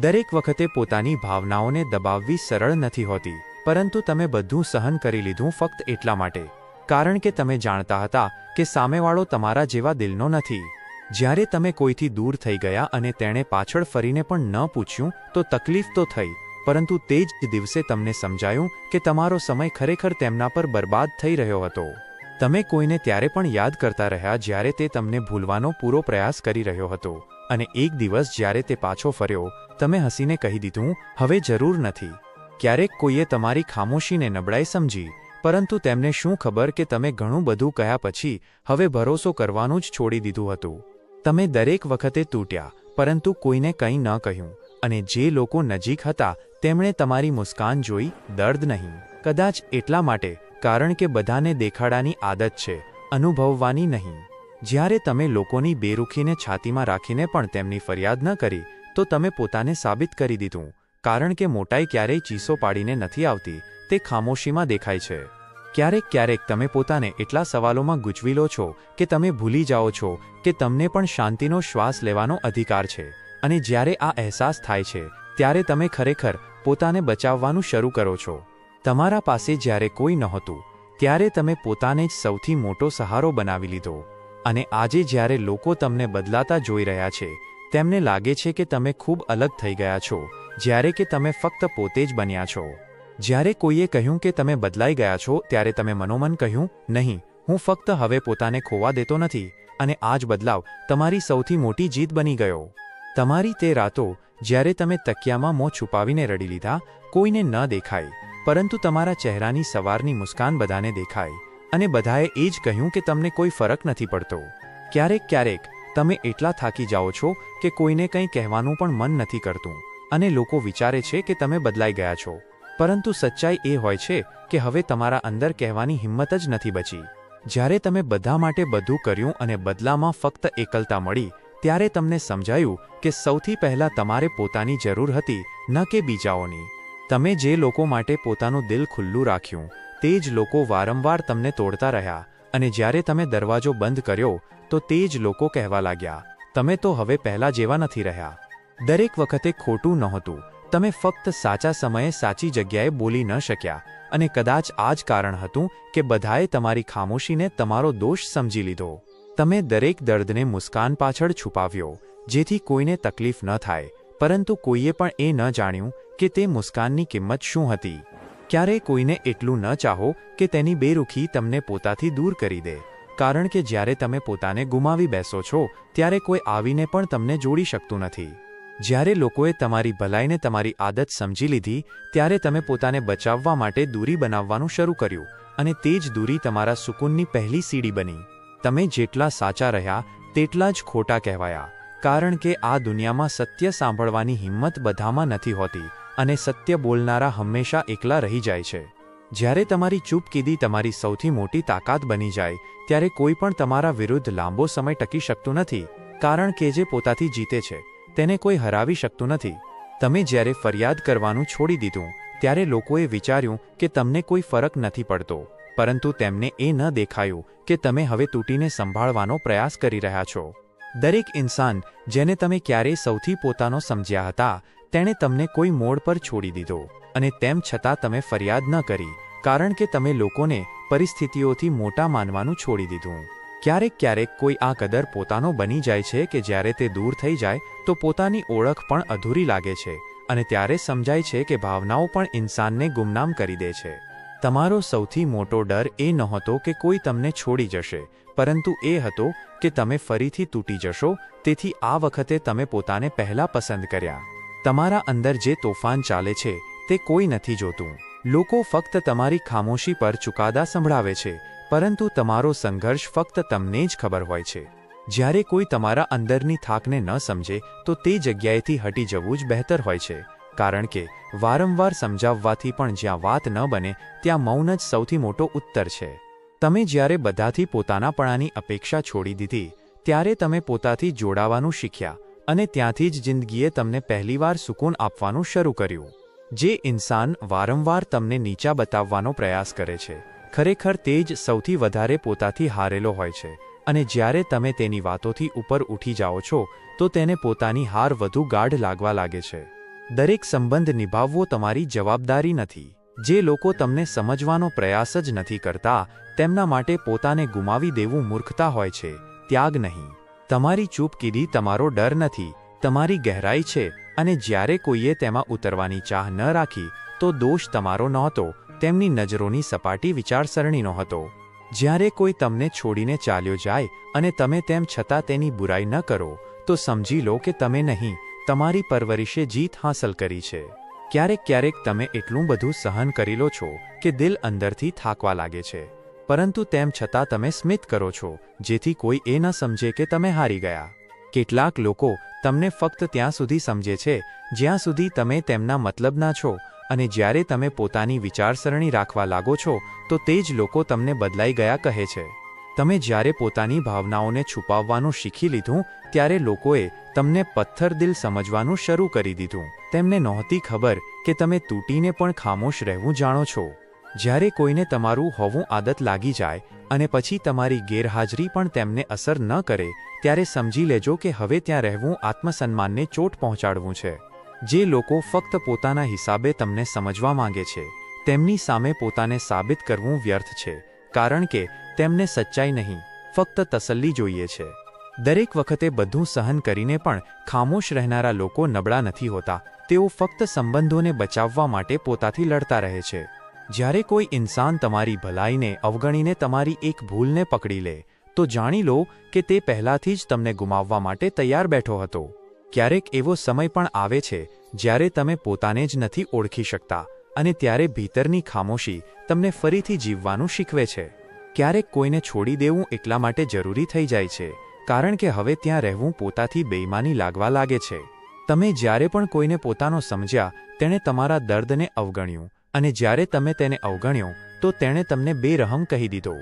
દરેક વખતે પોતાની ભાવનાઓને દબાવવી સરળ નથી હોતી, પરંતુ તમે બધું સહન કરી લીધું ફક્ત એટલા માટે, કારણ કે તમે જાણતા હતા કે સામેવાળો તમારા જેવા દિલનો નથી. જ્યારે તમે કોઈથી દૂર થઈ ગયા અને તેણે પાછળ ફરીને પણ ન પૂછ્યું તો તકલીફ તો થઈ, પરંતુ તે જ દિવસે તમને સમજાયું કે તમારો સમય ખરેખર તેમના પર બરબાદ થઈ રહ્યો હતો. તમે કોઈને ત્યારે પણ યાદ કરતા રહ્યા જ્યારે તે તમને ભૂલવાનો પૂરો પ્રયાસ કરી રહ્યો હતો, અને એક દિવસ જ્યારે તે પાછો ફર્યો, તમે હસીને કહી દીધું, હવે જરૂર નથી. ક્યારેક કોઈએ તમારી ખામોશીને નબળાઈ સમજી, પરંતુ તેમને શું ખબર કે તમે ઘણું બધું કહ્યા પછી હવે ભરોસો કરવાનું જ છોડી દીધું હતું. તમે દરેક વખતે તૂટ્યા, પરંતુ કોઈને કંઈ ન કહ્યું, અને જે લોકો નજીક હતા તેમણે તમારી મુસ્કાન જોઈ, દર્દ નહીં. કદાચ એટલા માટે કારણ કે બધાને દેખાડાની આદત છે, અનુભવવાની નહીં. જ્યારે તમે લોકોની બેરુખીને છાતીમાં રાખીને પણ તેમની ફરિયાદ ન કરી, તો તમે પોતાને સાબિત કરી દીધું, કારણ કે મોટાઈ ક્યારેય ચીસો પાડીને નથી આવતી, તે ખામોશીમાં દેખાય છે. ક્યારેક ક્યારેક તમે પોતાને એટલા સવાલોમાં ગૂંચવી લો છો કે તમે ભૂલી જાઓ છો કે તમને પણ શાંતિનો શ્વાસ લેવાનો અધિકાર છે, અને જ્યારે આ અહેસાસ થાય છે ત્યારે તમે ખરેખર પોતાને બચાવવાનું શરૂ કરો છો. તમારા પાસે જ્યારે કોઈ નહોતું ત્યારે તમે પોતાને જ સૌથી મોટો સહારો બનાવી લીધો, અને આજે જ્યારે લોકો તમને બદલાતા જોઈ રહ્યા છે તેમને લાગે છે કે તમે ખૂબ અલગ થઈ ગયા છો, જ્યારે કે તમે ફક્ત પોતે જ બન્યા છો. જ્યારે કોઈએ કહ્યું કે તમે બદલાઈ ગયા છો ત્યારે તમે મનોમન કહ્યું, નહીં, હું ફક્ત હવે પોતાને ખોવા દેતો નથી, અને આ જ બદલાવ તમારી સૌથી મોટી જીત બની ગયો. તમારી તે રાતો જ્યારે તમે તકિયામાં મોં છુપાવીને રડી લીધા, કોઈને ન દેખાય, પરંતુ તમારા ચહેરાની સવારની મુસ્કાન બધાને દેખાય, અને બધાએ એ જ કહ્યું કે તમને કોઈ ફરક નથી પડતો. ક્યારેક ક્યારેક તમે એટલા થાકી જાઓ છો કે કોઈને કંઈ કહેવાનું પણ મન નથી કરતું, અને લોકો વિચારે છે કે તમે બદલાઈ ગયા છો, પરંતુ સચ્ચાઈ એ હોય છે કે હવે તમારા અંદર કહેવાની હિંમત જ નથી બચી. જ્યારે તમે બધા માટે બધું કર્યું અને બદલામાં ફક્ત એકલતા મળી, ત્યારે તમને સમજાયું કે સૌથી પહેલાં તમારે પોતાની જરૂર હતી, ન કે બીજાઓની. તમે જે લોકો માટે પોતાનું દિલ ખુલ્લું રાખ્યું, તે જ લોકો વારંવાર તમને તોડતા રહ્યા, અને જ્યારે તમે દરવાજો બંધ કર્યો તો તે જ લોકો કહેવા લાગ્યા, તમે તો હવે પહેલાં જેવા નથી રહ્યા. દરેક વખતે ખોટું નહોતું, તમે ફક્ત સાચા સમયે સાચી જગ્યાએ બોલી ન શક્યા, અને કદાચ આ જ કારણ હતું કે બધાએ તમારી ખામોશીને તમારો દોષ સમજી લીધો. તમે દરેક દર્દને મુસ્કાન પાછળ છુપાવ્યો, જેથી કોઈને તકલીફ ન થાય, પરંતુ કોઈએ પણ એ ન જાણ્યું કે તે મુસ્કાનની કિંમત શું હતી. ક્યારેય કોઈને એટલું ન ચાહો કે તેની બેરુખી તમને પોતાથી દૂર કરી દે, કારણ કે જ્યારે તમે પોતાને ગુમાવી બેસો છો ત્યારે કોઈ આવીને પણ તમને જોડી શકતું નથી. જ્યારે લોકોએ તમારી ભલાઈને તમારી આદત સમજી લીધી, ત્યારે તમે પોતાને બચાવવા માટે દૂરી બનાવવાનું શરૂ કર્યું, અને તે જ દૂરી તમારા સુકૂનની પહેલી સીડી બની. તમે જેટલા સાચા રહ્યા તેટલા જ ખોટા કહેવાયા, કારણ કે આ દુનિયામાં સત્ય સાંભળવાની હિંમત બધામાં નથી હોતી, અને સત્ય બોલનારા હંમેશા એકલા રહી જાય છે. જ્યારે તમારી ચૂપકીદી તમારી સૌથી મોટી તાકાત બની જાય, ત્યારે કોઈ પણ તમારા વિરુદ્ધ લાંબો સમય ટકી શકતું નથી, કારણ કે જે પોતાથી જીતે છે તેને કોઈ હરાવી શકતું નથી. તમે જ્યારે ફરિયાદ કરવાનું છોડી દીધું ત્યારે લોકોએ વિચાર્યું કે તમને કોઈ ફરક નથી પડતો, પરંતુ તેમને એ ન દેખાયું કે તમે હવે તૂટીને સંભાળવાનો પ્રયાસ કરી રહ્યા છો. દરેક ઇન્સાન જેને તમે ક્યારેય સૌથી પોતાનો સમજ્યા હતા, તેણે તમને કોઈ મોડ પર છોડી દીધો, અને તેમ છતાં તમે ફરિયાદ ન કરી, કારણ કે તમે લોકોને પરિસ્થિતિઓથી મોટા માનવાનું છોડી દીધું. ક્યારેક ક્યારેક કોઈ આ કદર પોતાનો બની જાય છે કે જ્યારે તે દૂર થઈ જાય તો પોતાની ઓળખ પણ અધૂરી લાગે છે અને ત્યારે સમજાય છે કે ભાવનાઓ પણ ઇન્સાનને ગુમનામ કરી દે છે. તમારો સૌથી મોટો ડર એ નહોતો કે કોઈ તમને છોડી જશે, પરંતુ એ હતો કે તમે ફરીથી તૂટી જશો. તેથી આ વખતે તમે પોતાને પહેલા પસંદ કર્યા. તમારા અંદર જે તોફાન ચાલે છે તે કોઈ નથી જોતું. લોકો ફક્ત તમારી ખામોશી પર ચુકાદા સંભળાવે છે, પરંતુ તમારો સંઘર્ષ ફક્ત તમને જ ખબર હોય છે. જ્યારે કોઈ તમારા અંદરની થાકને ન સમજે તો તે જગ્યાએથી હટી જવું જ બહેતર હોય છે, કારણ કે વારંવાર સમજાવવાથી પણ જ્યાં વાત ન બને ત્યાં મૌન જ સૌથી મોટો ઉત્તર છે. તમે જ્યારે બધાથી પોતાનાપણાની અપેક્ષા છોડી દીધી ત્યારે તમે પોતાથી જોડાવાનું શીખ્યા અને ત્યાંથી જ જિંદગીએ તમને પહેલીવાર સુકૂન આપવાનું શરૂ કર્યું. જે ઇન્સાન વારંવાર તમને નીચા બતાવવાનો પ્રયાસ કરે છે, ખરેખર તે જ સૌથી વધારે પોતાથી હારેલો હોય છે, અને જ્યારે તમે તેની વાતોથી ઉપર ઉઠી જાઓ છો તો તેને પોતાની હાર વધુ ગાઢ લાગવા લાગે છે. દરેક સંબંધ નિભાવવો તમારી જવાબદારી નથી. જે લોકો તમને સમજવાનો પ્રયાસ જ નથી કરતા તેમના માટે પોતાને ગુમાવી દેવું મૂર્ખતા હોય છે, ત્યાગ નહીં. તમારી ચૂપકીદી તમારો ડર નથી, તમારી ગહેરાઈ છે, અને જ્યારે કોઈએ તેમાં ઉતરવાની ચાહ ન રાખી તો દોષ તમારો નહોતો, તેમની નજરોની સપાટી વિચારસરણીનો હતો. જ્યારે કોઈ તમને છોડીને ચાલ્યો જાય અને તમે તેમ છતાં તેની બુરાઈ ન કરો તો સમજી લો કે તમે નહીં, તમારી પરવરિશે જીત હાંસલ કરી છે. ક્યારેક ક્યારેક તમે એટલું બધું સહન કરી લો છો કે દિલ અંદરથી થાકવા લાગે છે, પરંતુ તેમ છતાં તમે સ્મિત કરો છો જેથી કોઈ એ ન સમજે કે તમે હારી ગયા. કેટલાક લોકો તમને ફક્ત ત્યાં સુધી સમજે છે જ્યાં સુધી તમે તેમના મતલબના છો, અને જ્યારે તમે પોતાની વિચારસરણી રાખવા લાગો છો તો તે જ લોકો તમને બદલાઈ ગયા કહે છે. તમે જ્યારે પોતાની ભાવનાઓને છુપાવવાનું શીખી લીધું ત્યારે લોકોએ તમને પથ્થર દિલ સમજવાનું શરૂ કરી દીધું. તેમને નહોતી ખબર કે તમે તૂટીને પણ ખામોશ રહેવું જાણો છો. જ્યારે કોઈને તમારું હોવું આદત લાગી જાય અને પછી તમારી ગેરહાજરી પણ તેમને અસર ન કરે ત્યારે સમજી લેજો કે હવે ત્યાં રહેવું આત્મસન્માનને ચોટ પહોંચાડવું છે. જે લોકો ફક્ત પોતાના હિસાબે તમને સમજવા માંગે છે તેમની સામે પોતાને સાબિત કરવું વ્યર્થ છે, કારણ કે તેમને સચ્ચાઈ નહીં, ફક્ત તસલ્લી જોઈએ છે. દરેક વખતે બધું સહન કરીને પણ ખામોશ રહેનારા લોકો નબળા નથી હોતા, તેઓ ફક્ત સંબંધોને બચાવવા માટે પોતાથી લડતા રહે છે. જ્યારે કોઈ ઇન્સાન તમારી ભલાઈને અવગણીને તમારી એક ભૂલને પકડી લે તો જાણી લો કે તે પહેલાથી જ તમને ગુમાવવા માટે તૈયાર બેઠો હતો. ક્યારેક એવો સમય પણ આવે છે જ્યારે તમે પોતાને જ નથી ઓળખી શકતા અને ત્યારે ભીતરની ખામોશી તમને ફરીથી જીવવાનું શીખવે છે. ક્યારેક કોઈને છોડી દેવું એટલા માટે જરૂરી થઈ જાય છે કારણ કે હવે ત્યાં રહેવું પોતાથી બેઈમાની લાગવા લાગે છે. તમે જ્યારે પણ કોઈને પોતાનો સમજ્યા તેણે તમારા દર્દને અવગણ્યું, અને જ્યારે તમે તેને અવગણ્યો તો તેણે તમને બેરહમ કહી દીધો.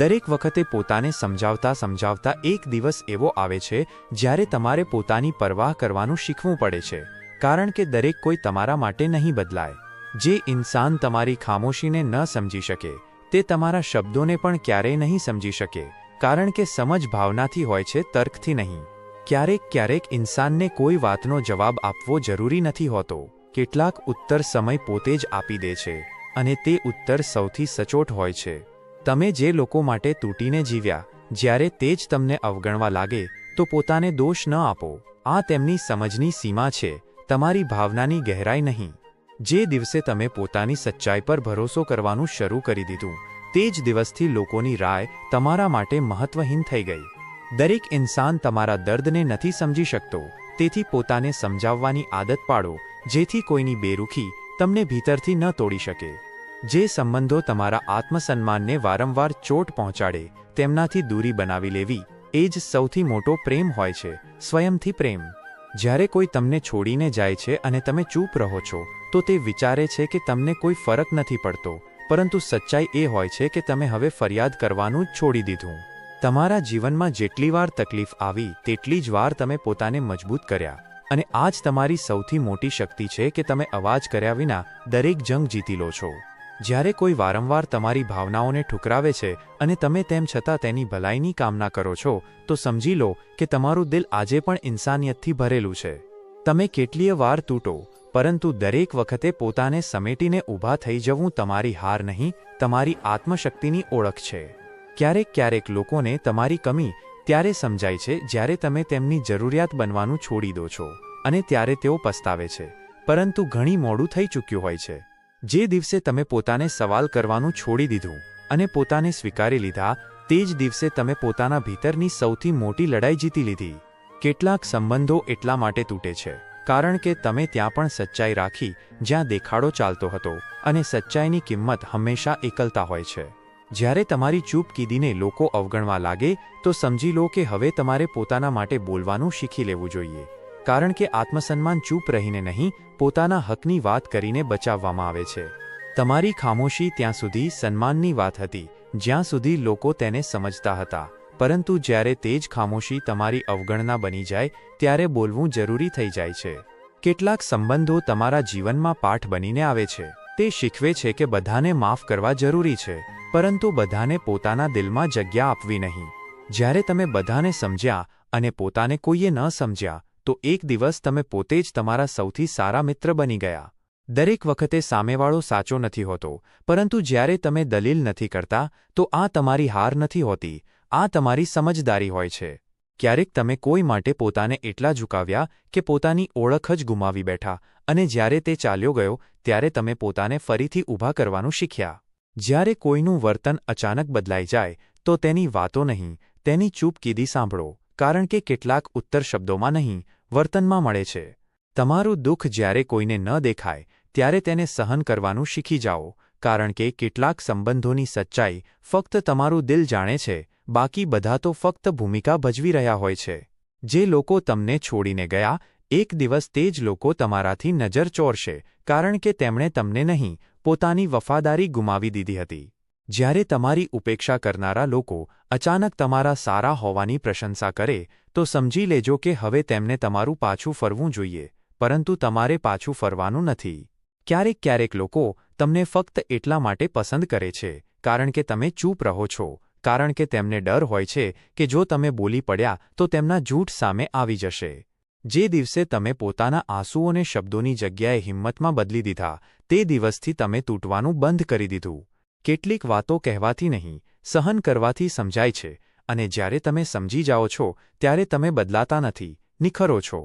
દરેક વખતે પોતાને સમજાવતા સમજાવતા એક દિવસ એવો આવે છે જ્યારે તમારે પોતાની પરવાહ કરવાનું શીખવું પડે છે, કારણ કે દરેક કોઈ તમારા માટે નહીં બદલાય. જે ઇન્સાન તમારી ખામોશીને ન સમજી શકે તે તમારા શબ્દોને પણ ક્યારેય નહીં સમજી શકે, કારણ કે સમજ ભાવનાથી હોય છે, તર્કથી નહીં. ક્યારેક ક્યારેક ઇન્સાનને કોઈ વાતનો જવાબ આપવો જરૂરી નથી હોતો. કેટલાક ઉત્તર સમય પોતે જ આપી દે છે અને તે ઉત્તર સૌથી સચોટ હોય છે. તમે જે લોકો માટે તૂટીને જીવ્યા, જ્યારે તે જ તમને અવગણવા લાગે તો પોતાને દોષ ન આપો. આ તેમની સમજની સીમા છે, તમારી ભાવનાની ગહેરાઈ નહીં. જે દિવસે તમે પોતાની સચ્ચાઈ પર ભરોસો કરવાનું શરૂ કરી દીધું તે જ દિવસથી લોકોની રાય તમારા માટે મહત્વહીન થઈ ગઈ. દરેક ઇન્સાન તમારા દર્દને નથી સમજી શકતો, તેથી પોતાને સમજાવવાની આદત પાડો જેથી કોઈની બેરુખી તમને ભીતરથી ન તોડી શકે. જે સંબંધો તમારા આત્મસન્માનને વારંવાર ચોટ પહોંચાડે તેમનાથી દૂરી બનાવી લેવી એ જ સૌથી મોટો પ્રેમ હોય છે, સ્વયંથી પ્રેમ. જ્યારે કોઈ તમને છોડીને જાય છે અને તમે ચૂપ રહો છો તો તે વિચારે છે કે તમને કોઈ ફરક નથી પડતો, પરંતુ સચ્ચાઈ એ હોય છે કે તમે હવે ફરિયાદ કરવાનું જ છોડી દીધું. તમારા જીવનમાં જેટલી વાર તકલીફ આવી તેટલી જ વાર તમે પોતાને મજબૂત કર્યા, અને આ જ તમારી સૌથી મોટી શક્તિ છે કે તમે અવાજ કર્યા વિના દરેક જંગ જીતી લો છો. જ્યારે કોઈ વારંવાર તમારી ભાવનાઓને ઠુકરાવે છે અને તમે તેમ છતાં તેની ભલાઈની કામના કરો છો તો સમજી લો કે તમારું દિલ આજે પણ ઇન્સાનિયતથી ભરેલું છે. તમે કેટલીય વાર તૂટો, પરંતુ દરેક વખતે પોતાને સમેટીને ઊભા થઈ જવું તમારી હાર નહીં, તમારી આત્મશક્તિની ઓળખ છે. ક્યારેક ક્યારેક લોકોને તમારી કમી ત્યારે સમજાય છે જ્યારે તમે તેમની જરૂરિયાત બનવાનું છોડી દો છો અને ત્યારે તેઓ પસ્તાવે છે, પરંતુ ઘણી મોડું થઈ ચૂક્યું હોય છે. જે દિવસે તમે પોતાને સવાલ કરવાનું છોડી દીધું અને પોતાને સ્વીકારી લીધા, તે જ દિવસે તમે પોતાના ભીતરની સૌથી મોટી લડાઈ જીતી લીધી. કેટલાક સંબંધો એટલા માટે તૂટે છે કારણ કે તમે ત્યાં પણ સચ્ચાઈ રાખી જ્યાં દેખાડો ચાલતો હતો, અને સચ્ચાઈની કિંમત હંમેશા એકલતા હોય છે. જ્યારે તમારી ચૂપકીદીને લોકો અવગણવા લાગે તો સમજી લો કે હવે તમારે પોતાના માટે બોલવાનું શીખી લેવું જોઈએ, કારણ કે આત્મસન્માન ચૂપ રહીને નહીં, પોતાના હકની વાત કરીને બચાવવામાં આવે છે. તમારી ખામોશી ત્યાં સુધી સન્માનની વાત હતી જ્યાં સુધી લોકો તેને સમજતા હતા, પરંતુ જ્યારે તે જ ખામોશી તમારી અવગણના બની જાય ત્યારે બોલવું જરૂરી થઈ જાય છે. કેટલાક સંબંધો તમારા જીવનમાં પાઠ બનીને આવે છે. તે શીખવે છે કે બધાને માફ કરવા જરૂરી છે, પરંતુ બધાને પોતાના દિલમાં જગ્યા આપવી નહીં. જ્યારે તમે બધાને સમજ્યા અને પોતાને કોઈએ ન સમજ્યા તો એક દિવસ તમે પોતે જ તમારા સૌથી સારા મિત્ર બની ગયા. દરેક વખતે સામેવાળો સાચો નથી હોતો, પરંતુ જ્યારે તમે દલીલ નથી કરતા તો આ તમારી હાર નથી હોતી, આ તમારી સમજદારી હોય છે. ક્યારેક તમે કોઈ માટે પોતાને એટલા ઝુકાવ્યા કે પોતાની ઓળખ જ ગુમાવી બેઠા, અને જ્યારે તે ચાલ્યો ગયો ત્યારે તમે પોતાને ફરીથી ઊભા કરવાનું શીખ્યા. જ્યારે કોઈનું વર્તન અચાનક બદલાઈ જાય તો તેની વાતો નહીં, તેની ચૂપકીદી સાંભળો, કારણ કે કેટલાક ઉત્તર શબ્દોમાં નહીં, વર્તનમાં મળે છે. તમારું દુઃખ જ્યારે કોઈને ન દેખાય ત્યારે તેને સહન કરવાનું શીખી જાઓ, કારણ કે કેટલાક સંબંધોની સચ્ચાઈ ફક્ત તમારું દિલ જાણે છે, બાકી બધા તો ફક્ત ભૂમિકા ભજવી રહ્યા હોય છે. જે લોકો તમને છોડીને ગયા, એક દિવસ તે જ લોકો તમારાથી નજર ચોરશે, કારણ કે તેમણે તમને નહીં, પોતાની વફાદારી ગુમાવી દીધી હતી. જ્યારે તમારી ઉપેક્ષા કરનારા લોકો અચાનક તમારા સારા હોવાની પ્રશંસા કરે તો સમજી લેજો કે હવે તેમને તમારું પાછું ફરવું જોઈએ, પરંતુ તમારે પાછું ફરવાનું નથી. ક્યારેક ક્યારેક લોકો તમને ફક્ત એટલા માટે પસંદ કરે છે કારણ કે તમે ચૂપ રહો છો, કારણ કે તેમને ડર હોય છે કે જો તમે બોલી પડ્યા તો તેમના જૂઠ સામે આવી જશે. જે દિવસે તમે પોતાના આંસુઓને શબ્દોની જગ્યાએ હિંમતમાં બદલી દીધા, તે દિવસથી તમે તૂટવાનું બંધ કરી દીધું. કેટલીક વાતો કહેવાથી નહીં, સહન કરવાથી સમજાય છે, અને જ્યારે તમે સમજી જાઓ છો ત્યારે તમે બદલાતા નથી, નિખરો છો.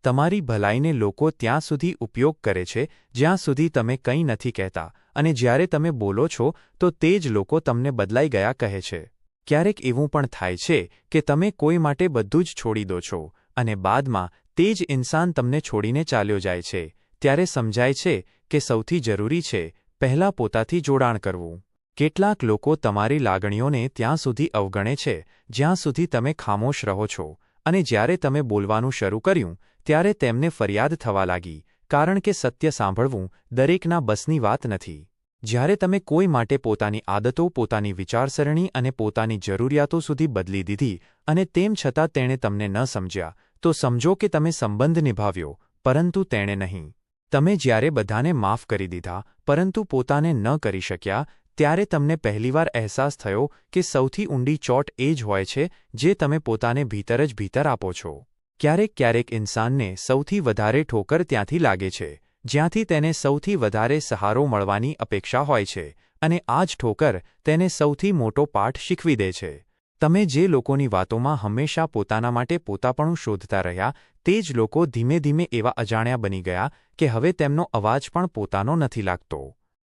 તમારી ભલાઈને લોકો ત્યાં સુધી ઉપયોગ કરે છે જ્યાં સુધી તમે કંઈ નથી કહેતા, અને જ્યારે તમે બોલો છો તો તે જ લોકો તમને બદલાઈ ગયા કહે છે. ક્યારેક એવું પણ થાય છે કે તમે કોઈ માટે બધું જ છોડી દો છો, અને બાદમાં તે જ ઇન્સાન તમને છોડીને ચાલ્યો જાય છે. ત્યારે સમજાય છે કે સૌથી જરૂરી છે પહેલાં પોતાથી જોડાણ કરવું. કેટલાક લોકો તમારી લાગણીઓને ત્યાં સુધી અવગણે છે જ્યાં સુધી તમે ખામોશ રહો છો, અને જ્યારે તમે બોલવાનું શરૂ કર્યું ત્યારે તેમને ફરિયાદ થવા લાગી, કારણ કે સત્ય સાંભળવું દરેકના બસની વાત નથી. જ્યારે તમે કોઈ માટે પોતાની આદતો, પોતાની વિચારસરણી અને પોતાની જરૂરિયાતો સુધી બદલી દીધી અને તેમ છતાં તેણે તમને ન સમજ્યા, તો સમજો કે તમે સંબંધ નિભાવ્યો પરંતુ તેણે નહીં. તમે જ્યારે બધાને માફ કરી દીધા પરંતુ પોતાને ન કરી શક્યા, ત્યારે તમને પહેલીવાર અહેસાસ થયો કે સૌથી ઊંડી ચોટ એ જ હોય છે જે તમે પોતાને ભીતર જ ભીતર આપો છો. ક્યારેક ક્યારેક ઇન્સાનને સૌથી વધારે ઠોકર ત્યાંથી લાગે છે જ્યાંથી તેને સૌથી વધારે સહારો મળવાની અપેક્ષા હોય છે, અને આ જ ઠોકર તેને સૌથી મોટો પાઠ શીખવી દે છે. તમે જે લોકોની વાતોમાં હંમેશા પોતાના માટે પોતાપણું શોધતા રહ્યા, તે જ લોકો ધીમે ધીમે એવા અજાણ્યા બની ગયા કે હવે તેમનો અવાજ પણ પોતાનો નથી લાગતો.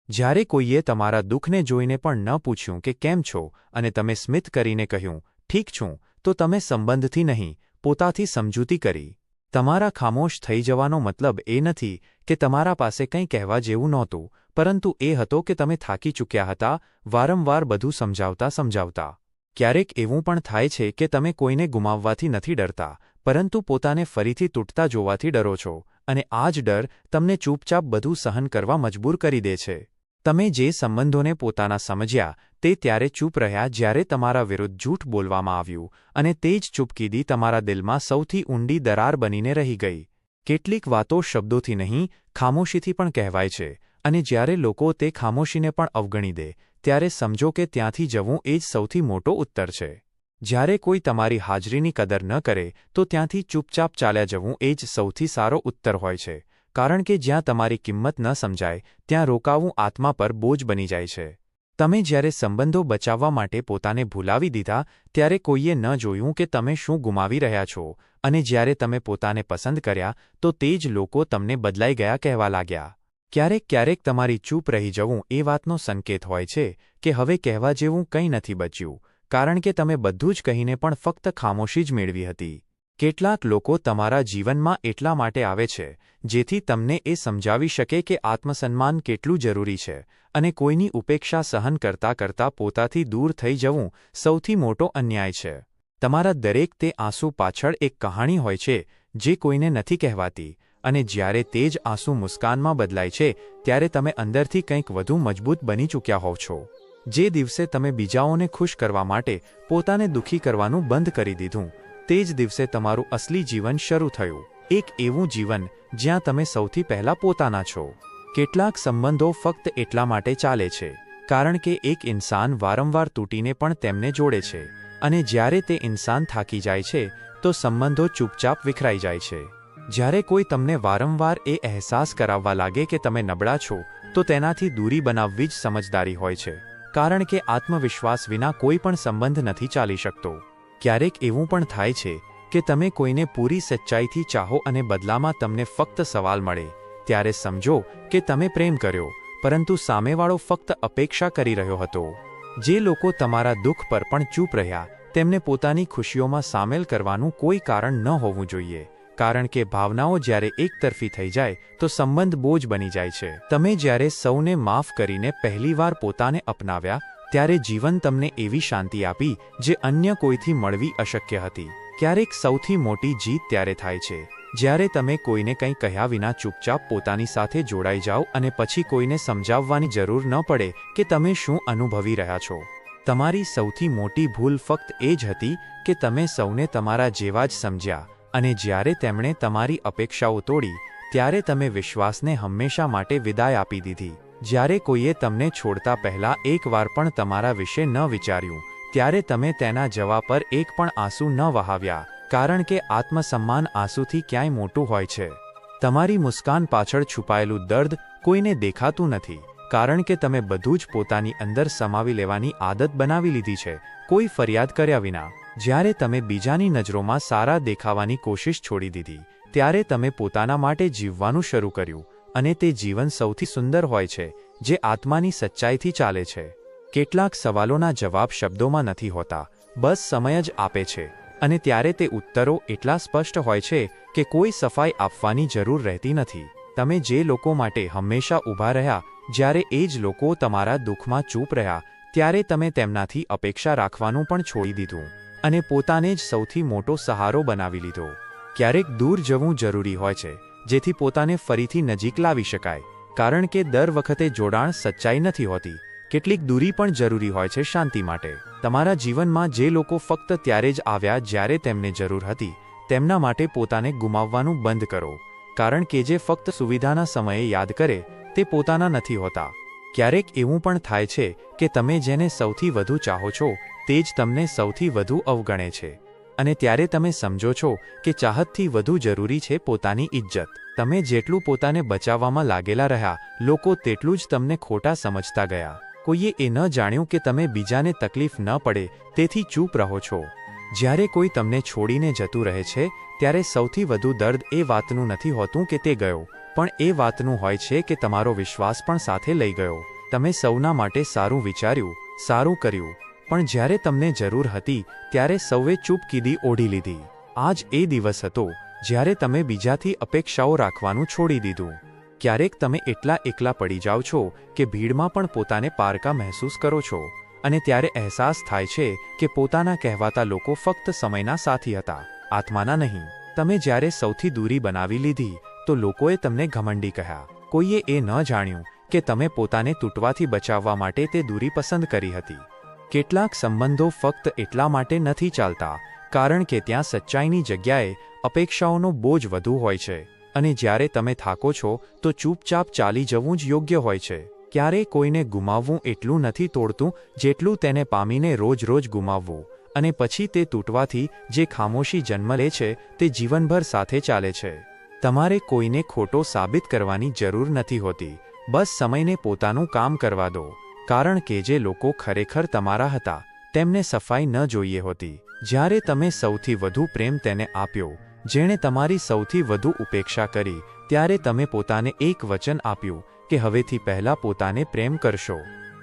જ્યારે કોઈએ તમારા દુઃખને જોઈને પણ ન પૂછ્યું કે કેમ છો, અને તમે સ્મિત કરીને કહ્યું, ઠીક છું, તો તમે સંબંધથી નહીં, પોતાથી સમજૂતી કરી. તમારા ખામોશ થઈ જવાનો મતલબ એ નથી કે તમારા પાસે કંઈ કહેવા જેવું નહોતું, પરંતુ એ હતો કે તમે થાકી ચૂક્યા હતા વારંવાર બધું સમજાવતા. ક્યારેક એવું પણ થાય છે કે તમે કોઈને ગુમાવવાથી નથી ડરતા, પરંતુ પોતાને ફરીથી તૂટતા જોવાથી ડરો છો, અને આ જ ડર તમને ચૂપચાપ બધું સહન કરવા મજબૂર કરી દે છે. તમે જે સંબંધોને પોતાના સમજ્યા તે ત્યારે ચૂપ રહ્યા જ્યારે તમારા વિરુદ્ધ જૂઠ બોલવામાં આવ્યું, અને તે જ ચૂપકીદી તમારા દિલમાં સૌથી ઊંડી દરાર બનીને રહી ગઈ. કેટલીક વાતો શબ્દોથી નહીં, ખામોશીથી પણ કહેવાય છે, અને જ્યારે લોકો તે ખામોશીને પણ અવગણી દે ત્યારે સમજો કે ત્યાંથી જવું એ જ સૌથી મોટો ઉત્તર છે. જ્યારે કોઈ તમારી હાજરીની કદર ન કરે તો ત્યાંથી ચૂપચાપ ચાલ્યા જવું એ જ સૌથી સારો ઉત્તર હોય છે, કારણ કે જ્યાં તમારી કિંમત ન સમજાય ત્યાં રોકાવું આત્મા પર બોજ બની જાય છે. તમે જ્યારે સંબંધો બચાવવા માટે પોતાને ભૂલાવી દીધા ત્યારે કોઈએ ન જોયું કે તમે શું ગુમાવી રહ્યા છો, અને જ્યારે તમે પોતાને પસંદ કર્યા તો તે જ લોકો તમને બદલાઈ ગયા કહેવા લાગ્યા. ક્યારેક ક્યારેક તમારી ચૂપ રહી જવું એ વાતનો સંકેત હોય છે કે હવે કહેવા જેવું કંઈ નથી બચ્યું, કારણ કે તમે બધું જ કહીને પણ ફક્ત ખામોશી જ મેળવી હતી. કેટલાક લોકો તમારા જીવનમાં એટલા માટે આવે છે જેથી તમને એ સમજાવી શકે કે આત્મસન્માન કેટલું જરૂરી છે, અને કોઈની ઉપેક્ષા સહન કરતાં કરતાં પોતાથી દૂર થઈ જવું સૌથી મોટો અન્યાય છે. તમારા દરેક તે આંસુ પાછળ એક કહાણી હોય છે જે કોઈને નથી કહેવાતી, અને જ્યારે તે જ આંસુ મુસ્કાનમાં બદલાય છે ત્યારે તમે અંદરથી કંઈક વધુ મજબૂત બની ચૂક્યા હોવ છો. જે દિવસે તમે બીજાઓને ખુશ કરવા માટે પોતાને દુઃખી કરવાનું બંધ કરી દીધું, તે જ દિવસે તમારું અસલી જીવન શરૂ થયું. એક એવું જીવન જ્યાં તમે સૌથી પહેલા પોતાના છો. કેટલાક સંબંધો ફક્ત એટલા માટે ચાલે છે કારણ કે એક ઇન્સાન વારંવાર તૂટીને પણ તેમને જોડે છે, અને જ્યારે તે ઇન્સાન થાકી જાય છે તો સંબંધો ચૂપચાપ વિખરાઈ જાય છે. જ્યારે કોઈ તમને વારંવાર એ અહેસાસ કરાવવા લાગે કે તમે નબળા છો તો તેનાથી દૂરી બનાવવી જ સમજદારી હોય છે, કારણ કે આત્મવિશ્વાસ વિના કોઈ પણ સંબંધ નથી ચાલી શકતો. ક્યારેક એવું પણ થાય છે કે તમે કોઈને પૂરી સચ્ચાઈથી ચાહો અને બદલામાં તમને ફક્ત સવાલ મળે, ત્યારે સમજો કે તમે પ્રેમ કર્યો, પરંતુ સામેવાળો ફક્ત અપેક્ષા કરી રહ્યો હતો. જે લોકો તમારા દુઃખ પર પણ ચૂપ રહ્યા તેમને પોતાની ખુશીઓમાં સામેલ કરવાનું કોઈ કારણ ન હોવું જોઈએ, કારણ કે ભાવનાઓ જ્યારે એકતરફી થઈ જાય તો સંબંધ બોજ બની જાય છે. તમે જ્યારે સૌને માફ કરીને પહેલીવાર પોતાને અપનાવ્યા ત્યારે જીવન તમને એવી શાંતિ આપી જે અન્ય કોઈથી મળવી અશક્ય હતી. ક્યારેક સૌથી મોટી જીત ત્યારે થાય છે જ્યારે તમે કોઈને કંઈ કહ્યા વિના ચૂપચાપ પોતાની સાથે જોડાઈ જાઓ અને પછી કોઈને સમજાવવાની જરૂર ન પડે કે તમે શું અનુભવી રહ્યા છો. તમારી સૌથી મોટી ભૂલ ફક્ત એ જ હતી કે તમે સૌને તમારા જેવા જ સમજ્યા, અને જ્યારે તેમણે તમારી અપેક્ષાઓ તોડી ત્યારે તમે વિશ્વાસને હંમેશા માટે વિદાય આપી દીધી. જ્યારે કોઈએ તમને છોડતા પહેલા એકવાર પણ તમારા વિશે ન વિચાર્યું ત્યારે તમે તેના જવાબ પર એક પણ આંસુ ન વહાવ્યા, કારણ કે આત્મસન્માન આંસુથી ક્યાંય મોટું હોય છે. તમારી મુસ્કાન પાછળ છુપાયેલું દર્દ કોઈને દેખાતું નથી, કારણ કે તમે બધું જ પોતાની અંદર સમાવી લેવાની આદત બનાવી લીધી છે, કોઈ ફરિયાદ કર્યા વિના. જ્યારે તમે બીજાની નજરોમાં સારા દેખાવાની કોશિશ છોડી દીધી ત્યારે તમે પોતાના માટે જીવવાનું શરૂ કર્યું, અને તે જીવન સૌથી સુંદર હોય છે જે આત્માની સચ્ચાઈથી ચાલે છે. કેટલાક સવાલોના જવાબ શબ્દોમાં નથી હોતા, બસ સમય જ આપે છે, અને ત્યારે તે ઉત્તરો એટલા સ્પષ્ટ હોય છે કે કોઈ સફાઈ આપવાની જરૂર રહેતી નથી. તમે જે લોકો માટે હંમેશા ઊભા રહ્યા જ્યારે એ જ લોકો તમારા દુઃખમાં ચૂપ રહ્યા ત્યારે તમે તેમનાથી અપેક્ષા રાખવાનું પણ છોડી દીધું અને પોતાને જ સૌથી મોટો સહારો બનાવી લીધો. ક્યારેક દૂર જવું જરૂરી હોય છે જેથી પોતાને ફરીથી નજીક લાવી શકાય, કારણ કે દર વખતે જોડાણ સચ્ચાઈ નથી હોતી. કેટલીક દૂરી પણ જરૂરી હોય છે શાંતિ માટે. તમારા જીવનમાં જે લોકો ફક્ત ત્યારે જ આવ્યા જ્યારે તેમને જરૂર હતી તેમના માટે પોતાને ગુમાવવાનું બંધ કરો, કારણ કે જે ફક્ત સુવિધાના સમયે યાદ કરે તે પોતાના નથી હોતા. ક્યારેક એવું પણ થાય છે કે તમે જેને સૌથી વધુ ચાહો છો તે જ તમને સૌથી વધુ અવગણે છે, અને ત્યારે તમે સમજો છો કે ચાહતથી વધુ જરૂરી છે પોતાની ઇજ્જત. તમે જેટલું પોતાને બચાવવામાં લાગેલા રહ્યા, લોકો તેટલું જ તમને ખોટા સમજતા ગયા. કોઈએ એ ન જાણ્યું કે તમે બીજાને તકલીફ ન પડે તેથી ચૂપ રહો છો. જ્યારે કોઈ તમને છોડીને જતું રહે છે ત્યારે સૌથી વધુ દર્દ એ વાતનું નથી હોતું કે તે ગયો, પણ એ વાતનું હોય છે કે તમારો વિશ્વાસ પણ સાથે લઈ ગયો. તમે સૌના માટે સારું વિચાર્યું, સારું કર્યું, પણ જ્યારે તમને જરૂર હતી ત્યારે સૌએ ચૂપકીદી ઓઢી લીધી. આજ એ દિવસ હતો જ્યારે તમે બીજાથી અપેક્ષાઓ રાખવાનું છોડી દીધું. ક્યારેક તમે એટલા એકલા પડી જાઓ છો કે ભીડમાં પણ પોતાને પારકા મહેસૂસ કરો છો, અને ત્યારે અહેસાસ થાય છે કે પોતાના કહેવાતા લોકો ફક્ત સમયના સાથી હતા, આત્માના નહીં. તમે જ્યારે સૌથી દૂરી બનાવી લીધી તો લોકોએ તમને ઘમંડી કહ્યા. કોઈએ એ ન જાણ્યું કે તમે પોતાને તૂટવાથી બચાવવા માટે તે દૂરી પસંદ કરી હતી. કેટલાક સંબંધો ફક્ત એટલા માટે નથી ચાલતા કારણ કે ત્યાં સચ્ચાઈની જગ્યાએ અપેક્ષાઓનો બોજ વધુ હોય છે, અને જ્યારે તમે થાકો છો તો ચૂપચાપ ચાલી જવું જ યોગ્ય હોય છે. ક્યારેય કોઈને ગુમાવવું એટલું નથી તોડતું જેટલું તેને પામીને રોજ રોજ ગુમાવવું, અને પછી તે તૂટવાથી જે ખામોશી જન્મ લે છે તે જીવનભર સાથે ચાલે છે. તમારે કોઈને ખોટો સાબિત કરવાની જરૂર નથી હોતી, બસ સમયને પોતાનું કામ કરવા દો. કારણ કે જે લોકો ખરેખર તમારા હતા તેમને સફાઈ ન જોઈએ હોતી. જ્યારે તમે સૌથી વધુ પ્રેમ તેને આપ્યો, જેણે તમારી સૌથી વધુ ઉપેક્ષા કરી, ત્યારે તમે પોતાને એક વચન આપ્યું કે હવેથી પહેલાં પોતાને પ્રેમ કરશો.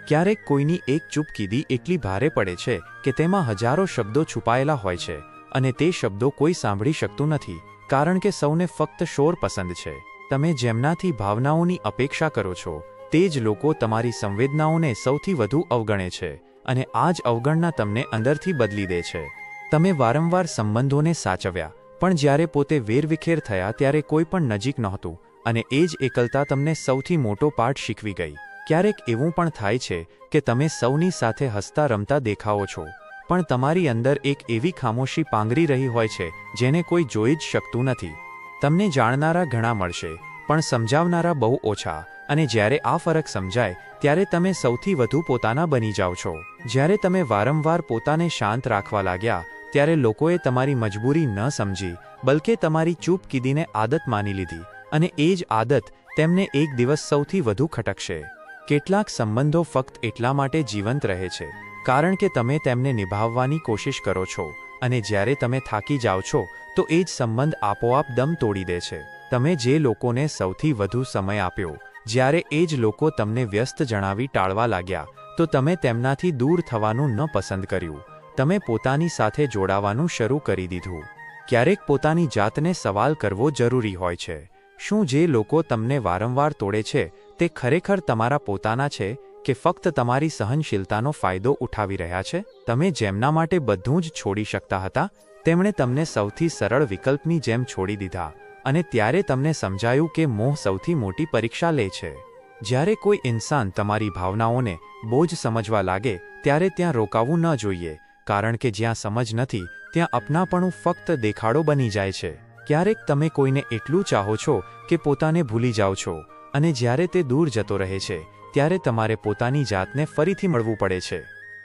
ક્યારેક કોઈની એક ચૂપકીદી એટલી ભારે પડે છે કે તેમાં હજારો શબ્દો છુપાયેલા હોય છે અને તે શબ્દો કોઈ સાંભળી શકતું નથી, કારણ કે સૌને ફક્ત શોર પસંદ છે. તમે જેમનાથી ભાવનાઓની અપેક્ષા કરો છો તે જ લોકો તમારી સંવેદનાઓને સૌથી વધુ અવગણે છે અને આ જ અવગણના તમને અંદરથી બદલી દે છે. તમે વારંવાર સંબંધોને સાચવ્યા, પણ જ્યારે પોતે વેરવિખેર થયા ત્યારે કોઈ પણ નજીક નહોતું અને એ જ એકલતા તમને સૌથી મોટો પાઠ શીખવી ગઈ. ક્યારેક એવું પણ થાય છે કે તમે સૌની સાથે હસતા રમતા દેખાઓ છો, પણ તમારી અંદર એક એવી ખામોશી પાંગરી રહી હોય છે જેને કોઈ જોઈ જ શકતું નથી. તમને જાણનારા ઘણા મળશે, પણ સમજાવનારા બહુ ઓછા, અને જ્યારે આ ફરક સમજાય ત્યારે તમે સૌથી વધુ પોતાના બની જાઓ છો. જ્યારે તમે વારંવાર પોતાને શાંત રાખવા લાગ્યા ત્યારે લોકોએ તમારી મજબૂરી ન સમજી, બલકે તમારી ચૂપકીદીને આદત માની લીધી, અને એ જ આદત તેમને એક દિવસ સૌથી વધુ ખટકશે. કેટલાક સંબંધો ફક્ત એટલા માટે જીવંત રહે છે કારણ કે તમે તેમને નિભાવવાની કોશિશ કરો છો, અને જ્યારે તમે થાકી જાઓ છો તો એ જ સંબંધ આપોઆપ દમ તોડી દે છે. તમે જે લોકોને સૌથી વધુ સમય આપ્યો, જ્યારે એ જ લોકો તમને વ્યસ્ત જણાવી ટાળવા લાગ્યા, તો તમે તેમનાથી દૂર થવાનું ન પસંદ કર્યું. તમે પોતાની સાથે જોડાવાનું શરૂ કરી દીધું. ક્યારેક પોતાની જાતને સવાલ કરવો જરૂરી હોય છે. શું જે લોકો તમને વારંવાર તોડે છે તે ખરેખર તમારા પોતાના છે કે ફક્ત તમારી સહનશીલતાનો ફાયદો ઉઠાવી રહ્યા છે? તમે જેમના માટે બધું જ છોડી શકતા હતા તેમણે તમને સૌથી સરળ વિકલ્પની જેમ છોડી દીધા, અને ત્યારે તમને સમજાયું કે મોહ સૌથી મોટી પરીક્ષા લે છે. જ્યારે કોઈ ઇન્સાન તમારી ભાવનાઓને બોજ સમજવા લાગે ત્યારે ત્યાં રોકાવું ન જોઈએ, કારણ કે જ્યાં સમજ નથી ત્યાં અપનાપણું ફક્ત દેખાડો બની જાય છે. ક્યારેક તમે કોઈને એટલું ચાહો છો કે પોતાને ભૂલી જાઓ છો, અને જ્યારે તે દૂર જતો રહે છે ત્યારે તમારે પોતાની જાતને ફરીથી મળવું પડે છે.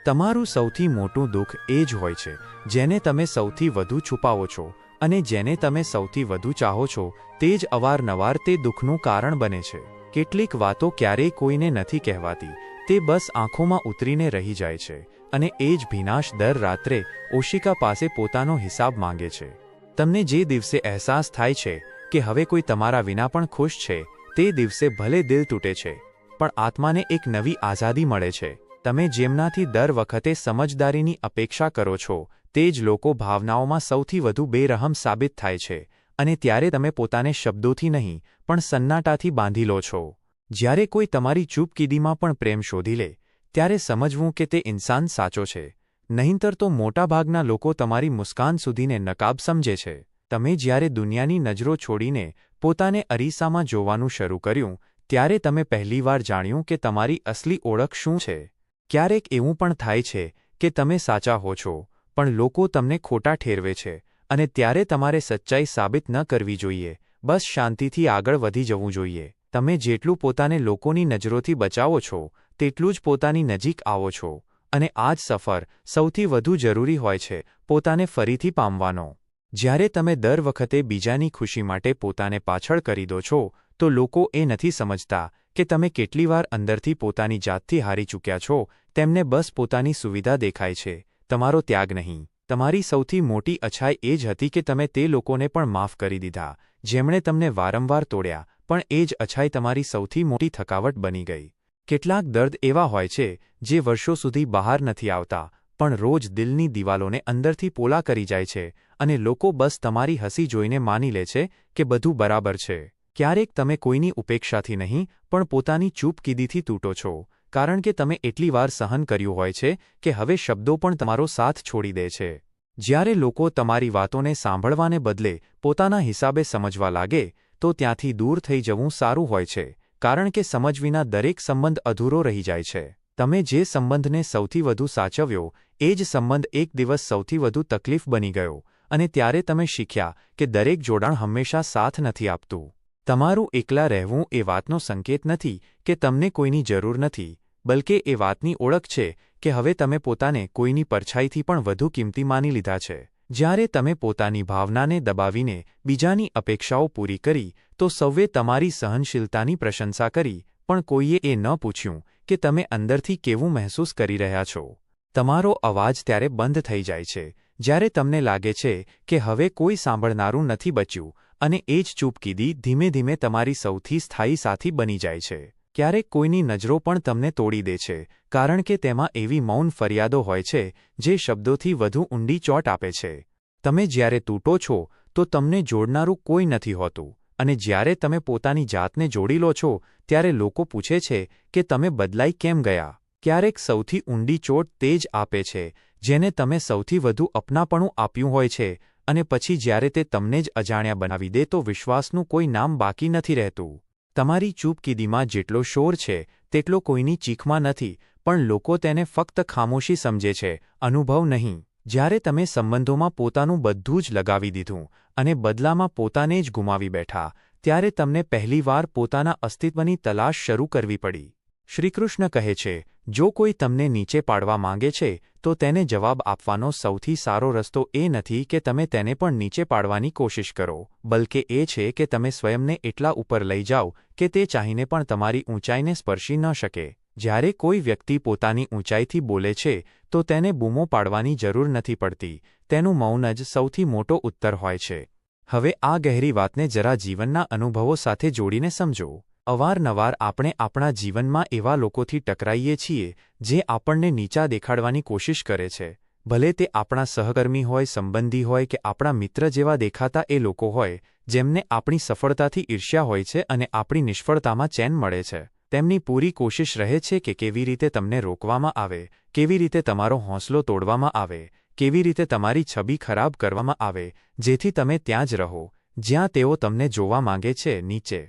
તમારું સૌથી મોટું દુઃખ એ જ હોય છે જેને તમે સૌથી વધુ છુપાવો છો, અને જેને તમે સૌથી વધુ ચાહો છો તે જ અવારનવાર તે દુઃખનું કારણ બને છે. કેટલીક વાતો ક્યારેય કોઈને નથી કહેવાતી, તે બસ આંખોમાં ઉતરીને રહી જાય છે, અને એ જ ભીનાશ દર રાત્રે ઓશિકા પાસે પોતાનો હિસાબ માંગે છે. તમને જે દિવસે અહેસાસ થાય છે કે હવે કોઈ તમારા વિના પણ ખુશ છે, તે દિવસે ભલે દિલ તૂટે છે, પણ આત્માને એક નવી આઝાદી મળે છે. તમે જેમનાથી દર વખતે સમજદારીની અપેક્ષા કરો છો તે જ લોકો ભાવનાઓમાં સૌથી વધુ બેરહમ સાબિત થાય છે, અને ત્યારે તમે પોતાને શબ્દોથી નહીં પણ સન્નાટાથી બાંધી લો છો. જ્યારે કોઈ તમારી ચૂપકીદીમાં પણ પ્રેમ શોધી લે ત્યારે સમજવું કે તે ઇન્સાન સાચો છે, નહીંતર તો મોટાભાગના લોકો તમારી મુસ્કાન સુધીને નકાબ સમજે છે. તમે જ્યારે દુનિયાની નજરો છોડીને પોતાને અરીસામાં જોવાનું શરૂ કર્યું ત્યારે તમે પહેલીવાર જાણ્યું કે તમારી અસલી ઓળખ શું છે. ક્યારેક એવું પણ થાય છે કે તમે સાચા હો છો, પણ લોકો તમને ખોટા ઠેરવે છે, અને ત્યારે તમારે સચ્ચાઈ સાબિત ન કરવી જોઈએ, બસ શાંતિથી આગળ વધી જવું જોઈએ. તમે જેટલું પોતાને લોકોની નજરોથી બચાવો છો તેટલું જ પોતાની નજીક આવો છો, અને આ જ સફર સૌથી વધુ જરૂરી હોય છે પોતાને ફરીથી પામવાનો. જ્યારે તમે દર વખતે બીજાની ખુશી માટે પોતાને પાછળ કરી દો છો તો લોકો એ નથી સમજતા કે તમે કેટલી વાર અંદરથી પોતાની જાતથી હારી ચૂક્યા છો. તેમને બસ પોતાની સુવિધા દેખાય છે, તમારો ત્યાગ નહીં. તમારી સૌથી મોટી અછાઈ એ જ હતી કે તમે તે લોકોને પણ માફ કરી દીધા જેમણે તમને વારંવાર તોડ્યા, પણ એ જ અછાઈ તમારી સૌથી મોટી થકાવટ બની ગઈ. કેટલાક દર્દ એવા હોય છે જે વર્ષો સુધી બહાર નથી આવતા, પણ રોજ દિલની દિવાલોને અંદરથી પોલા કરી જાય છે, અને લોકો બસ તમારી હસી જોઈને માની લે છે કે બધું બરાબર છે. ક્યારેક તમે કોઈની ઉપેક્ષાથી નહીં પણ પોતાની ચૂપકીદીથી તૂટો છો, કારણ કે તમે એટલી વાર સહન કર્યું હોય છે કે હવે શબ્દો પણ તમારો સાથ છોડી દે છે. જ્યારે લોકો તમારી વાતોને સાંભળવાને બદલે પોતાના હિસાબે સમજવા લાગે તો ત્યાંથી દૂર થઈ જવું સારું હોય છે, કારણ કે સમજ વિના દરેક સંબંધ અધૂરો રહી જાય છે. તમે જે સંબંધને સૌથી વધુ સાચવ્યો એ જ સંબંધ એક દિવસ સૌથી વધુ તકલીફ બની ગયો, અને ત્યારે તમે શીખ્યા કે દરેક જોડાણ હંમેશા સાથ નથી આપતું. તમારું એકલા રહેવું એ વાતનો સંકેત નથી કે તમને કોઈની જરૂર નથી, બલકે એ વાતની ઓળખ છે કે હવે તમે પોતાને કોઈની પરછાઈથી પણ વધુ કિંમતી માની લીધા છે. જ્યારે તમે પોતાની ભાવનાને દબાવીને બીજાની અપેક્ષાઓ પૂરી કરી તો સૌએ તમારી સહનશીલતાની પ્રશંસા કરી, પણ કોઈએ એ ન પૂછ્યું કે તમે અંદરથી કેવું મહેસૂસ કરી રહ્યા છો. તમારો અવાજ ત્યારે બંધ થઈ જાય છે જ્યારે તમને લાગે છે કે હવે કોઈ સાંભળનારું નથી બચ્યું, અને એ જ ચૂપકીદી ધીમે ધીમે તમારી સૌથી સ્થાયી સાથી બની જાય છે. ક્યારેક કોઈની નજરો પણ તમને તોડી દે છે, કારણ કે તેમાં એવી મૌન ફરિયાદો હોય છે જે શબ્દોથી વધુ ઊંડી ચોટ આપે છે. તમે જ્યારે તૂટો છો તો તમને જોડનારું કોઈ નથી હોતું, અને જ્યારે તમે પોતાની જાતને જોડી લો છો ત્યારે લોકો પૂછે છે કે તમે બદલાઈ કેમ ગયા. ક્યારેક સૌથી ઊંડી ચોટ તે જ આપે છે જેને તમે સૌથી વધુ અપનાપણું આપ્યું હોય છે, અને પછી જ્યારે તે તમને જ અજાણ્યા બનાવી દે તો વિશ્વાસનું કોઈ નામ બાકી નથી રહેતું. તમારી ચૂપકીદીમાં જેટલો શોર છે તેટલો કોઈની ચીખમાં નથી, પણ લોકો તેને ફક્ત ખામોશી સમજે છે, અનુભવ નહીં. જ્યારે તમે સંબંધોમાં પોતાનું બધું જ લગાવી દીધું અને બદલામાં પોતાને જ ગુમાવી બેઠા, ત્યારે તમને પહેલીવાર પોતાના અસ્તિત્વની તલાશ શરૂ કરવી પડી. શ્રીકૃષ્ણ કહે છે, જો કોઈ તમને નીચે પાડવા માંગે છે તો તેને જવાબ આપવાનો સૌથી સારો રસ્તો એ નથી કે તમે તેને પણ નીચે પાડવાની કોશિશ કરો, બલકે એ છે કે તમે સ્વયંને એટલા ઉપર લઈ જાઓ કે તે ચાહીને પણ તમારી ઊંચાઈને સ્પર્શી ન શકે. જ્યારે કોઈ વ્યક્તિ પોતાની ઊંચાઈથી બોલે છે તો તેને બૂમો પાડવાની જરૂર નથી પડતી, તેનું મૌન જ સૌથી મોટો ઉત્તર હોય છે. હવે આ ગહેરી વાતને જરા જીવનના અનુભવો સાથે જોડીને સમજો. અવારનવાર આપણે આપણા જીવનમાં એવા લોકોથી ટકરાઈએ છીએ જે આપણને નીચા દેખાડવાની કોશિશ કરે છે. ભલે તે આપણા સહકર્મી હોય, સંબંધી હોય કે આપણા મિત્ર જેવા દેખાતા એ લોકો હોય જેમને આપણી સફળતાથી ઈર્ષ્યા હોય છે અને આપણી નિષ્ફળતામાં ચેન મળે છે. તેમની પૂરી કોશિશ રહે છે કે કેવી રીતે તમને રોકવામાં આવે, કેવી રીતે તમારો હોંસલો તોડવામાં આવે, કેવી રીતે તમારી છબી ખરાબ કરવામાં આવે, જેથી તમે ત્યાં જ રહો જ્યાં તેઓ તમને જોવા માંગે છે, નીચે.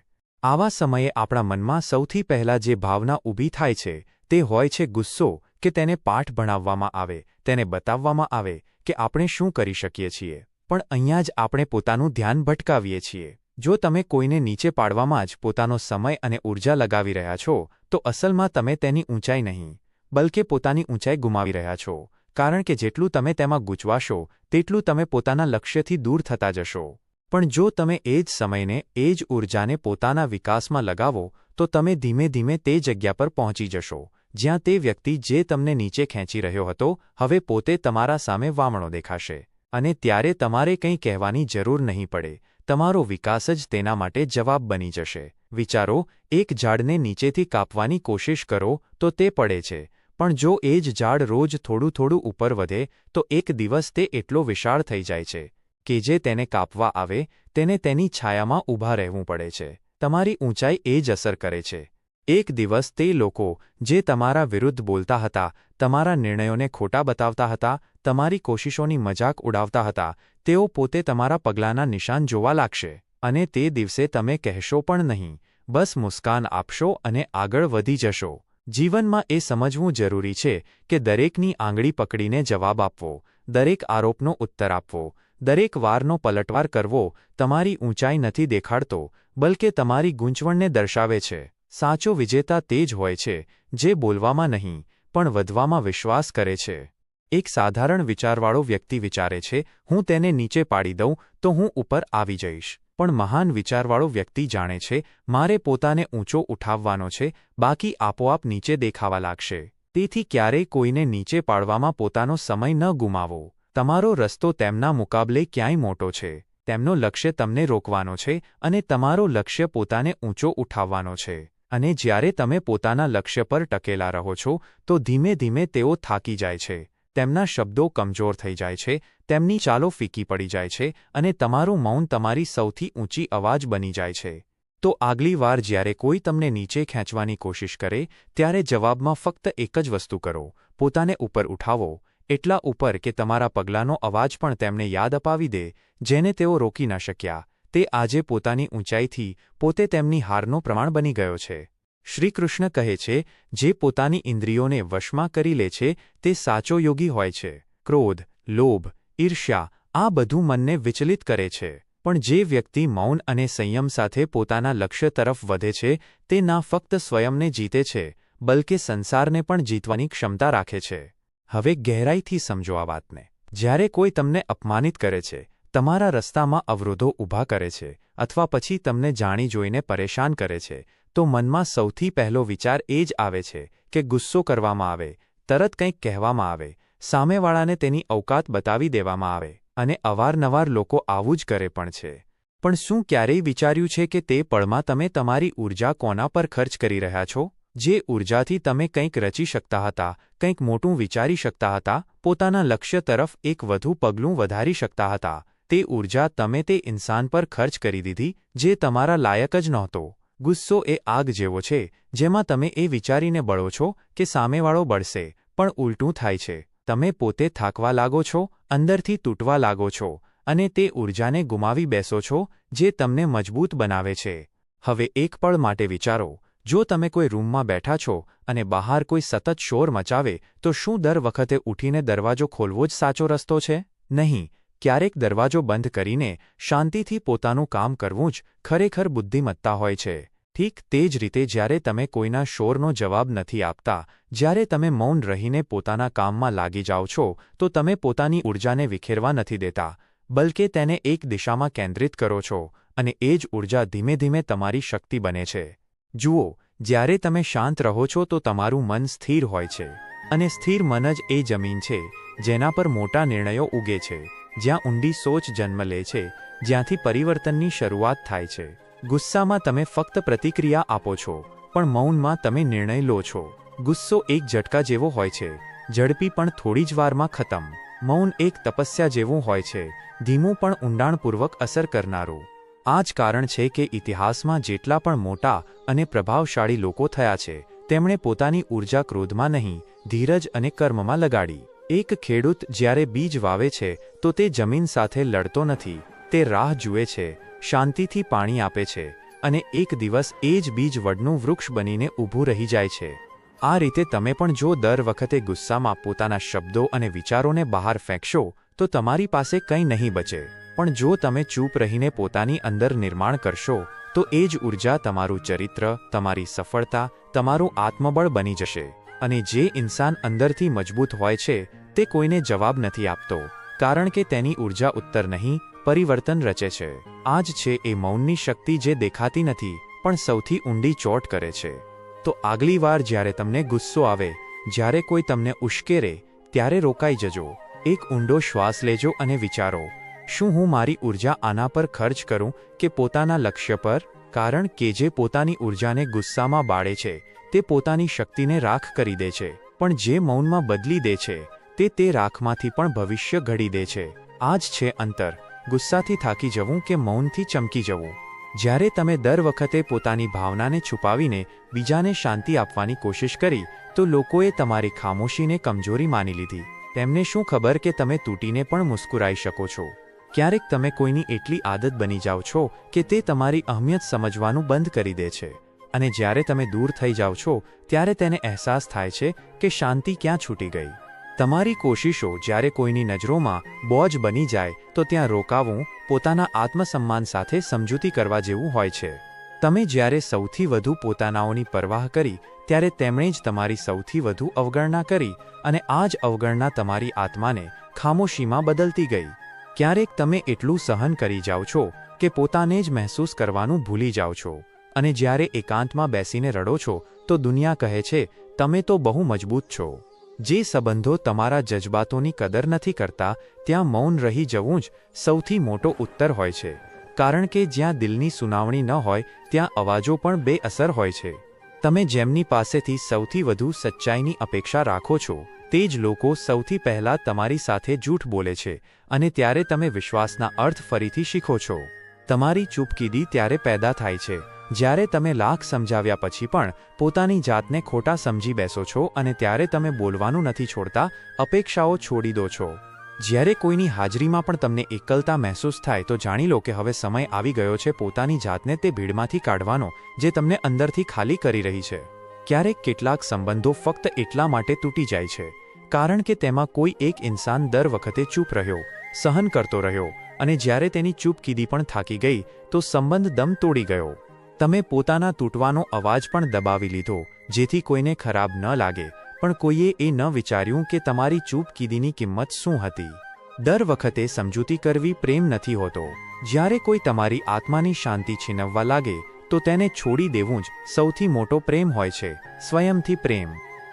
આવા સમયે આપણા મનમાં સૌથી પહેલાં જે ભાવના ઊભી થાય છે તે હોય છે ગુસ્સો, કે તેને પાઠ ભણાવવામાં આવે, તેને બતાવવામાં આવે કે આપણે શું કરી શકીએ છીએ. પણ અહીંયા જ આપણે પોતાનું ધ્યાન ભટકાવીએ છીએ. જો તમે કોઈને નીચે પાડવામાં જ પોતાનો સમય અને ઊર્જા લગાવી રહ્યા છો તો અસલમાં તમે તેની ઊંચાઈ નહીં, બલકે પોતાની ઊંચાઈ ગુમાવી રહ્યા છો, કારણ કે જેટલું તમે તેમાં ગૂંચવાશો તેટલું તમે પોતાના લક્ષ્યથી દૂર થતા જશો. પણ જો તમે એ જ સમયને, એ જ ઊર્જાને પોતાના વિકાસમાં લગાવો તો તમે ધીમે ધીમે તે જગ્યા પર પહોંચી જશો જ્યાં તે વ્યક્તિ જે તમને નીચે ખેંચી રહ્યો હતો હવે પોતે તમારા સામે વામણો દેખાશે. અને ત્યારે તમારે કંઈ કહેવાની જરૂર નહીં પડે, તમારો વિકાસ જ તેના માટે જવાબ બની જશે. વિચારો, એક ઝાડને નીચેથી કાપવાની કોશિશ કરો તો તે પડે છે, પણ જો એ જ ઝાડ રોજ થોડું થોડું ઉપર વધે તો એક દિવસ તે એટલો વિશાળ થઈ જાય છે કે જે તેને કાપવા આવે તેને તેની છાયામાં ઊભા રહેવું પડે છે. તમારી ઊંચાઈ એ જ અસર કરે છે. એક દિવસ તે લોકો જે તમારા વિરુદ્ધ બોલતા હતા, તમારા નિર્ણયોને ખોટા બતાવતા હતા, તમારી કોશિશોની મજાક ઉડાવતા હતા, તેઓ પોતે તમારા પગલાંના નિશાન જોવા લાગશે. અને તે દિવસે તમે કહેશો પણ નહીં, બસ મુસ્કાન આપશો અને આગળ વધી જશો. જીવનમાં એ સમજવું જરૂરી છે કે દરેકની આંગળી પકડીને જવાબ આપવો, દરેક આરોપનો ઉત્તર આપવો, દરેક વારનો પલટવાર કરવો તમારી ઊંચાઈ નથી દેખાડતો, બલકે તમારી ગૂંચવણને દર્શાવે છે. સાચો વિજેતા તે જ હોય છે જે બોલવામાં નહીં પણ વધવામાં વિશ્વાસ કરે છે. એક સાધારણ વિચારવાળો વ્યક્તિ વિચારે છે, હું તેને નીચે પાડી દઉં તો હું ઉપર આવી જઈશ. પણ મહાન વિચારવાળો વ્યક્તિ જાણે છે, મારે પોતાને ઊંચો ઉઠાવવાનો છે, બાકી આપોઆપ નીચે દેખાવા લાગશે. તેથી ક્યારેય કોઈને નીચે પાડવામાં પોતાનો સમય ન ગુમાવો. તમારો રસ્તો તેમના મુકાબલે ક્યાંય મોટો છે. તેમનો લક્ષ્ય તમને રોકવાનો છે અને તમારો લક્ષ્ય પોતાને ઊંચો ઉઠાવવાનો છે. અને જ્યારે તમે પોતાના લક્ષ્ય પર ટકેલા રહો છો તો ધીમે ધીમે તેઓ થાકી જાય છે, તેમના શબ્દો કમજોર થઈ જાય છે, તેમની ચાલો ફીકી પડી જાય છે અને તમારું મૌન તમારી સૌથી ઊંચી અવાજ બની જાય છે. તો આગલી વાર જ્યારે કોઈ તમને નીચે ખેંચવાની કોશિશ કરે ત્યારે જવાબમાં ફક્ત એક જ વસ્તુ કરો, પોતાને ઉપર ઉઠાવો, એટલા ઉપર કે તમારા પગલાંનો અવાજ પણ તેમને યાદ અપાવી દે જેને તેઓ રોકી ન શક્યા. તે આજે પોતાની ઊંચાઈથી પોતે તેમની હારનો પ્રમાણ બની ગયો છે. શ્રીકૃષ્ણ કહે છે, જે પોતાની ઇન્દ્રિયોને વશમાં કરી લે છે તે સાચો યોગી હોય છે. ક્રોધ, લોભ, ઈર્ષ્યા આ બધું મનને વિચલિત કરે છે. પણ જે વ્યક્તિ મૌન અને સંયમ સાથે પોતાના લક્ષ્ય તરફ વધે છે તે ના ફક્ત સ્વયંને જીતે છે, બલકે સંસારને પણ જીતવાની ક્ષમતા રાખે છે. હવે ગહેરાઈથી સમજો આ વાતને. જ્યારે કોઈ તમને અપમાનિત કરે છે, તમારા રસ્તામાં અવરોધો ઊભા કરે છે અથવા પછી તમને જાણી જોઈને પરેશાન કરે છે, તો મનમાં સૌથી પહેલો વિચાર એ જ આવે છે કે ગુસ્સો કરવામાં આવે, તરત કંઈક કહેવામાં આવે, સામેવાળાને તેની ઔકાત બતાવી દેવામાં આવે, અને અવારનવાર લોકો આવું જ કરે પણ છે. પણ શું ક્યારેય વિચાર્યું છે કે તે પળમાં તમે તમારી ઊર્જા કોના પર ખર્ચ કરી રહ્યા છો? જે ઊર્જાથી તમે કંઈક રચી શકતા હતા, કંઈક મોટું વિચારી શકતા હતા, પોતાના લક્ષ્ય તરફ એક વધુ પગલું વધારી શકતા હતા, તે ઊર્જા તમે તે ઇન્સાન પર ખર્ચ કરી દીધી જે તમારા લાયક જ નહોતો. ગુસ્સો એ આગ જેવો છે જેમાં તમે એ વિચારીને બળો છો કે સામેવાળો બળશે, પણ ઉલટું થાય છે. તમે પોતે થાકવા લાગો છો, અંદરથી તૂટવા લાગો છો, અને તે ઊર્જાને ગુમાવી બેસો છો જે તમને મજબૂત બનાવે છે. હવે એક પળ માટે વિચારો, જો તમે કોઈ રૂમમાં બેઠા છો અને બહાર કોઈ સતત શોર મચાવે, તો શું દર વખતે ઊઠીને દરવાજો ખોલવો જ સાચો રસ્તો છે? નહીં. ક્યારેક દરવાજો બંધ કરીને શાંતિથી પોતાનું કામ કરવું જ ખરેખર બુદ્ધિમત્તા હોય છે. ઠીક તે જ રીતે જ્યારે તમે કોઈના શોરનો જવાબ નથી આપતા, જ્યારે તમે મૌન રહીને પોતાના કામમાં લાગી જાઓ છો, તો તમે પોતાની ઊર્જાને વિખેરવા નથી દેતા, બલકે તેને એક દિશામાં કેન્દ્રિત કરો છો, અને એ જ ઊર્જા ધીમે ધીમે તમારી શક્તિ બને છે. જુઓ, જ્યારે તમે શાંત રહો છો તો તમારું મન સ્થિર હોય છે, અને સ્થિર મન જ એ જમીન છે જેના પર મોટા નિર્ણયો ઉગે છે, જ્યાં ઊંડી સોચ જન્મ લે છે, જ્યાંથી પરિવર્તનની શરૂઆત થાય છે. ગુસ્સામાં તમે ફક્ત પ્રતિક્રિયા આપો છો, પણ મૌનમાં તમે નિર્ણય લો છો. ગુસ્સો એક ઝટકા જેવો હોય છે, ઝડપી પણ થોડી જ વારમાં ખતમ. મૌન એક તપસ્યા જેવું હોય છે, ધીમું પણ ઊંડાણપૂર્વક અસર કરનારું. આ જ કારણ છે કે ઇતિહાસમાં જેટલા પણ મોટા અને પ્રભાવશાળી લોકો થયા છે, તેમણે પોતાની ઊર્જા ક્રોધમાં નહીં, ધીરજ અને કર્મમાં લગાડી. એક ખેડૂત જ્યારે બીજ વાવે છે તો તે જમીન સાથે લડતો નથી, તે રાહ જુએ છે, શાંતિથી પાણી આપે છે, અને એક દિવસ એ જ બીજ વડનું વૃક્ષ બનીને ઊભું રહી જાય છે. આ રીતે તમે પણ જો દર વખતે ગુસ્સામાં પોતાના શબ્દો અને વિચારોને બહાર ફેંકશો તો તમારી પાસે કંઈ નહીં બચે. પણ જો તમે ચૂપ રહીને પોતાની અંદર નિર્માણ કરશો તો એ જ ઊર્જા તમારું ચરિત્ર, તમારી સફળતા, તમારું આત્મબળ બની જશે. અને જે ઇન્સાન અંદરથી મજબૂત હોય છે તે કોઈને જવાબ નથી આપતો, કારણ કે તેની ઊર્જા ઉત્તર નહીં, પરિવર્તન રચે છે. આ જ છે એ મૌનની શક્તિ જે દેખાતી નથી પણ સૌથી ઊંડી ચોટ કરે છે. તો આગલી વાર જ્યારે તમને ગુસ્સો આવે, જ્યારે કોઈ તમને ઉશ્કેરે, ત્યારે રોકાઈ જજો, એક ઊંડો શ્વાસ લેજો અને વિચારો, શું હું મારી ઊર્જા આના પર ખર્ચ કરું કે પોતાના લક્ષ્ય પર? કારણ કે જે પોતાની ઊર્જાને ગુસ્સામાં બાળે છે તે પોતાની શક્તિને રાખ કરી દે છે, પણ જે મૌનમાં બદલી દે છે તે રાખમાંથી પણ ભવિષ્ય ઘડી દે છે. આ જ છે અંતર, ગુસ્સાથી થાકી જવું કે મૌનથી ચમકી જવું. જ્યારે તમે દર વખતે પોતાની ભાવનાને છુપાવીને બીજાને શાંતિ આપવાની કોશિશ કરી તો લોકોએ તમારી ખામોશીને કમજોરી માની લીધી. તેમને શું ખબર કે તમે તૂટીને પણ મુસ્કુરાઈ શકો છો. ક્યારેક તમે કોઈની એટલી આદત બની જાઓ છો કે તે તમારી અહમિયત સમજવાનું બંધ કરી દે છે, અને જ્યારે તમે દૂર થઈ જાઓ છો ત્યારે તેને અહેસાસ થાય છે કે શાંતિ ક્યાં છૂટી ગઈ. તમારી કોશિશો જ્યારે કોઈની નજરોમાં બોજ બની જાય તો ત્યાં રોકાવું પોતાના આત્મસન્માન સાથે સમજૂતી કરવા જેવું હોય છે. તમે જ્યારે સૌથી વધુ પોતાનાઓની પરવાહ કરી ત્યારે તેમણે જ તમારી સૌથી વધુ અવગણના કરી, અને આ જ અવગણના તમારી આત્માને ખામોશીમાં બદલતી ગઈ. ક્યારેક તમે એટલું સહન કરી જાઓ છો કે પોતાને જ મહેસૂસ કરવાનું ભૂલી જાઓ છો, અને જ્યારે એકાંતમાં બેસીને રડો છો તો દુનિયા કહે છે તમે તો બહુ મજબૂત છો. જે સંબંધો તમારા જજબાતોની કદર નથી કરતા ત્યાં મૌન રહી જવું જ સૌથી મોટો ઉત્તર હોય છે, કારણ કે જ્યાં દિલની સુનાવણી ન હોય ત્યાં અવાજો પણ બેઅસર હોય છે. તમે જેમની પાસેથી સૌથી વધુ સચ્ચાઈની અપેક્ષા રાખો છો તે જ લોકો સૌથી પહેલાં તમારી સાથે જૂઠ બોલે છે, અને ત્યારે તમે વિશ્વાસના અર્થ ફરીથી શીખો છો. તમારી ચૂપકીદી ત્યારે પેદા થાય છે જ્યારે તમે લાખ સમજાવ્યા પછી પણ પોતાની જાતને ખોટા સમજી બેસો છો, અને ત્યારે તમે બોલવાનું નથી છોડતા, અપેક્ષાઓ છોડી દો છો. જ્યારે કોઈની હાજરીમાં પણ તમને એકલતા મહેસૂસ થાય તો જાણી લો કે હવે સમય આવી ગયો છે પોતાની જાતને તે ભીડમાંથી કાઢવાનો જે તમને અંદરથી ખાલી કરી રહી છે. ક્યારેક કેટલાક સંબંધો ફક્ત એટલા માટે તૂટી જાય છે કારણ કે તેમાં કોઈ એક ઇન્સાન દર વખતે ચૂપ રહ્યો, સહન કરતો રહ્યો, અને જ્યારે તેની ચૂપકીદી પણ થાકી ગઈ તો સંબંધ દમ તોડી ગયો. તમે પોતાના તૂટવાનો અવાજ પણ દબાવી લીધો જેથી કોઈને ખરાબ ન લાગે, પણ કોઈએ એ ન વિચાર્યું કે તમારી ચૂપકીદીની કિંમત શું હતી. દર વખતે સમજૂતી કરવી પ્રેમ નથી હોતો. જ્યારે કોઈ તમારી આત્માની શાંતિ છીનવવા લાગે તો તેને છોડી દેવું જ સૌથી મોટો પ્રેમ હોય છે, સ્વયંથી પ્રેમ.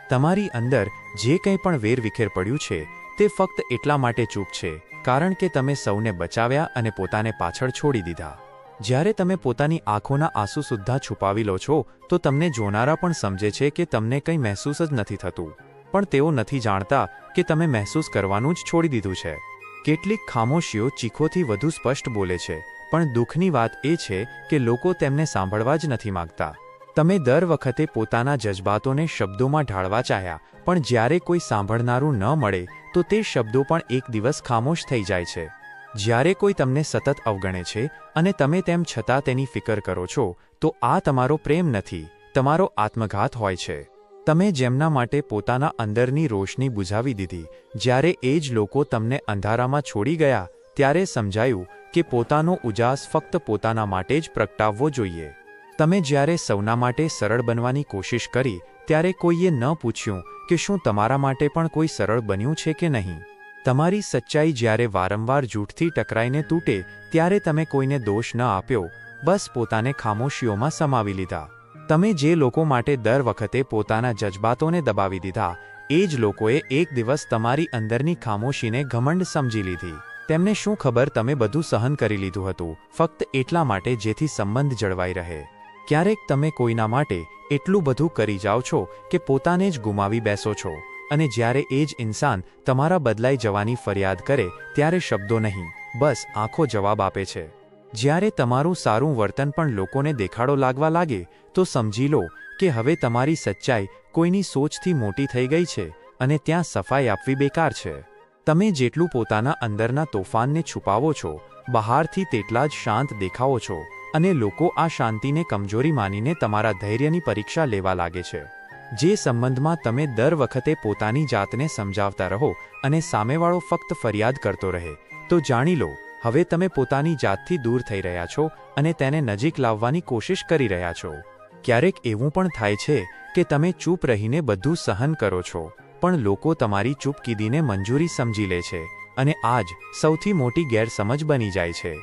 તમારી અંદર જે કંઈ પણ વેરવિખેર પડ્યું છે તે ફક્ત એટલા માટે ચૂપ છે કારણ કે તમે સૌને બચાવ્યા અને પોતાને પાછળ છોડી દીધા. જ્યારે તમે પોતાની આંખોના આંસુ સુદ્ધા છુપાવી લો છો તો તમને જોનારા પણ સમજે છે કે તમને કંઈ મહેસૂસ જ નથી થતું, પણ તેઓ નથી જાણતા કે તમે મહેસૂસ કરવાનું જ છોડી દીધું છે. કેટલીક ખામોશીઓ ચીખોથી વધુ સ્પષ્ટ બોલે છે, પણ દુઃખની વાત એ છે કે લોકો તેમને સાંભળવા જ નથી માંગતા. તમે દર વખતે પોતાના જજબાતોને શબ્દોમાં ઢાળવા ચાહ્યા, પણ જ્યારે કોઈ સાંભળનારું ન મળે તો તે શબ્દો પણ એક દિવસ ખામોશ થઈ જાય છે. જ્યારે કોઈ તમને સતત અવગણે છે અને તમે તેમ છતાં તેની ફિકર કરો છો તો આ તમારો પ્રેમ નથી, તમારો આત્મઘાત હોય છે. તમે જેમના માટે પોતાના અંદરની રોશની બુઝાવી દીધી, જ્યારે એ જ લોકો તમને અંધારામાં છોડી ગયા ત્યારે સમજાયું કે પોતાનો ઉજાસ ફક્ત પોતાના માટે જ પ્રગટાવવો જોઈએ. તમે જ્યારે સૌના માટે સરળ બનવાની કોશિશ કરી ત્યારે કોઈએ ન પૂછ્યું કે શું તમારા માટે પણ કોઈ સરળ બન્યું છે કે નહીં. તમારી સચ્ચાઈ જ્યારે વારંવાર જૂઠથી ટકરાઈને તૂટે ત્યારે તમે કોઈને દોષ ન આપ્યો, બસ પોતાને ખામોશીઓમાં સમાવી લીધા. તમે જે લોકો માટે દર વખતે પોતાના જજબાતોને દબાવી દીધા, એ જ લોકોએ એક દિવસ તમારી અંદરની ખામોશીને ઘમંડ સમજી લીધી. તેમને શું ખબર તમે બધું સહન કરી લીધું હતું ફક્ત એટલા માટે જેથી સંબંધ જળવાઈ રહે. ક્યારેક તમે કોઈના માટે એટલું બધું કરી જાઓ છો કે પોતાને જ ગુમાવી બેસો છો, અને જ્યારે એ જ ઇન્સાન તમારા બદલાઈ જવાની ફરિયાદ કરે ત્યારે શબ્દો નહીં, બસ આંખો જવાબ આપે છે. જ્યારે તમારું સારું વર્તન પણ લોકોને દેખાડો લાગવા લાગે તો સમજી લો કે હવે તમારી સચ્ચાઈ કોઈની સોચથી મોટી થઈ ગઈ છે અને ત્યાં સફાઈ આપવી બેકાર છે. તમે જેટલું પોતાના અંદરના તોફાનને છુપાવો છો, બહારથી તેટલા જ શાંત દેખાવો છો, અને લોકો આ શાંતિને કમજોરી માનીને તમારા ધૈર્યની પરીક્ષા લેવા લાગે છે. જે સંબંધમાં તમે દર વખતે પોતાની જાતને સમજાવતા રહો અને સામેવાળો ફક્ત ફરિયાદ કરતો રહે, તો જાણી લો હવે તમે પોતાની જાતથી દૂર થઈ રહ્યા છો અને તેને નજીક લાવવાની કોશિશ કરી રહ્યા છો. ક્યારેક એવું પણ થાય છે કે તમે ચૂપ રહીને બધું સહન કરો છો, પણ લોકો તમારી ચૂપકીદીને મંજૂરી સમજી લે છે, અને આ જ સૌથી મોટી ગેરસમજ બની જાય છે.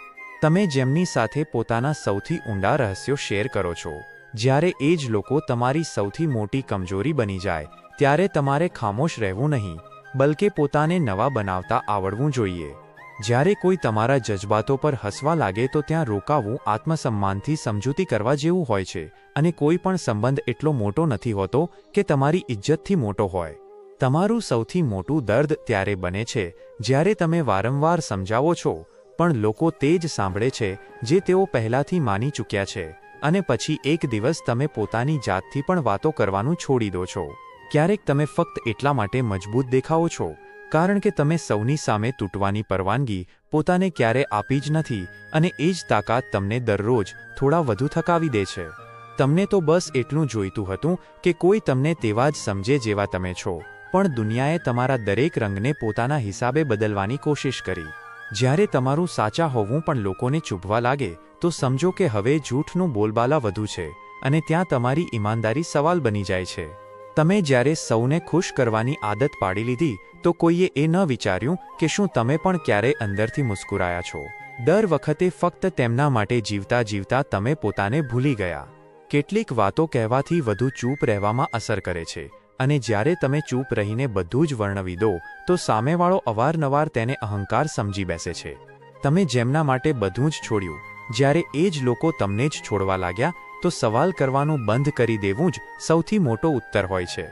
તમે જેમની સાથે પોતાના સૌથી ઊંડા રહસ્યો શેર કરો છો, જ્યારે એ જ લોકો તમારી સૌથી મોટી કમજોરી બની જાય ત્યારે તમારે ખામોશ રહેવું નહીં, બલકે પોતાને નવા બનાવતા આવડવું જોઈએ. જ્યારે કોઈ તમારા જજબાતો પર હસવા લાગે તો ત્યાં રોકાવું આત્મસન્માનથી સમજૂતી કરવા જેવું હોય છે, અને કોઈ પણ સંબંધ એટલો મોટો નથી હોતો કે તમારી ઇજ્જતથી મોટો હોય. તમારું સૌથી મોટું દર્દ ત્યારે બને છે જ્યારે તમે વારંવાર સમજાવો છો પણ લોકો તે જ સાંભળે છે જે તેઓ પહેલાથી માની ચૂક્યા છે, અને પછી એક દિવસ તમે પોતાની જાતથી પણ વાતો કરવાનું છોડી દો છો. ક્યારેક તમે ફક્ત એટલા માટે મજબૂત દેખાવો છો કારણ કે તમે સૌની સામે તૂટવાની પરવાનગી પોતાને ક્યારે આપી જ નથી, અને એ જ તાકાત તમને દરરોજ થોડા વધુ થકાવી દે છે. તમને તો બસ એટલું જોઈતું હતું કે કોઈ તમને તેવા જ સમજે જેવા તમે છો, પણ દુનિયાએ તમારા દરેક રંગને પોતાના હિસાબે બદલવાની કોશિશ કરી. જ્યારે તમારું સાચા હોવું પણ લોકોને ચૂભવા લાગે તો સમજો કે હવે જૂઠનું બોલબાલા વધુ છે, અને ત્યાં તમારી ઈમાનદારી સવાલ બની જાય છે. તમે જ્યારે સૌને ખુશ કરવાની આદત પાડી લીધી તો કોઈએ એ ન વિચાર્યું કે શું તમે પણ ક્યારે અંદરથી મુસ્કુરાયા છો. દર વખતે ફક્ત તેમના માટે જીવતા જીવતા તમે પોતાને ભૂલી ગયા. કેટલીક વાતો કહેવાથી વધુ ચૂપ રહેવામાં અસર કરે છે, અને જ્યારે તમે ચૂપ રહીને બધું જ વર્ણવી દો તો સામેવાળો અવારનવાર તેને અહંકાર સમજી બેસે છે. તમે જેમના માટે બધું જ છોડ્યું, જ્યારે એ જ લોકો તમને જ છોડવા લાગ્યા તો સવાલ કરવાનું બંધ કરી દેવું જ સૌથી મોટો ઉત્તર હોય છે.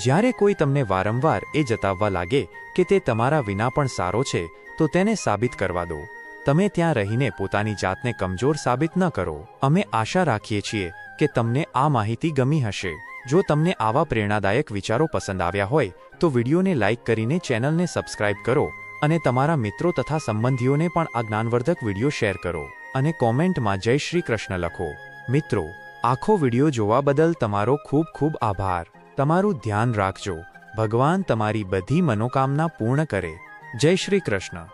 જ્યારે કોઈ તમને વારંવાર એ જતાવવા લાગે કે તે તમારા વિના પણ સારો છે તો તેને સાબિત કરવા દો. તમે ત્યાં રહીને પોતાની જાતને કમજોર સાબિત ન કરો. અમે આશા રાખીએ છીએ કે તમને આ માહિતી ગમી હશે. જો તમને આવા પ્રેરણાદાયક વિચારો પસંદ આવ્યા હોય તો વિડીયોને લાઇક કરીને ચેનલને સબસ્ક્રાઇબ કરો, અને તમારા મિત્રો તથા સંબંધીઓને પણ આ જ્ઞાનવર્ધક વિડીયો શેર કરો, અને કોમેન્ટમાં જય શ્રી કૃષ્ણ લખો. મિત્રો, આખો વિડીયો જોવા બદલ તમારો ખૂબ ખૂબ આભાર. તમારું ધ્યાન રાખજો. ભગવાન તમારી બધી મનોકામના પૂર્ણ કરે. જય શ્રી કૃષ્ણ.